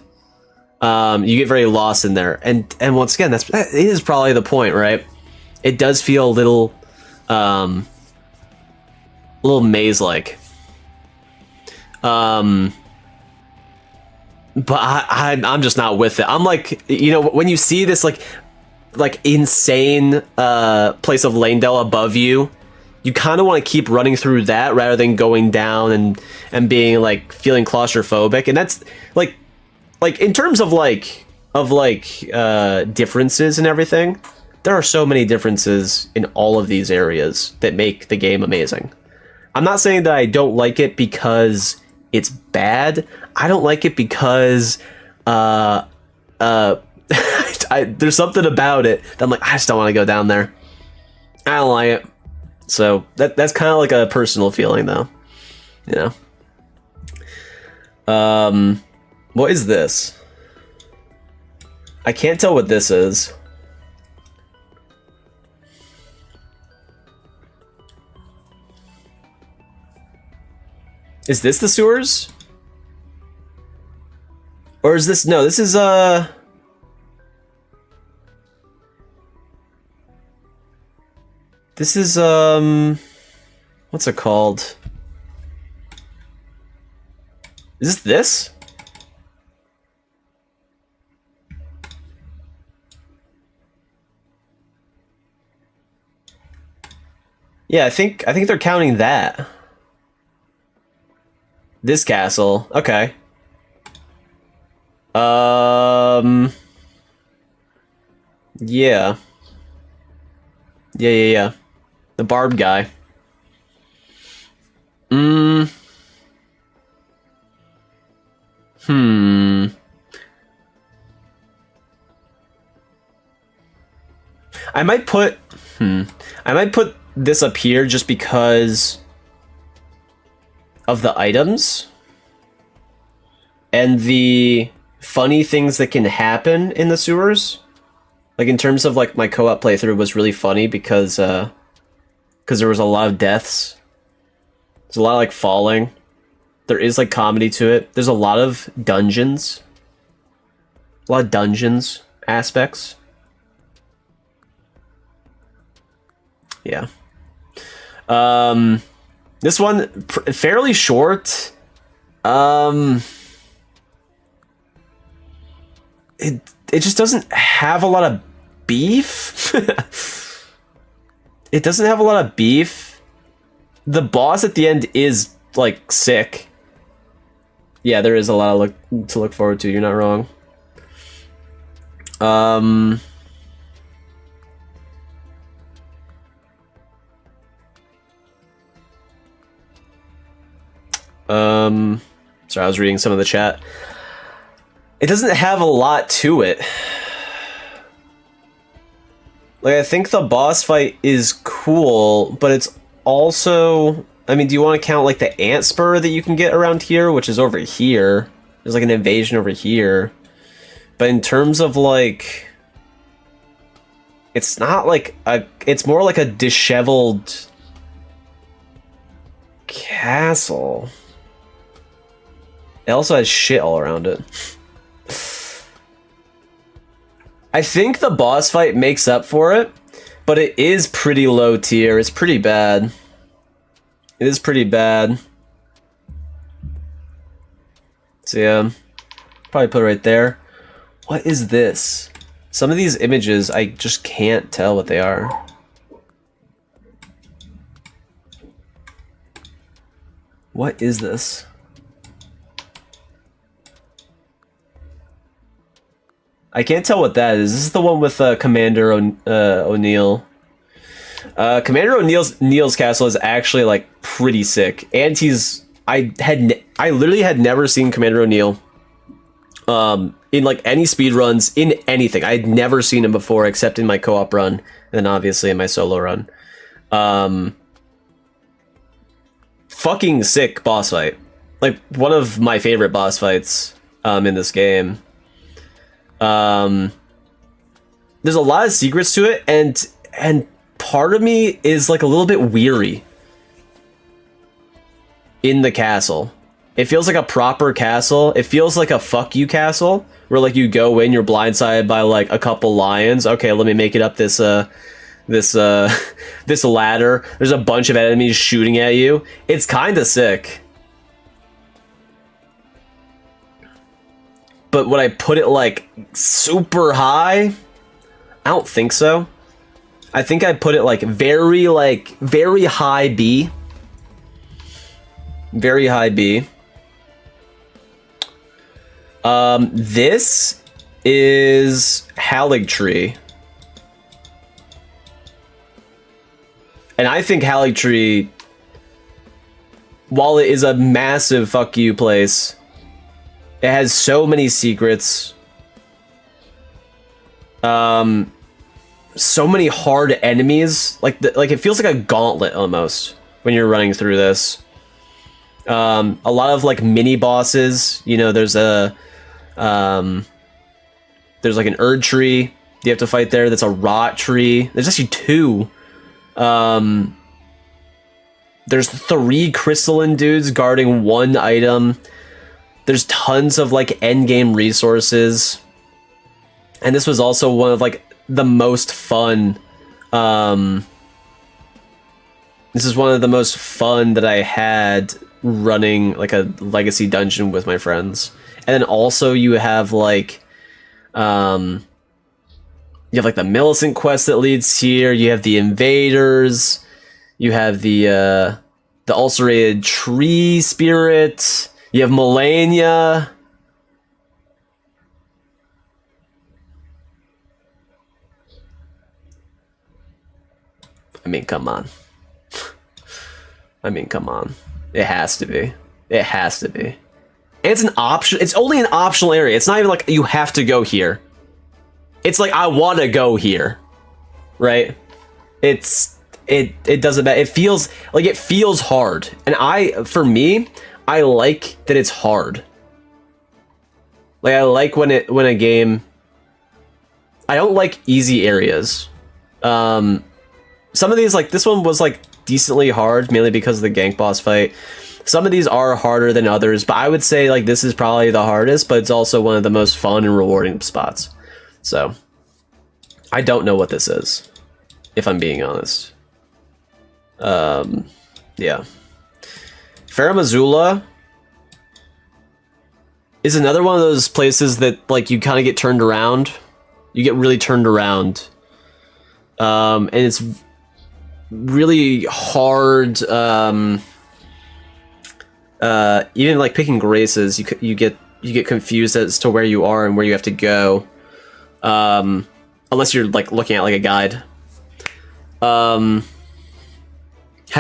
Speaker 1: You get very lost in there, and once again, that is probably the point, right? It does feel a little maze-like. But I'm just not with it. I'm like, you know, when you see this like insane place of Lanedale above you, you kind of want to keep running through that rather than going down and being like feeling claustrophobic. And that's like in terms of differences and everything, there are so many differences in all of these areas that make the game amazing. I'm not saying that I don't like it because it's bad. I don't like it because there's something about it that I'm like, I just don't want to go down there. I don't like it. So that's kind of like a personal feeling, though, you know. What is this? I can't tell what this is. Is this the sewers? Or is this... No, this is, This is, what's it called? Is this? Yeah, I think they're counting that. This castle. Okay. Yeah. Yeah. The barb guy. I might put this up here just because of the items and the funny things that can happen in the sewers. Like in terms of like my co-op playthrough was really funny because there was a lot of deaths. There's a lot of like falling. There is like comedy to it. There's a lot of dungeons. A lot of dungeons aspects. Yeah. This one fairly short. It just doesn't have a lot of beef. It doesn't have a lot of beef. The boss at the end is like sick. Yeah, there is a lot to look forward to. You're not wrong. Sorry, I was reading some of the chat. It doesn't have a lot to it. Like, I think the boss fight is cool, but it's also... I mean, do you want to count, like, the ant spur that you can get around here, which is over here? There's, like, an invasion over here. But in terms of, like... It's not, like, a... It's more like a disheveled... castle. It also has shit all around it. I think the boss fight makes up for it, but it is pretty low tier. It's pretty bad. It is pretty bad. So yeah, probably put it right there. What is this? Some of these images, I just can't tell what they are. What is this? I can't tell what that is. This is the one with Commander O'Neill. Commander O'Neill's castle is actually like pretty sick, and I literally had never seen Commander O'Neill in like any speed runs in anything. I had never seen him before except in my co-op run, and then obviously in my solo run. Fucking sick boss fight, like one of my favorite boss fights in this game. There's a lot of secrets to it, and part of me is like a little bit weary in the castle. It feels like a proper castle. It feels like a fuck you castle, where like you go in, you're blindsided by like a couple lions. Okay, let me make it up this this ladder. There's a bunch of enemies shooting at you. It's kind of sick. But would I put it like super high? I don't think so. I think I'd put it like very high B. Very high B. This is Haligtree. And I think Haligtree, while it is a massive fuck you place, it has so many secrets. So many hard enemies. Like it feels like a gauntlet almost when you're running through this. A lot of like mini bosses. You know, there's a There's like an Erd tree you have to fight there. That's a rot tree. There's actually 2. There's 3 crystalline dudes guarding 1 item. There's tons of like endgame resources. And this was also one of like the most fun. This is one of the most fun that I had running like a legacy dungeon with my friends. And then also you have like the Millicent quest that leads here. You have the invaders. You have the ulcerated tree spirit. You have Melania. I mean, come on. I mean, come on. It has to be. It has to be. And it's an option. It's only an optional area. It's not even like you have to go here. It's like I want to go here, right? It doesn't matter. It feels hard, and for me, I like that it's hard. Like I like when a game. I don't like easy areas. Some of these, like this one, was like decently hard, mainly because of the gank boss fight. Some of these are harder than others, but I would say like this is probably the hardest, but it's also one of the most fun and rewarding spots. So, I don't know what this is, if I'm being honest. Yeah. Farum Azula is another one of those places that like you kind of get turned around. You get really turned around. And it's really hard. Even like picking graces, you get confused as to where you are and where you have to go. Unless you're like looking at like a guide. Has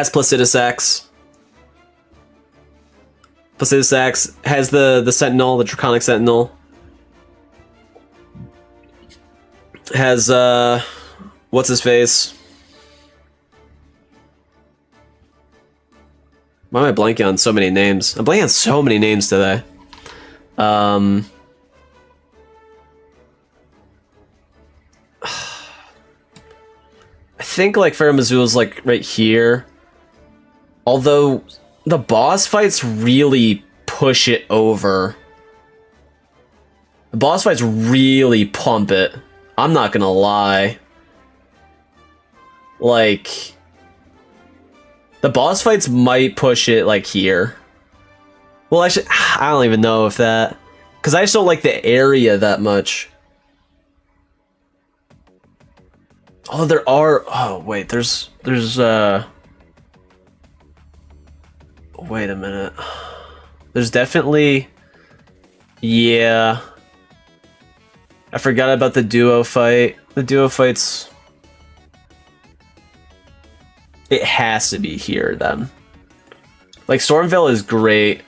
Speaker 1: Placidusax. Placidusax has the Sentinel, the Draconic Sentinel. Has what's his face? Why am I blanking on so many names? I'm blanking on so many names today. I think like Farum Azula's like right here. Although the boss fights really push it over. The boss fights really pump it. I'm not gonna lie. Like, the boss fights might push it like here. Well, I don't even know if that, because I just don't like the area that much. Oh, there are. Oh, wait. There's. Wait a minute. There's definitely. Yeah. I forgot about the duo fight. The duo fight's. It has to be here then. Like Stormveil is great.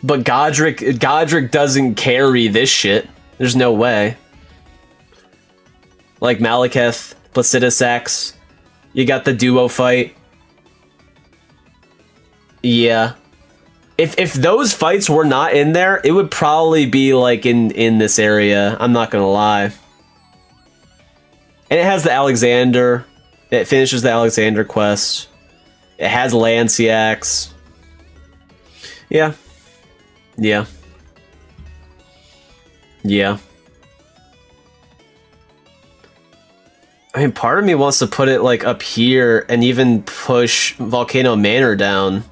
Speaker 1: But Godric doesn't carry this shit. There's no way. Like Malekith, Placidusax, you got the duo fight. Yeah. If those fights were not in there, it would probably be like in this area. I'm not gonna lie. And it has the Alexander. It finishes the Alexander quest. It has Lanciax. Yeah. Yeah. Yeah. I mean, part of me wants to put it like up here and even push Volcano Manor down.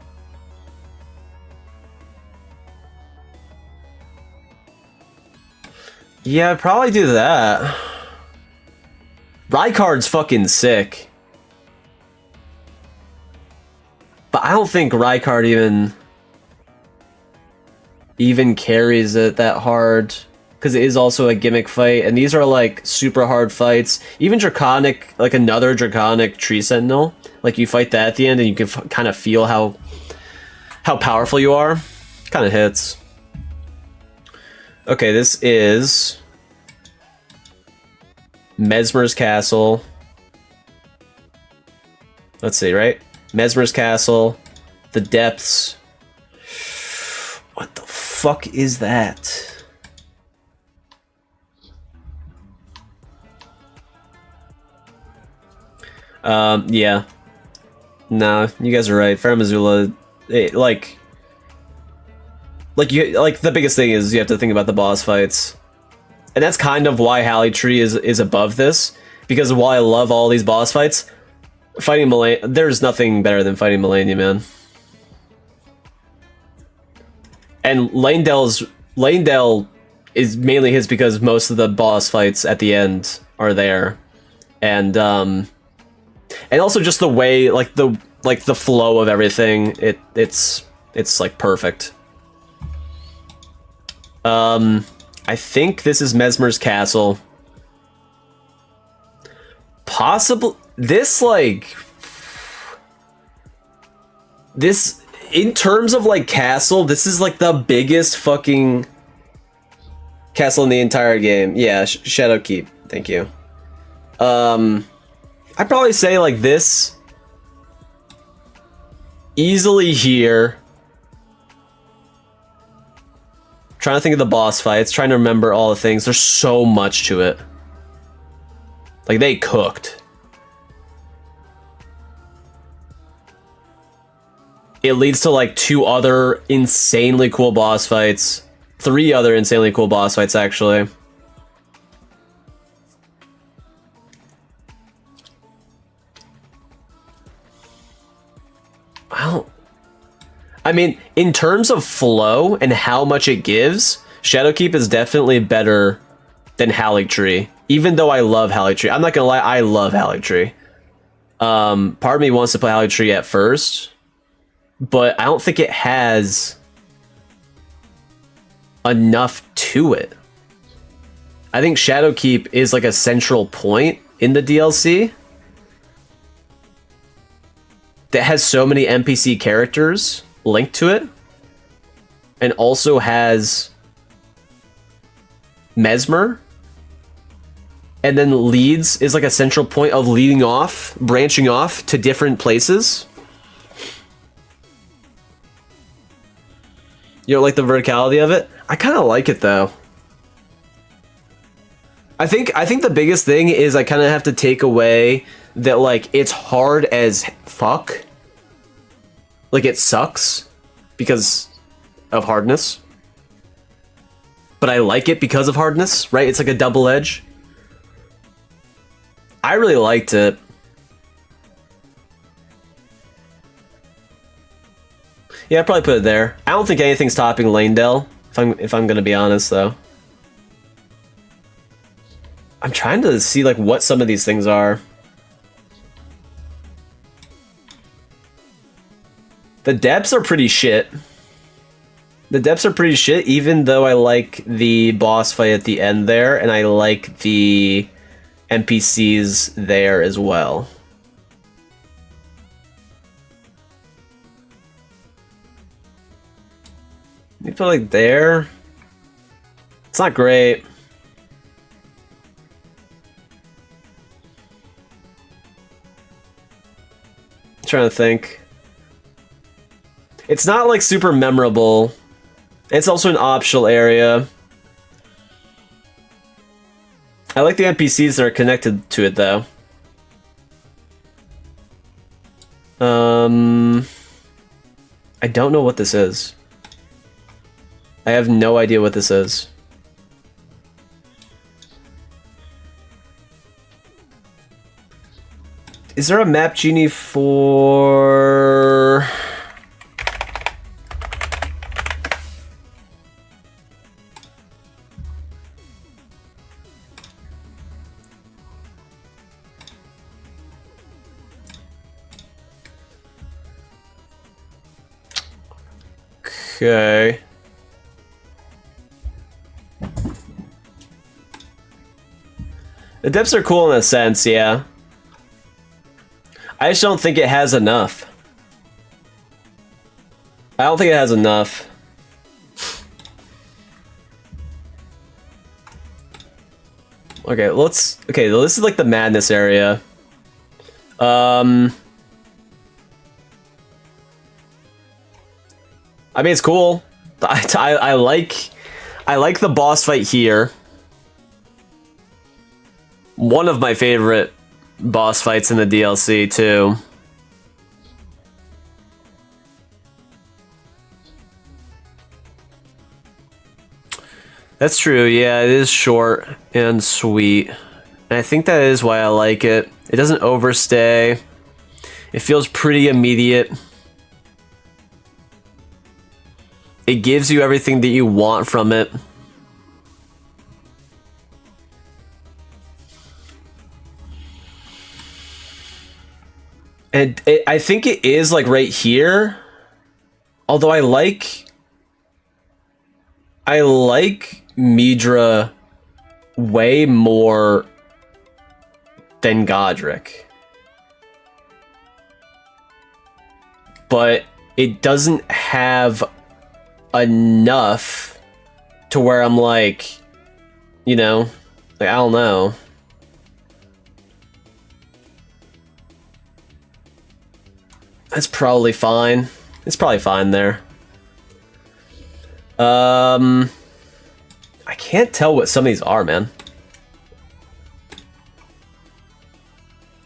Speaker 1: Yeah, I'd probably do that. Rykard's fucking sick. But I don't think Rykard even carries it that hard. Because it is also a gimmick fight. And these are like super hard fights. Even Draconic, like another Draconic Tree Sentinel. Like you fight that at the end and you can kind of feel how powerful you are. Kind of hits. Okay, this is Mesmer's Castle. Let's see, right? Mesmer's Castle, the Depths. fuck is that? Yeah. No, you guys are right. Farum Azula, like the biggest thing is you have to think about the boss fights. And that's kind of why Halley Tree is above this, because while I love all these boss fights, fighting there's nothing better than fighting Melania, man. And Lanedale is mainly his because most of the boss fights at the end are there. And also just the way the flow of everything, it's like perfect. I think this is Mesmer's castle. Possible this in terms of like castle, this is like the biggest fucking castle in the entire game. Yeah, Shadowkeep. Thank you. I'd probably say like this easily here. Trying to think of the boss fights, trying to remember all the things. There's so much to it. Like, they cooked. It leads to like 2 other insanely cool boss fights. 3 other insanely cool boss fights, actually. I mean, in terms of flow and how much it gives, Shadowkeep is definitely better than Halley Tree. Even though I love Halley Tree. I'm not gonna lie, I love Halley Tree. Part of me wants to play Halley Tree at first, but I don't think it has enough to it. I think Shadowkeep is like a central point in the DLC that has so many NPC characters linked to it, and also has Mesmer, and then leads is like a central point of leading off, branching off to different places. You know, like the verticality of it. I kind of like it though. I think the biggest thing is I kind of have to take away that like it's hard as fuck. Like it sucks because of hardness. But I like it because of hardness, right? It's like a double edge. I really liked it. Yeah, I'd probably put it there. I don't think anything's topping Lanedale, if I'm gonna be honest though. I'm trying to see like what some of these things are. The depths are pretty shit. The depths are pretty shit, even though I like the boss fight at the end there, and I like the NPCs there as well. You put like there. It's not great. I'm trying to think. It's not like super memorable. It's also an optional area. I like the NPCs that are connected to it though. I don't know what this is. I have no idea what this is. Is there a map genie for... Okay. The depths are cool in a sense, yeah. I just don't think it has enough. I don't think it has enough. Okay, let's... Okay, this is like the madness area. I mean, it's cool. I like the boss fight here. One of my favorite boss fights in the DLC too. That's true, yeah, it is short and sweet. And I think that is why I like it. It doesn't overstay. It feels pretty immediate. It gives you everything that you want from it. And I think it is like right here. Although I like Midra way more than Godric. But it doesn't have enough to where I'm like, you know, like, I don't know. That's probably fine. It's probably fine there. I can't tell what some of these are, man.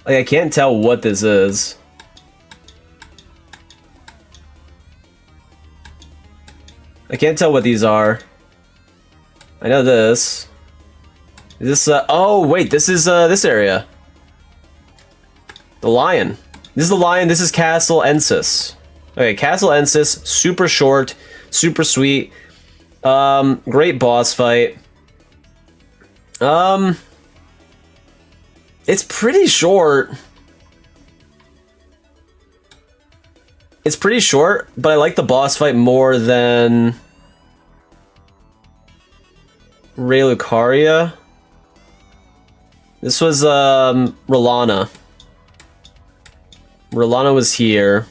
Speaker 1: Like, I can't tell what this is. I can't tell what these are. I know this. Is this, oh, wait, this is, this area. The lion. This is the lion, this is Castle Ensis. Okay, Castle Ensis, super short, super sweet. Great boss fight. It's pretty short. It's pretty short, but I like the boss fight more than Ray Lucaria. This was, Rolana. Rolana was here.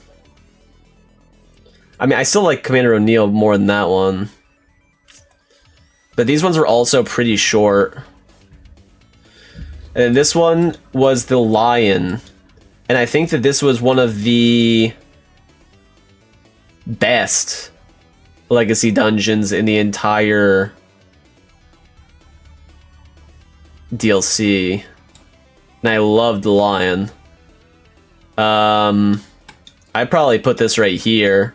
Speaker 1: I mean, I still like Commander O'Neill more than that one. But these ones were also pretty short. And this one was the Lion. And I think that this was one of the best legacy dungeons in the entire DLC. And I loved the Lion. I'd probably put this right here.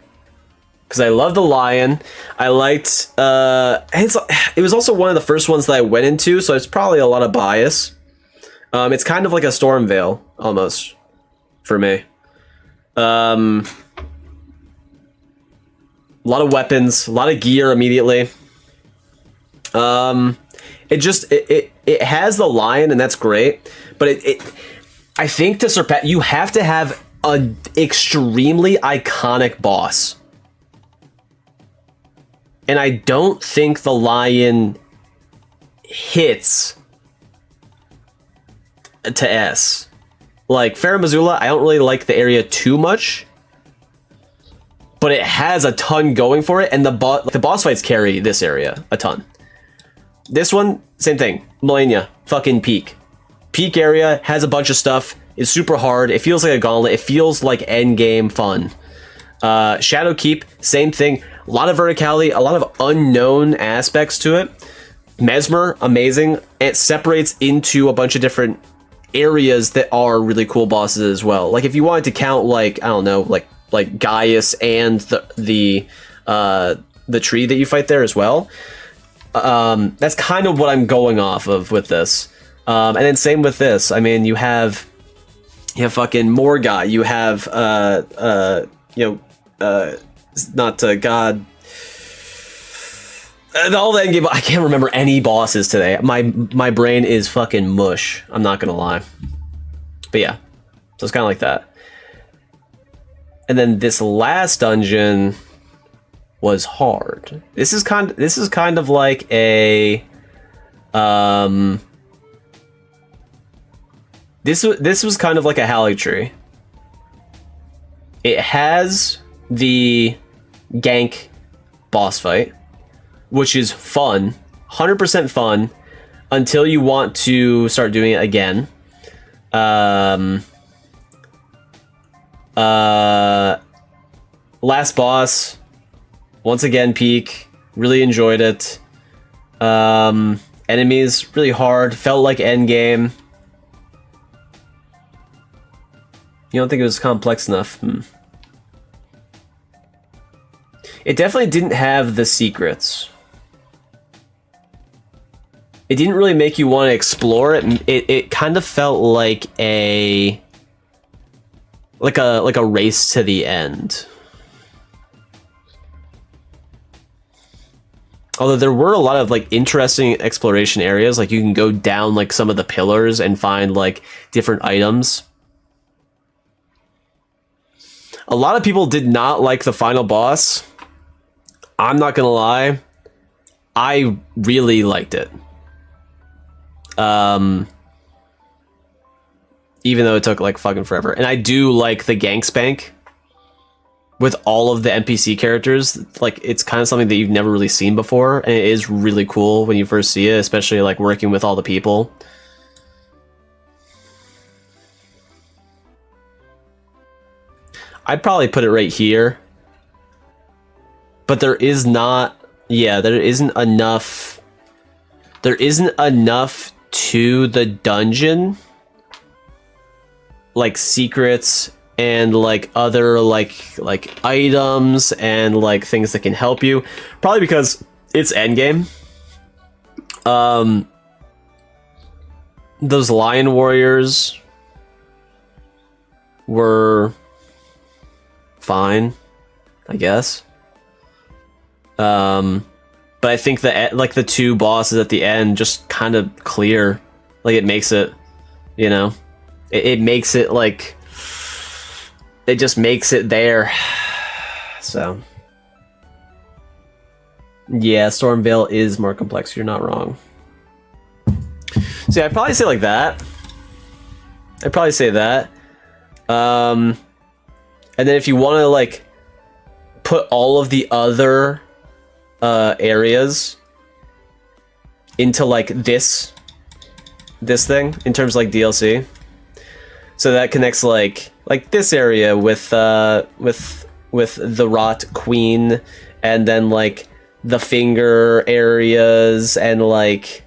Speaker 1: Because I love the Lion. I liked, it was also one of the first ones that I went into, so it's probably a lot of bias. It's kind of like a Stormveil, almost, for me. A lot of weapons, a lot of gear immediately. It has the Lion, and that's great. But I think to surpass, you have to have an extremely iconic boss. And I don't think the Lion hits to S. Like, Farum Azula, I don't really like the area too much. But it has a ton going for it, and the boss fights carry this area a ton. This one, same thing. Malenia, fucking peak. Peak area, has a bunch of stuff, is super hard, it feels like a gauntlet, it feels like endgame fun. Shadowkeep, same thing. A lot of verticality, a lot of unknown aspects to it. Mesmer, amazing. It separates into a bunch of different areas that are really cool bosses as well. Like, if you wanted to count, like, I don't know, like Gaius and the tree that you fight there as well. That's kind of what I'm going off of with this. And then same with this. I mean, you have fucking Morga. You have not God. All the endgame. I can't remember any bosses today. My brain is fucking mush. I'm not gonna lie. But yeah, so it's kind of like that. And then this last dungeon was hard. This is kind of like a this was kind of like a Haligtree. It has the gank boss fight, which is fun, 100% fun, until you want to start doing it again. Last boss Once again, peak. Really enjoyed it. Enemies, really hard. Felt like endgame. You don't think it was complex enough? It definitely didn't have the secrets. It didn't really make you want to explore it. It kind of felt like a race to the end. Although there were a lot of like interesting exploration areas, like you can go down like some of the pillars and find like different items. A lot of people did not like the final boss. I'm not gonna lie, I really liked it. Even though it took like fucking forever. And I do like the gang spank with all of the NPC characters. Like, it's kind of something that you've never really seen before, and it is really cool when you first see it, especially like working with all the people. I'd probably put it right here. But there is not... Yeah, there isn't enough... There isn't enough to the dungeon. Like, secrets and, like, other, like items and, like, things that can help you. Probably because it's endgame. Those lion warriors were fine, I guess. But I think that like the two bosses at the end just kind of clear, like it makes it, you know, it makes it like, it just makes it there. So yeah, Stormvale is more complex. You're not wrong. So yeah, I'd probably say like that. I'd probably say that. And then if you want to like put all of the other areas into like this thing in terms of like DLC, so that connects like this area with the Rot Queen, and then like the finger areas, and like,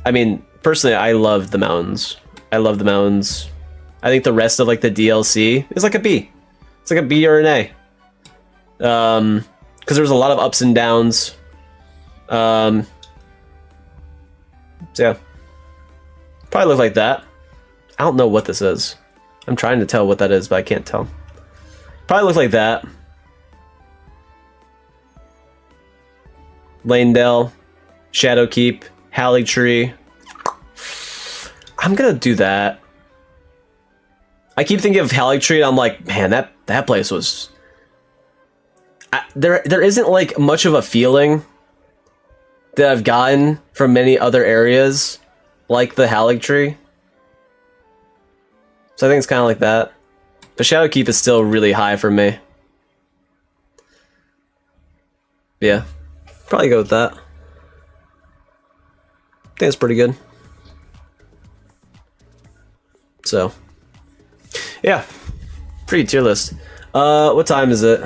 Speaker 1: I mean, personally, I love the mountains. I love the mountains. I think the rest of like the DLC is like a B. It's like a B or an A. Because there's a lot of ups and downs. So yeah, probably look like that. I don't know what this is. I'm trying to tell what that is, but I can't tell. Probably look like that. Lanedale, Shadowkeep, Haligtree. I'm gonna do that. I keep thinking of Haligtree, and I'm like, man, that place was... There isn't like much of a feeling that I've gotten from many other areas like the Haligtree. So I think it's kind of like that. But Shadowkeep is still really high for me. Yeah, probably go with that. I think it's pretty good. So, yeah, pretty tier list. What time is it?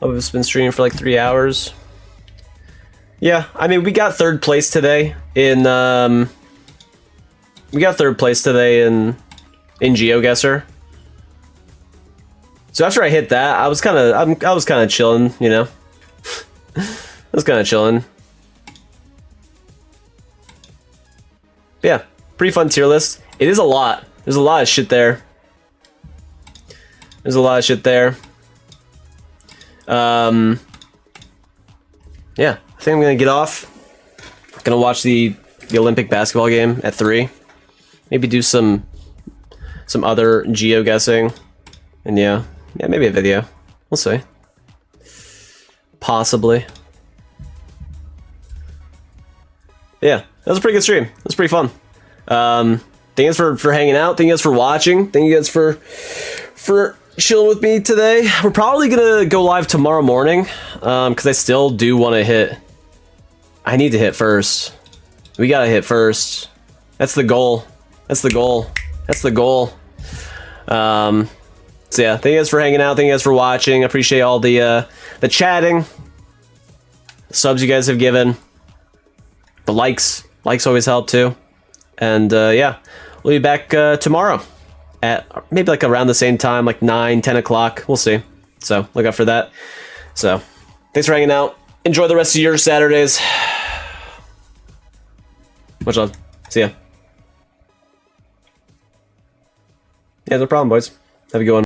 Speaker 1: Oh, it's been streaming for like 3 hours. Yeah, I mean, we got third place today in Geoguessr. So after I hit that, I was kind of chilling, you know. I was kind of chilling. Yeah, pretty fun tier list. It is a lot. There's a lot of shit there. Yeah, I think I'm gonna get off. Gonna watch the Olympic basketball game at 3. Maybe do some other geoguessing, and yeah, maybe a video. We'll see. Possibly. Yeah, that was a pretty good stream. It was pretty fun. Thank you guys for hanging out. Thank you guys for watching. Thank you guys for chilling with me today. We're probably gonna go live tomorrow morning, because I still do want to hit. I need to hit first. We gotta hit first. That's the goal. That's the goal. So yeah, thank you guys for hanging out. Thank you guys for watching. I appreciate all the chatting, the subs you guys have given, the likes. Likes always help too. And yeah, we'll be back tomorrow at maybe like around the same time, like 9, 10 o'clock. We'll see. So look out for that. So thanks for hanging out. Enjoy the rest of your Saturdays. Much love. See ya. Yeah, no problem, boys. Have a good one.